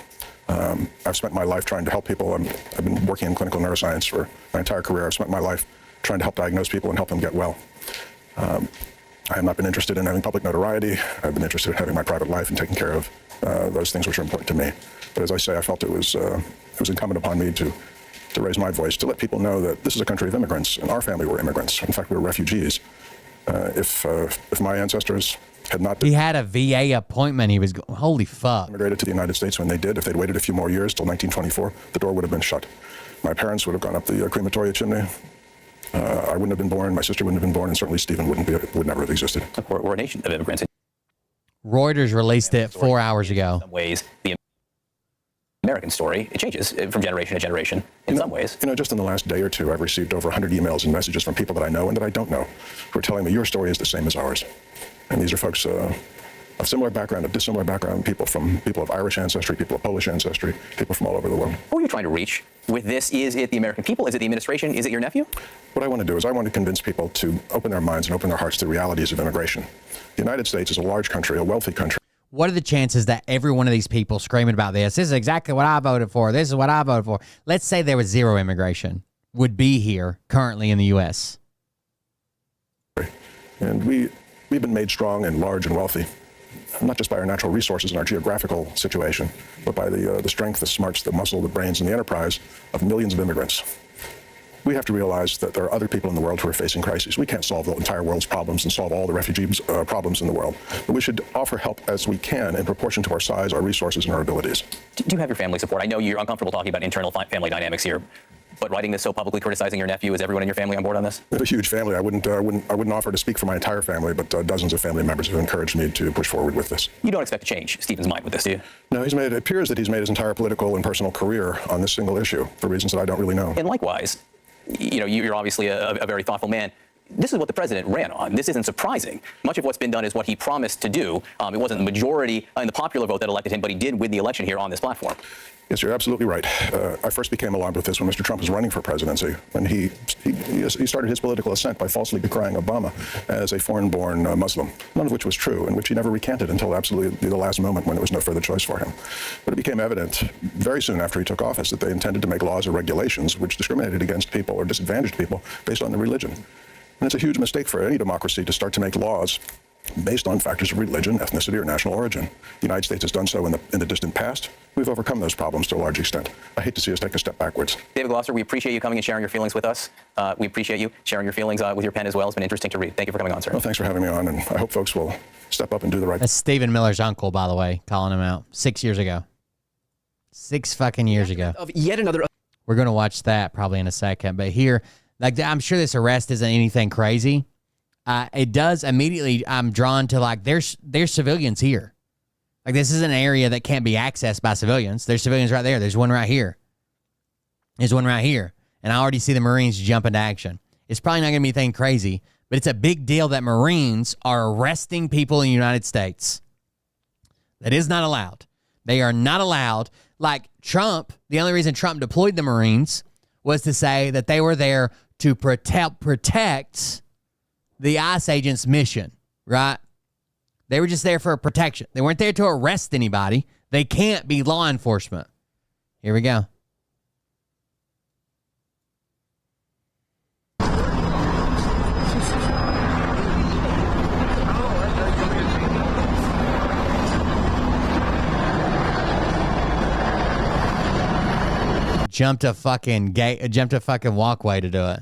I've spent my life trying to help people. I've been working in clinical neuroscience for my entire career. I've spent my life trying to help diagnose people and help them get well. I have not been interested in having public notoriety. I've been interested in having my private life and taking care of those things which are important to me. But as I say, I felt it was incumbent upon me to raise my voice, to let people know that this is a country of immigrants, and our family were immigrants. In fact, we were refugees. If my ancestors had not... He had a VA appointment. He was... Holy fuck. ...immigrated to the United States when they did, if they'd waited a few more years till 1924, the door would have been shut. My parents would have gone up the crematoria chimney. I wouldn't have been born, my sister wouldn't have been born, and certainly Stephen would never have existed. We're a nation of immigrants. Reuters released it 4 hours ago. In some ways, the American story, it changes from generation to generation in some ways. Just in the last day or two, I've received over 100 emails and messages from people that I know and that I don't know who are telling me your story is the same as ours. And these are folks of similar background, of dissimilar background, people of Irish ancestry, people of Polish ancestry, people from all over the world. Who are you trying to reach with this? Is it the American people? Is it the administration? Is it your nephew? What I want to do is I want to convince people to open their minds and open their hearts to the realities of immigration. The United States is a large country, a wealthy country. What are the chances that every one of these people screaming about this is exactly what I voted for, this is what I voted for, let's say there was zero immigration, would be here currently in the U.S.? And we've been made strong and large and wealthy, not just by our natural resources and our geographical situation, but by the strength, the smarts, the muscle, the brains, and the enterprise of millions of immigrants. We have to realize that there are other people in the world who are facing crises. We can't solve the entire world's problems and solve all the refugees' problems in the world. But we should offer help as we can in proportion to our size, our resources, and our abilities. Do you have your family support? I know you're uncomfortable talking about internal family dynamics here, but writing this so publicly criticizing your nephew, is everyone in your family on board on this? We have a huge family. I wouldn't offer to speak for my entire family, but dozens of family members have encouraged me to push forward with this. You don't expect to change Stephen's mind with this, do you? No, it appears that he's made his entire political and personal career on this single issue for reasons that I don't really know. And likewise, you're obviously a very thoughtful man. this is what the president ran on. This isn't surprising. Much of what's been done is what he promised to do. It wasn't the majority in the popular vote that elected him, but he did win the election here on this platform. Yes, you're absolutely right. I first became alarmed with this when Mr. Trump was running for presidency, when he started his political ascent by falsely decrying Obama as a foreign-born Muslim, none of which was true, and which he never recanted until absolutely the last moment when there was no further choice for him. But it became evident very soon after he took office that they intended to make laws or regulations which discriminated against people or disadvantaged people based on their religion. And it's a huge mistake for any democracy to start to make laws based on factors of religion, ethnicity, or national origin. The United States has done so in the distant past. We've overcome those problems to a large extent. I hate to see us take a step backwards. David Gloucester, we appreciate you coming and sharing your feelings with us. We appreciate you sharing your feelings with your pen as well. It's been interesting to read. Thank you for coming on, sir. Well, thanks for having me on, and I hope folks will step up and do the right thing. That's Stephen Miller's uncle, by the way, calling him out 6 years ago. 6 fucking years ago. Of yet another. We're going to watch that probably in a second. But here, like, I'm sure this arrest isn't anything crazy. It does immediately, I'm drawn to, like, there's civilians here. Like, this is an area that can't be accessed by civilians. There's civilians right there. There's one right here. There's one right here. And I already see the Marines jump into action. It's probably not going to be anything crazy, but it's a big deal that Marines are arresting people in the United States. That is not allowed. They are not allowed. Like, Trump, the only reason Trump deployed the Marines was to say that they were there to protect the ICE agent's mission, right? They were just there for protection. They weren't there to arrest anybody. They can't be law enforcement. Here we go. Jumped a fucking walkway to do it.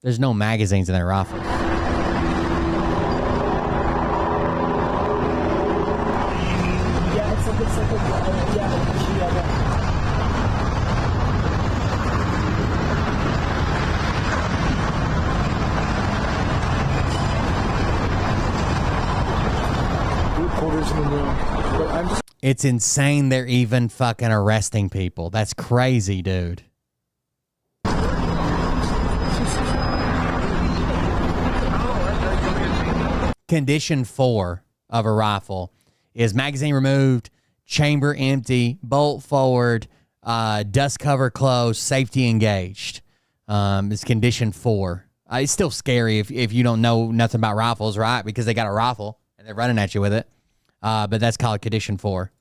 There's no magazines in their rifle. It's insane they're even fucking arresting people. That's crazy, dude. Condition 4 of a rifle is magazine removed, chamber empty, bolt forward, dust cover closed, safety engaged. It's condition 4. It's still scary if you don't know nothing about rifles, right? Because they got a rifle and they're running at you with it. But that's called condition 4.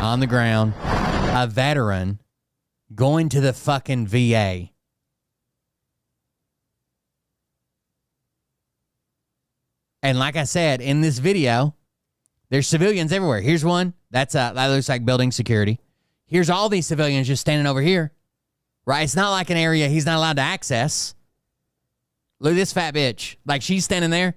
On the ground, a veteran going to the fucking VA. And like I said, in this video, there's civilians everywhere. Here's one. That looks like building security. Here's all these civilians just standing over here. Right? It's not like an area he's not allowed to access. Look at this fat bitch. Like, she's standing there.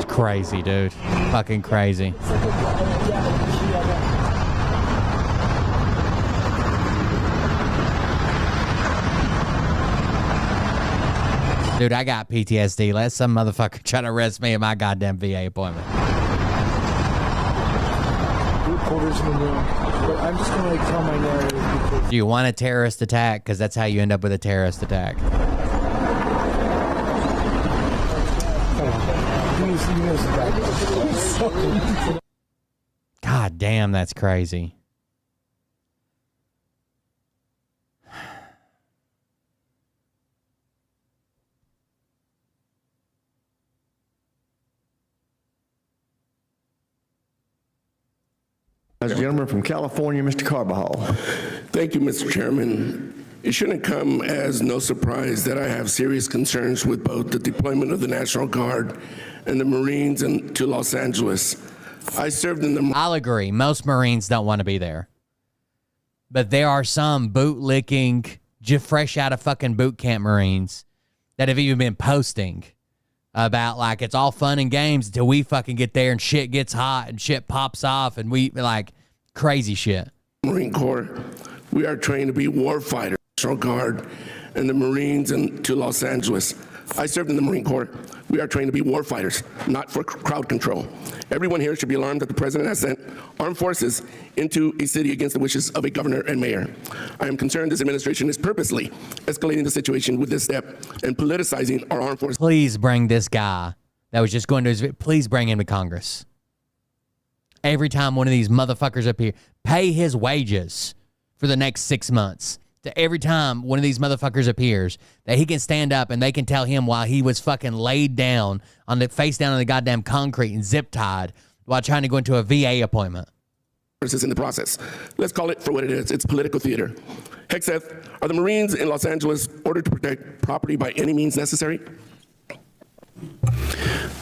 Crazy, dude. Fucking crazy. Dude, I got PTSD. Let some motherfucker try to arrest me at my goddamn VA appointment. I'm just going to tell my narrative. Do you want a terrorist attack? Because that's how you end up with a terrorist attack. God damn, that's crazy. As a gentleman from California, Mr. Carbajal. Thank you, Mr. Chairman. It shouldn't come as no surprise that I have serious concerns with both the deployment of the National Guard and the Marines to Los Angeles. I served in the... I'll agree. Most Marines don't want to be there. But there are some bootlicking, fresh out of fucking boot camp Marines that have even been posting about, like, it's all fun and games until we fucking get there and shit gets hot and shit pops off and we, like, crazy shit. Marine Corps, we are trained to be war fighters, National Guard, and the Marines to Los Angeles. I served in the Marine Corps. We are trained to be war fighters, not for crowd control. Everyone here should be alarmed that the president has sent armed forces into a city against the wishes of a governor and mayor. I am concerned this administration is purposely escalating the situation with this step and politicizing our armed forces. Please bring this guy that was just going to his... Please bring him to Congress. Every time one of these motherfuckers up here, pay his wages for the next 6 months. To every time one of these motherfuckers appears, that he can stand up and they can tell him while he was fucking laid down on the face down on the goddamn concrete and zip tied while trying to go into a VA appointment. In the process. Let's call it for what it is. It's political theater. Hexeth, are the Marines in Los Angeles ordered to protect property by any means necessary?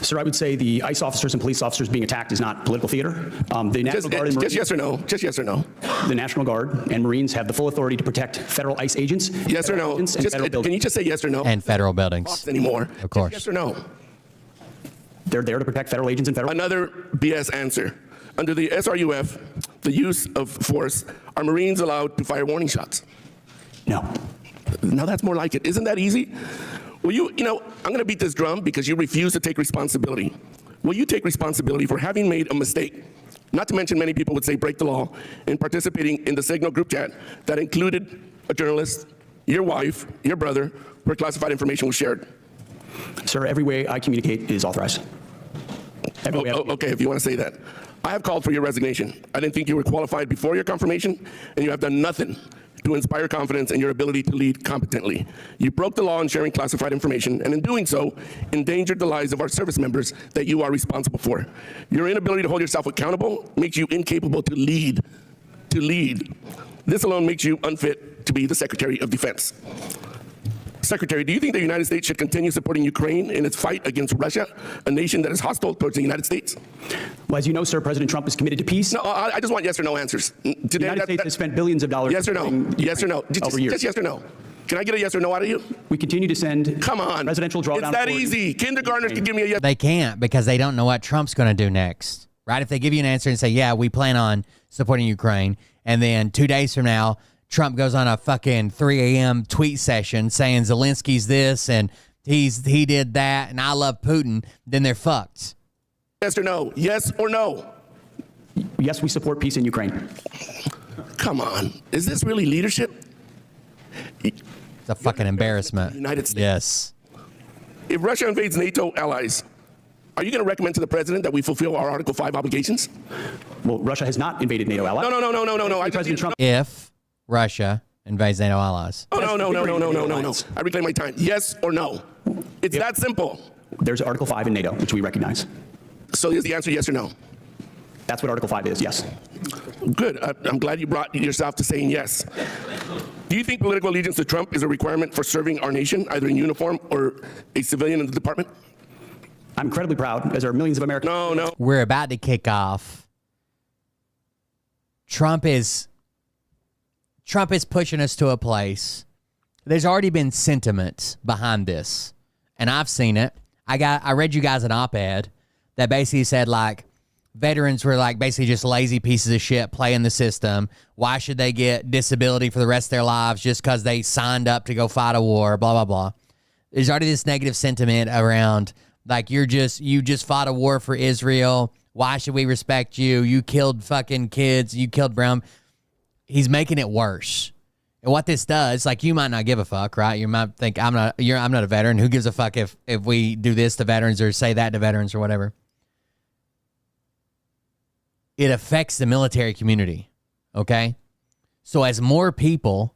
Sir, I would say the ICE officers and police officers being attacked is not political theater. The National Guard and Marines, just yes or no. Just yes or no. The National Guard and Marines have the full authority to protect federal ICE agents. Yes or no. Can you just say yes or no? And federal buildings. Anymore. Of course. Just yes or no. They're there to protect federal agents and federal... Another BS answer. Under the SRUF, the use of force, are Marines allowed to fire warning shots? No. No, that's more like it. Isn't that easy? Will you know, I'm going to beat this drum because you refuse to take responsibility. Will you take responsibility for having made a mistake? Not to mention many people would say break the law in participating in the Signal group chat that included a journalist, your wife, your brother, where classified information was shared. Sir, every way I communicate is authorized. Okay, if you want to say that. I have called for your resignation. I didn't think you were qualified before your confirmation, and you have done nothing to inspire confidence in your ability to lead competently. You broke the law in sharing classified information, and in doing so, endangered the lives of our service members that you are responsible for. Your inability to hold yourself accountable makes you incapable to lead. This alone makes you unfit to be the Secretary of Defense. Secretary, do you think the United States should continue supporting Ukraine in its fight against Russia, a nation that is hostile towards the United States? Well, as you know, sir, President Trump is committed to peace. No, I just want yes or no answers. The United States has spent billions of dollars. Yes or no? Yes or no? Just yes or no. Can I get a yes or no out of you? We continue to send presidential drawdown. It's that easy. Kindergartners can give me a yes. They can't because they don't know what Trump's going to do next, right? If they give you an answer and say, yeah, we plan on supporting Ukraine, and then 2 days from now, Trump goes on a fucking 3 a.m. tweet session saying Zelensky's this and he did that and I love Putin, then they're fucked. Yes or no? Yes or no? Yes, we support peace in Ukraine. Come on. Is this really leadership? It's a fucking embarrassment. United States. Yes. If Russia invades NATO allies, are you going to recommend to the president that we fulfill our Article 5 obligations? Well, Russia has not invaded NATO allies. No. President Trump. If Russia invades NATO allies. Oh, no. I reclaim my time. Yes or no? It's that simple. There's Article 5 in NATO, which we recognize. So is the answer yes or no? That's what Article 5 is, yes. Good. I'm glad you brought yourself to saying yes. Do you think political allegiance to Trump is a requirement for serving our nation, either in uniform or a civilian in the department? I'm incredibly proud, as are millions of Americans. No. We're about to kick off. Trump is pushing us to a place. There's already been sentiment behind this, and I've seen it. I read you guys an op-ed that basically said, like, veterans were, like, basically just lazy pieces of shit playing the system. Why should they get disability for the rest of their lives just because they signed up to go fight a war, blah, blah, blah. There's already this negative sentiment around, like, you just fought a war for Israel. Why should we respect you? You killed fucking kids. You killed brown. He's making it worse. And what this does, like, you might not give a fuck, right? You might think I'm not a veteran. Who gives a fuck if we do this to veterans or say that to veterans or whatever? It affects the military community, okay? So as more people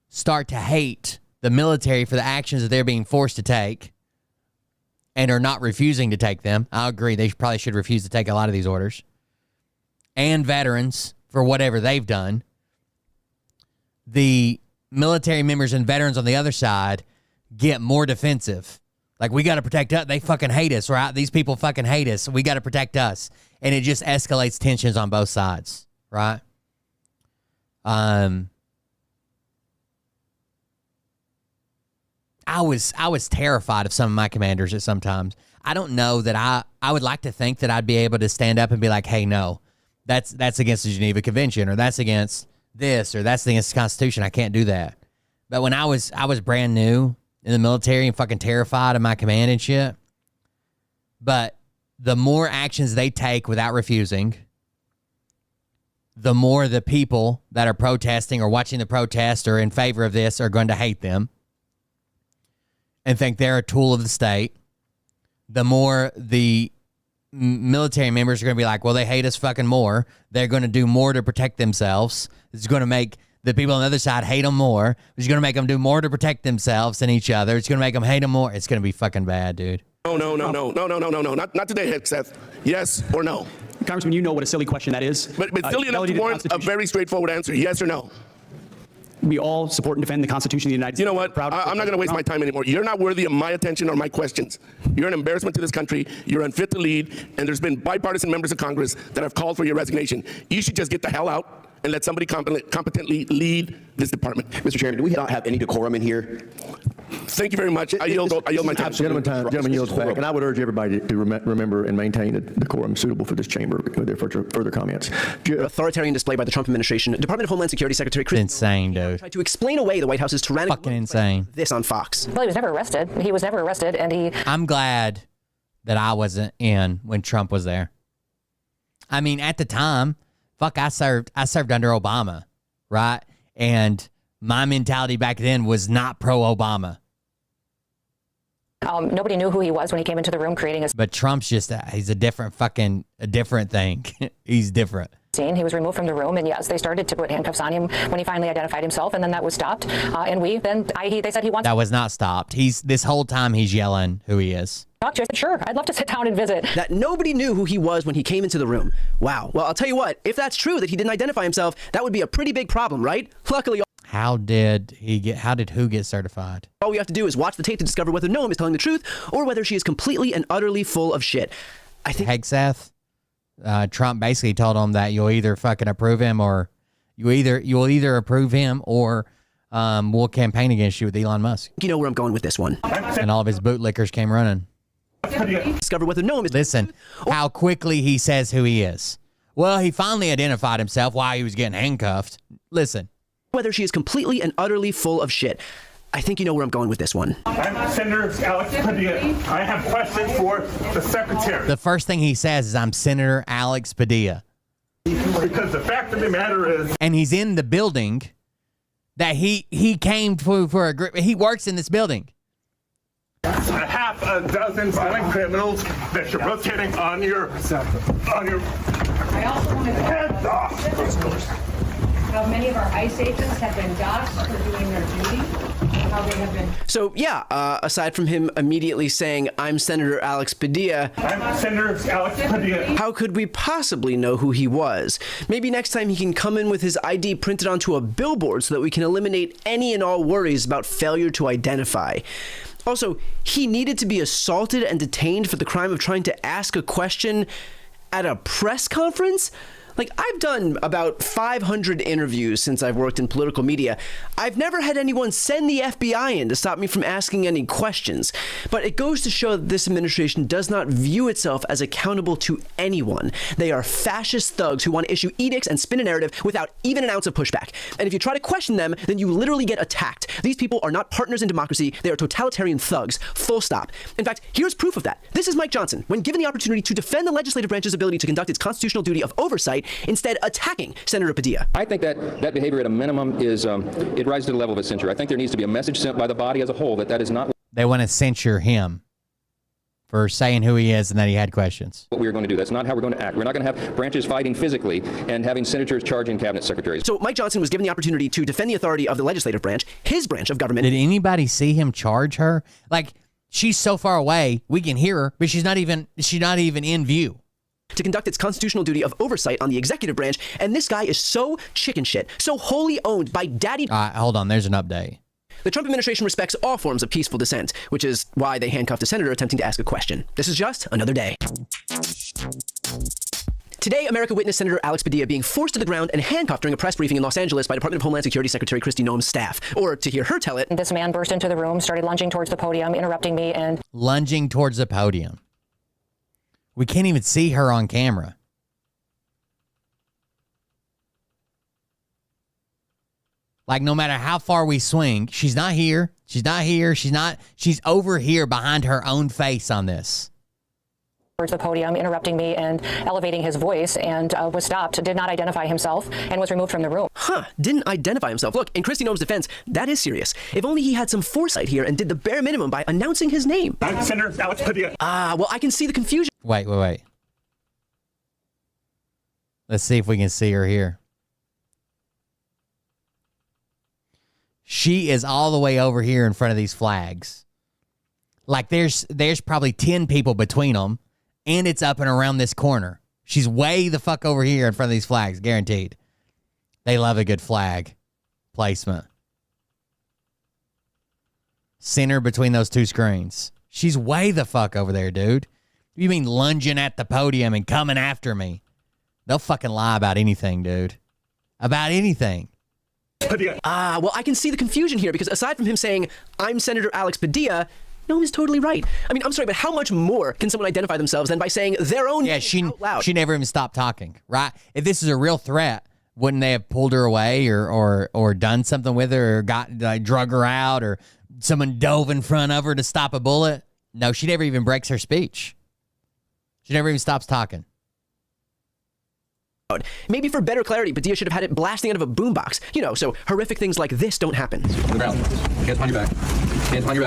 start to hate the military for the actions that they're being forced to take and are not refusing to take them, I agree, they probably should refuse to take a lot of these orders, and veterans for whatever they've done, the military members and veterans on the other side get more defensive. Like, we got to protect us. They fucking hate us, right? These people fucking hate us. We got to protect us. and it just escalates tensions on both sides, right? I was terrified of some of my commanders at sometimes. I don't know that I would like to think that I'd be able to stand up and be like, hey, no, that's against the Geneva Convention, or that's against this, or that's against the Constitution. I can't do that. But when I was brand new in the military and fucking terrified of my command and shit, but the more actions they take without refusing, the more the people that are protesting or watching the protest or in favor of this are going to hate them and think they're a tool of the state. The more the military members are going to be like, well, they hate us fucking more. They're going to do more to protect themselves. It's going to make the people on the other side hate them more. It's going to make them do more to protect themselves and each other. It's going to make them hate them more. It's going to be fucking bad, dude. No. Not today, Seth. Yes or no? Congressman, you know what a silly question that is. But silly enough to warrant a very straightforward answer. Yes or no? We all support and defend the Constitution of the United States. You know what? I'm not going to waste my time anymore. You're not worthy of my attention or my questions. You're an embarrassment to this country. You're unfit to lead. And there's been bipartisan members of Congress that have called for your resignation. You should just get the hell out and let somebody competently lead this department. Mr. Chairman, do we not have any decorum in here? Thank you very much. I yield my time. Gentleman yields back, and I would urge everybody to remember and maintain a decorum suitable for this chamber with their further comments. Authoritarian display by the Trump administration. Department of Homeland Security Secretary Chris insane, dude. Tried to explain away the White House's tyrannical fucking insane. This on Fox. Well, he was never arrested. He was never arrested, and he. I'm glad that I wasn't in when Trump was there. I mean, at the time, fuck, I served under Obama, right? And my mentality back then was not pro-Obama. Nobody knew who he was when he came into the room creating a But Trump's just, he's a different thing. He's different. scene. He was removed from the room, and yes, they started to put handcuffs on him when he finally identified himself, and then that was stopped. They said he wants. That was not stopped. This whole time he's yelling who he is. Talk to you. I said, sure, I'd love to sit down and visit. That nobody knew who he was when he came into the room. Wow. Well, I'll tell you what, if that's true that he didn't identify himself, that would be a pretty big problem, right? Luckily, how did who get certified? all we have to do is watch the tape to discover whether Noam is telling the truth or whether she is completely and utterly full of shit. I think Hegseth, Trump basically told him that you'll either fucking approve him or you'll either approve him or we'll campaign against you with Elon Musk. You know where I'm going with this one. And all of his bootlickers came running. Discover whether Noam is. Listen, how quickly he says who he is. Well, he finally identified himself while he was getting handcuffed. Listen. Whether she is completely and utterly full of shit. I think you know where I'm going with this one. I'm Senator Alex Padilla. I have questions for the Secretary. The first thing he says is, I'm Senator Alex Padilla. Because the fact of the matter is... And he's in the building that he came for a group. He works in this building. A half a dozen violent criminals that you're rotating on your... I also wanted to heads off. How many of our ICE agents have been doxxed for doing their duty? How they have been. So, yeah, aside from him immediately saying, I'm Senator Alex Padilla. I'm Senator Alex Padilla. How could we possibly know who he was? Maybe next time he can come in with his ID printed onto a billboard so that we can eliminate any and all worries about failure to identify. Also, he needed to be assaulted and detained for the crime of trying to ask a question at a press conference? Like, I've done about 500 interviews since I've worked in political media. I've never had anyone send the FBI in to stop me from asking any questions. But it goes to show that this administration does not view itself as accountable to anyone. They are fascist thugs who want to issue edicts and spin a narrative without even an ounce of pushback. And if you try to question them, then you literally get attacked. These people are not partners in democracy. They are totalitarian thugs. Full stop. In fact, here's proof of that. This is Mike Johnson, when given the opportunity to defend the legislative branch's ability to conduct its constitutional duty of oversight, instead attacking Senator Padilla. I think that behavior at a minimum is, it rises to the level of a censure. I think there needs to be a message sent by the body as a whole that is not... They want to censure him for saying who he is and that he had questions. What we're going to do. That's not how we're going to act. We're not going to have branches fighting physically and having senators charging cabinet secretaries. So Mike Johnson was given the opportunity to defend the authority of the legislative branch, his branch of government. Did anybody see him charge her? Like, she's so far away, we can hear her, but she's not even in view. To conduct its constitutional duty of oversight on the executive branch, and this guy is so chicken shit, so wholly owned by daddy... hold on, there's an update. The Trump administration respects all forms of peaceful dissent, which is why they handcuffed a senator attempting to ask a question. This is just another day. Today, America witnessed Senator Alex Padilla being forced to the ground and handcuffed during a press briefing in Los Angeles by Department of Homeland Security Secretary Kristi Noem's staff. Or, to hear her tell it, this man burst into the room, started lunging towards the podium, interrupting me, and lunging towards the podium. We can't even see her on camera. Like, no matter how far we swing, she's not here. She's not here. She's over here behind her own face on this. towards the podium, interrupting me and elevating his voice, and was stopped, did not identify himself, and was removed from the room. Didn't identify himself. Look, in Kristi Noem's defense, that is serious. If only he had some foresight here and did the bare minimum by announcing his name. I'm Senator Alex Padilla. Well, I can see the confusion. Wait. Let's see if we can see her here. She is all the way over here in front of these flags. Like there's probably 10 people between them, and it's up and around this corner. She's way the fuck over here in front of these flags, guaranteed. They love a good flag placement. Center between those two screens. She's way the fuck over there, dude. You mean lunging at the podium and coming after me? They'll fucking lie about anything, dude. About anything. Well, I can see the confusion here because aside from him saying, I'm Senator Alex Padilla, Noem is totally right. I mean, I'm sorry, but how much more can someone identify themselves than by saying their own name out loud? She never even stopped talking, right? If this is a real threat, wouldn't they have pulled her away or done something with her or drug her out or someone dove in front of her to stop a bullet? No, she never even breaks her speech. She never even stops talking. Maybe for better clarity, Padilla should have had it blasting out of a boombox. You know, so horrific things like this don't happen. On the ground. Hands behind your back. Hands behind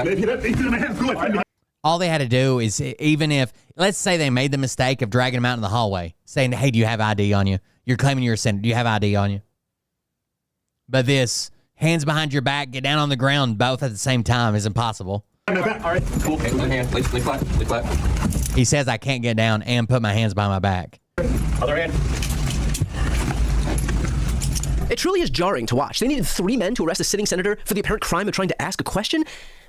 your back. All they had to do is, even if, let's say they made the mistake of dragging him out in the hallway, saying, hey, do you have ID on you? You're claiming you're a senator. Do you have ID on you? But this, hands behind your back, get down on the ground both at the same time is impossible. All right, cool. Hands in hand. Lay flat. Lay flat. He says I can't get down and put my hands behind my back. Other hand. It truly is jarring to watch. They needed 3 men to arrest a sitting senator for the apparent crime of trying to ask a question.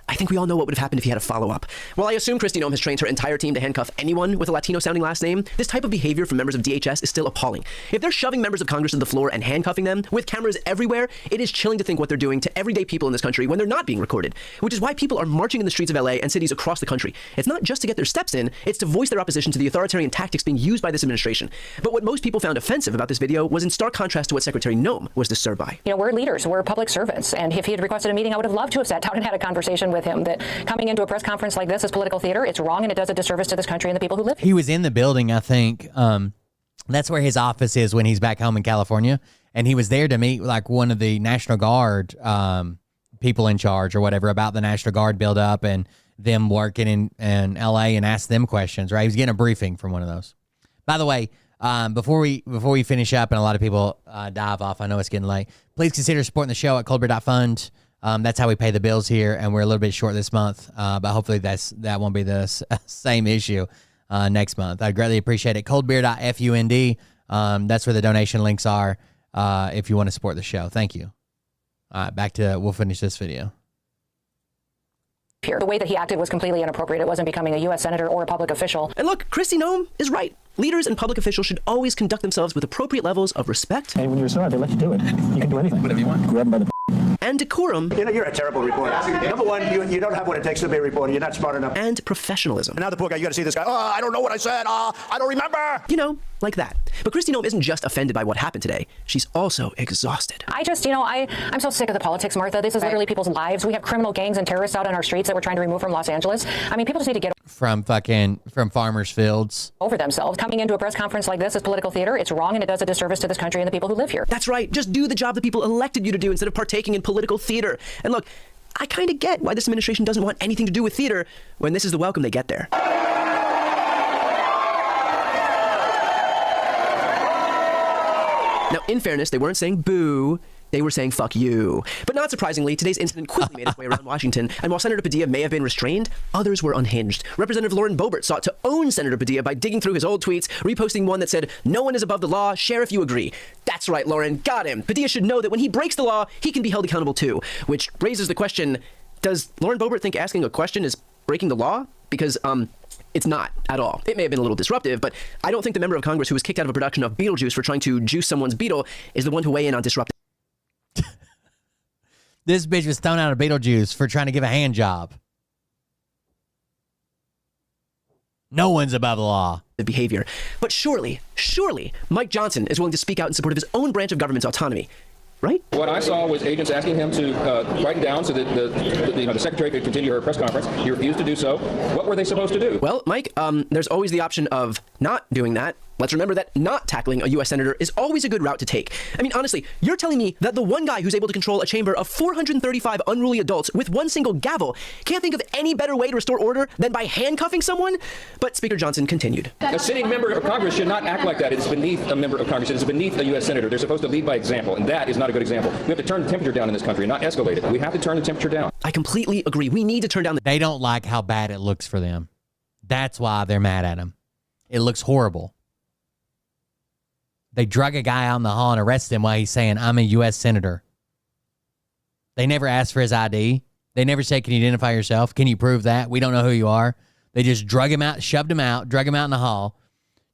I think we all know what would have happened if he had a follow-up. While I assume Kristi Noem has trained her entire team to handcuff anyone with a Latino-sounding last name, this type of behavior from members of DHS is still appalling. If they're shoving members of Congress to the floor and handcuffing them with cameras everywhere, it is chilling to think what they're doing to everyday people in this country when they're not being recorded, which is why people are marching in the streets of LA and cities across the country. It's not just to get their steps in, it's to voice their opposition to the authoritarian tactics being used by this administration. But what most people found offensive about this video was in stark contrast to what Secretary Noem was disturbed by. You know, we're leaders, we're public servants, and if he had requested a meeting, I would have loved to have sat down and had a conversation with him that coming into a press conference like this is political theater. It's wrong, and it does a disservice to this country and the people who live here. He was in the building, I think. That's where his office is when he's back home in California. And he was there to meet like one of the National Guard people in charge or whatever about the National Guard buildup and them working in L.A. and ask them questions, right? He was getting a briefing from one of those. By the way, before we finish up and a lot of people dive off, I know it's getting late, please consider supporting the show at coldbeer.fund. That's how we pay the bills here, and we're a little bit short this month, but hopefully that won't be the same issue next month. I'd greatly appreciate it. Coldbeer.fund. That's where the donation links are if you want to support the show. Thank you. All right, we'll finish this video. Here. The way that he acted was completely inappropriate. It wasn't becoming a U.S. senator or a public official. And look, Kristi Noem is right. Leaders and public officials should always conduct themselves with appropriate levels of respect. And when you're smart, they let you do it. You can do anything. Whatever you want. Grab them by the and decorum. You know, you're a terrible reporter. Number one, you don't have what it takes to be a reporter. You're not smart enough. And professionalism. And now the poor guy, you got to see this guy. Oh, I don't know what I said. I don't remember. You know, like that. But Kristi Noem isn't just offended by what happened today. She's also exhausted. I'm so sick of the politics, Martha. This is literally people's lives. We have criminal gangs and terrorists out on our streets that we're trying to remove from Los Angeles. I mean, people just need to get from farmers' fields over themselves. Coming into a press conference like this is political theater. It's wrong, and it does a disservice to this country and the people who live here. That's right. Just do the job the people elected you to do instead of partaking in political theater. And look, I kind of get why this administration doesn't want anything to do with theater when this is the welcome they get there. Now, in fairness, they weren't saying boo. They were saying fuck you. But not surprisingly, today's incident quickly made its way around Washington, and while Senator Padilla may have been restrained, others were unhinged. Representative Lauren Boebert sought to own Senator Padilla by digging through his old tweets, reposting one that said, "No one is above the law, share if you agree." That's right, Lauren, got him. Padilla should know that when he breaks the law, he can be held accountable too. Which raises the question, does Lauren Boebert think asking a question is breaking the law? Because, It's not at all. It may have been a little disruptive, but I don't think the member of Congress who was kicked out of a production of Beetlejuice for trying to juice someone's beetle is the one to weigh in on disruptive. This bitch was thrown out of Beetlejuice for trying to give a hand job. No one's above the law. Behavior. But surely, Mike Johnson is willing to speak out in support of his own branch of government's autonomy. Right? What I saw was agents asking him to write it down so that the secretary could continue her press conference. He refused to do so. What were they supposed to do? Well, Mike, there's always the option of not doing that. Let's remember that not tackling a U.S. senator is always a good route to take. I mean, honestly, you're telling me that the one guy who's able to control a chamber of 435 unruly adults with one single gavel can't think of any better way to restore order than by handcuffing someone? But Speaker Johnson continued. A sitting member of Congress should not act like that. It is beneath a member of Congress. It is beneath a U.S. senator. They're supposed to lead by example, and that is not a good example. We have to turn the temperature down in this country, not escalate it. We have to turn the temperature down. I completely agree. We need to turn down the... They don't like how bad it looks for them. That's why they're mad at him. It looks horrible. They drug a guy out in the hall and arrested him while he's saying, I'm a U.S. senator. They never asked for his ID. They never said, can you identify yourself? Can you prove that? We don't know who you are. They just drug him out, shoved him out, drug him out in the hall,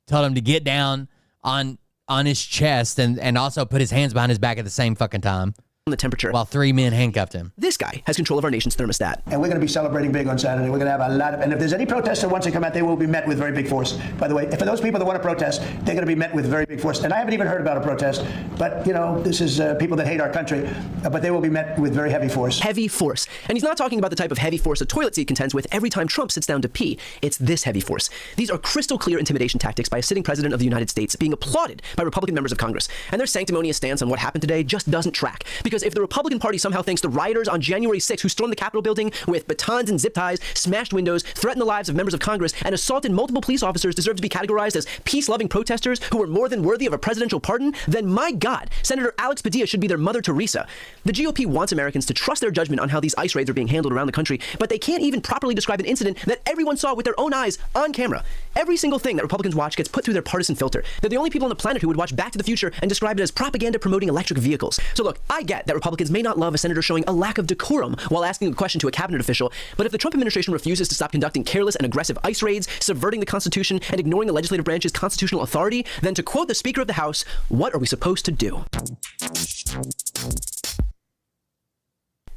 told him to get down on his chest and also put his hands behind his back at the same fucking time. The temperature. While 3 men handcuffed him. This guy has control of our nation's thermostat. And we're going to be celebrating big on Saturday. We're going to have a lot of, and if there's any protesters that wants to come out, they will be met with very big force. By the way, for those people that want to protest, they're going to be met with very big force. And I haven't even heard about a protest, but you know, this is people that hate our country, but they will be met with very heavy force. Heavy force. And he's not talking about the type of heavy force a toilet seat contends with every time Trump sits down to pee. It's this heavy force. These are crystal clear intimidation tactics by a sitting president of the United States being applauded by Republican members of Congress. And their sanctimonious stance on what happened today just doesn't track. Because if the Republican Party somehow thinks the rioters on January 6th who stormed the Capitol building with batons and zip ties, smashed windows, threatened the lives of members of Congress, and assaulted multiple police officers deserve to be categorized as peace-loving protesters who were more than worthy of a presidential pardon, then my God, Senator Alex Padilla should be their Mother Teresa. The GOP wants Americans to trust their judgment on how these ICE raids are being handled around the country, but they can't even properly describe an incident that everyone saw with their own eyes on camera. Every single thing that Republicans watch gets put through their partisan filter. They're the only people on the planet who would watch Back to the Future and describe it as propaganda promoting electric vehicles. So look, I get that Republicans may not love a senator showing a lack of decorum while asking a question to a cabinet official, but if the Trump administration refuses to stop conducting careless and aggressive ICE raids, subverting the Constitution, and ignoring the legislative branch's constitutional authority, then to quote the Speaker of the House, what are we supposed to do?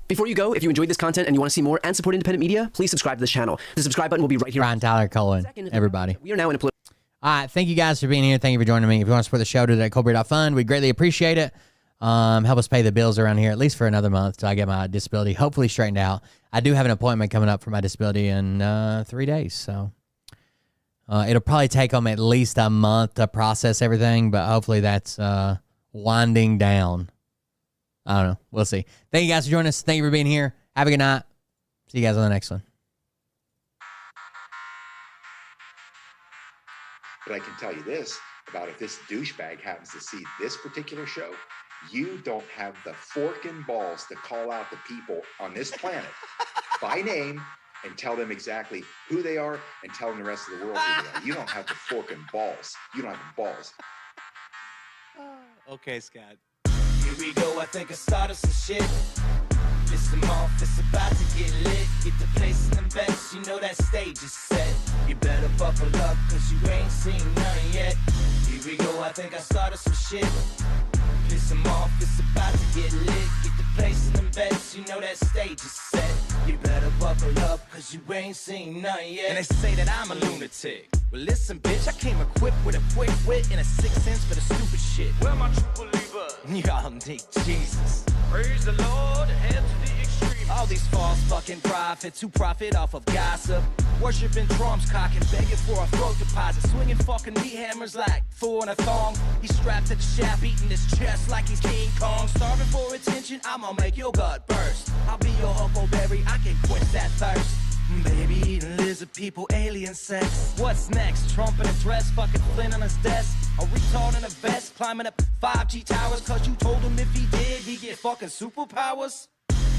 Before you go, if you enjoyed this content and you want to see more and support independent media, please subscribe to this channel. The subscribe button will be right here. Ryan Tyler Cohen, everybody. We are now in a all right, thank you guys for being here. Thank you for joining me. If you want to support the show, do that at coldbeer.fund. We greatly appreciate it. Help us pay the bills around here, at least for another month till I get my disability hopefully straightened out. I do have an appointment coming up for my disability in 3 days, so it'll probably take them at least a month to process everything, but hopefully that's winding down. I don't know. We'll see. Thank you guys for joining us. Thank you for being here. Have a good night. See you guys on the next one. But I can tell you this about if this douchebag happens to see this particular show, you don't have the fork and balls to call out the people on this planet by name and tell them exactly who they are and tell them the rest of the world who they are. You don't have the fork and balls. You don't have the balls. Okay, Scott. Here we go, I think I started some shit. Piss them off, it's about to get lit. Get the place in the best, you know that stage is set. You better buckle up, cause you ain't seen none yet. Here we go, I think I started some shit. Piss them off, it's about to get lit. Get the place in the best, you know that stage is set. You better buckle up, cause you ain't seen none yet. And they say that I'm a lunatic. Well, listen, bitch, I came equipped with a quick wit and a 6th sense for the stupid shit. Where my true believers? Y'all need Jesus. Praise the Lord, head to the extreme. All these false fucking prophets who profit off of gossip. Worshipping drums, cocking, begging for a throat deposit. Swinging fucking meat hammers like fool in a thong. He's strapped to the shaft, eating his chest like he's King Kong. Starving for attention, I'ma make your gut burst. I'll be your huckleberry, I can quench that thirst. Baby eating lizard people, alien sex. What's next? Trump in a dress, fucking Flynn on his desk. A retard in a vest, climbing up 5G towers. Cause you told him if he did, he'd get fucking superpowers.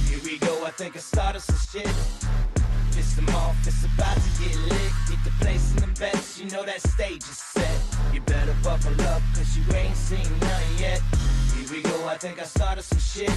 Here we go, I think I started some shit. Piss them off, it's about to get lit. Get the place in the best, you know that stage is set. You better buckle up, cause you ain't seen none yet. Here we go, I think I started some shit.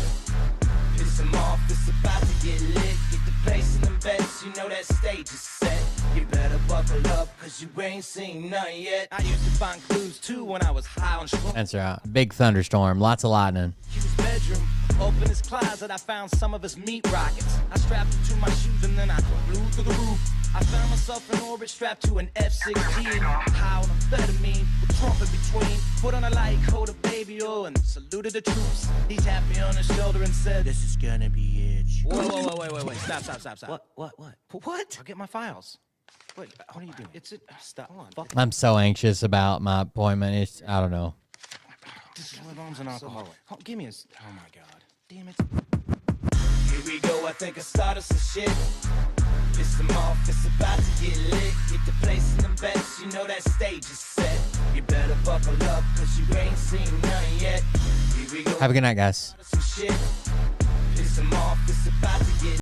Piss them off, it's about to get lit. Get the place in the best, you know that stage is set. You better buckle up, cause you ain't seen none yet. I used to find clues too when I was high on strong. Answer out. Big thunderstorm. Lots of lightning. His bedroom, open his closet, I found some of his meat rockets. I strapped it to my shoes and then I flew through the roof. I found myself in orbit strapped to an F-16. High on amphetamine, with Trump in between. Put on a light coat of baby oil and saluted the troops. He tapped me on the shoulder and said, "This is gonna be it." Whoa, wait. Stop. What? I'll get my files. Wait, what are you doing? It's it. Stop. Hold on. I'm so anxious about my appointment. It's, I don't know. This is arms and alcohol. Oh, give me a. Oh my God. Damn it. Here we go. I think I started some shit. It's the moth. It's about to get lit. Get the place in the bets. You know that stage is set. You better buckle up, cause you ain't seen none yet. Here we go. Have a good night, guys. Some shit.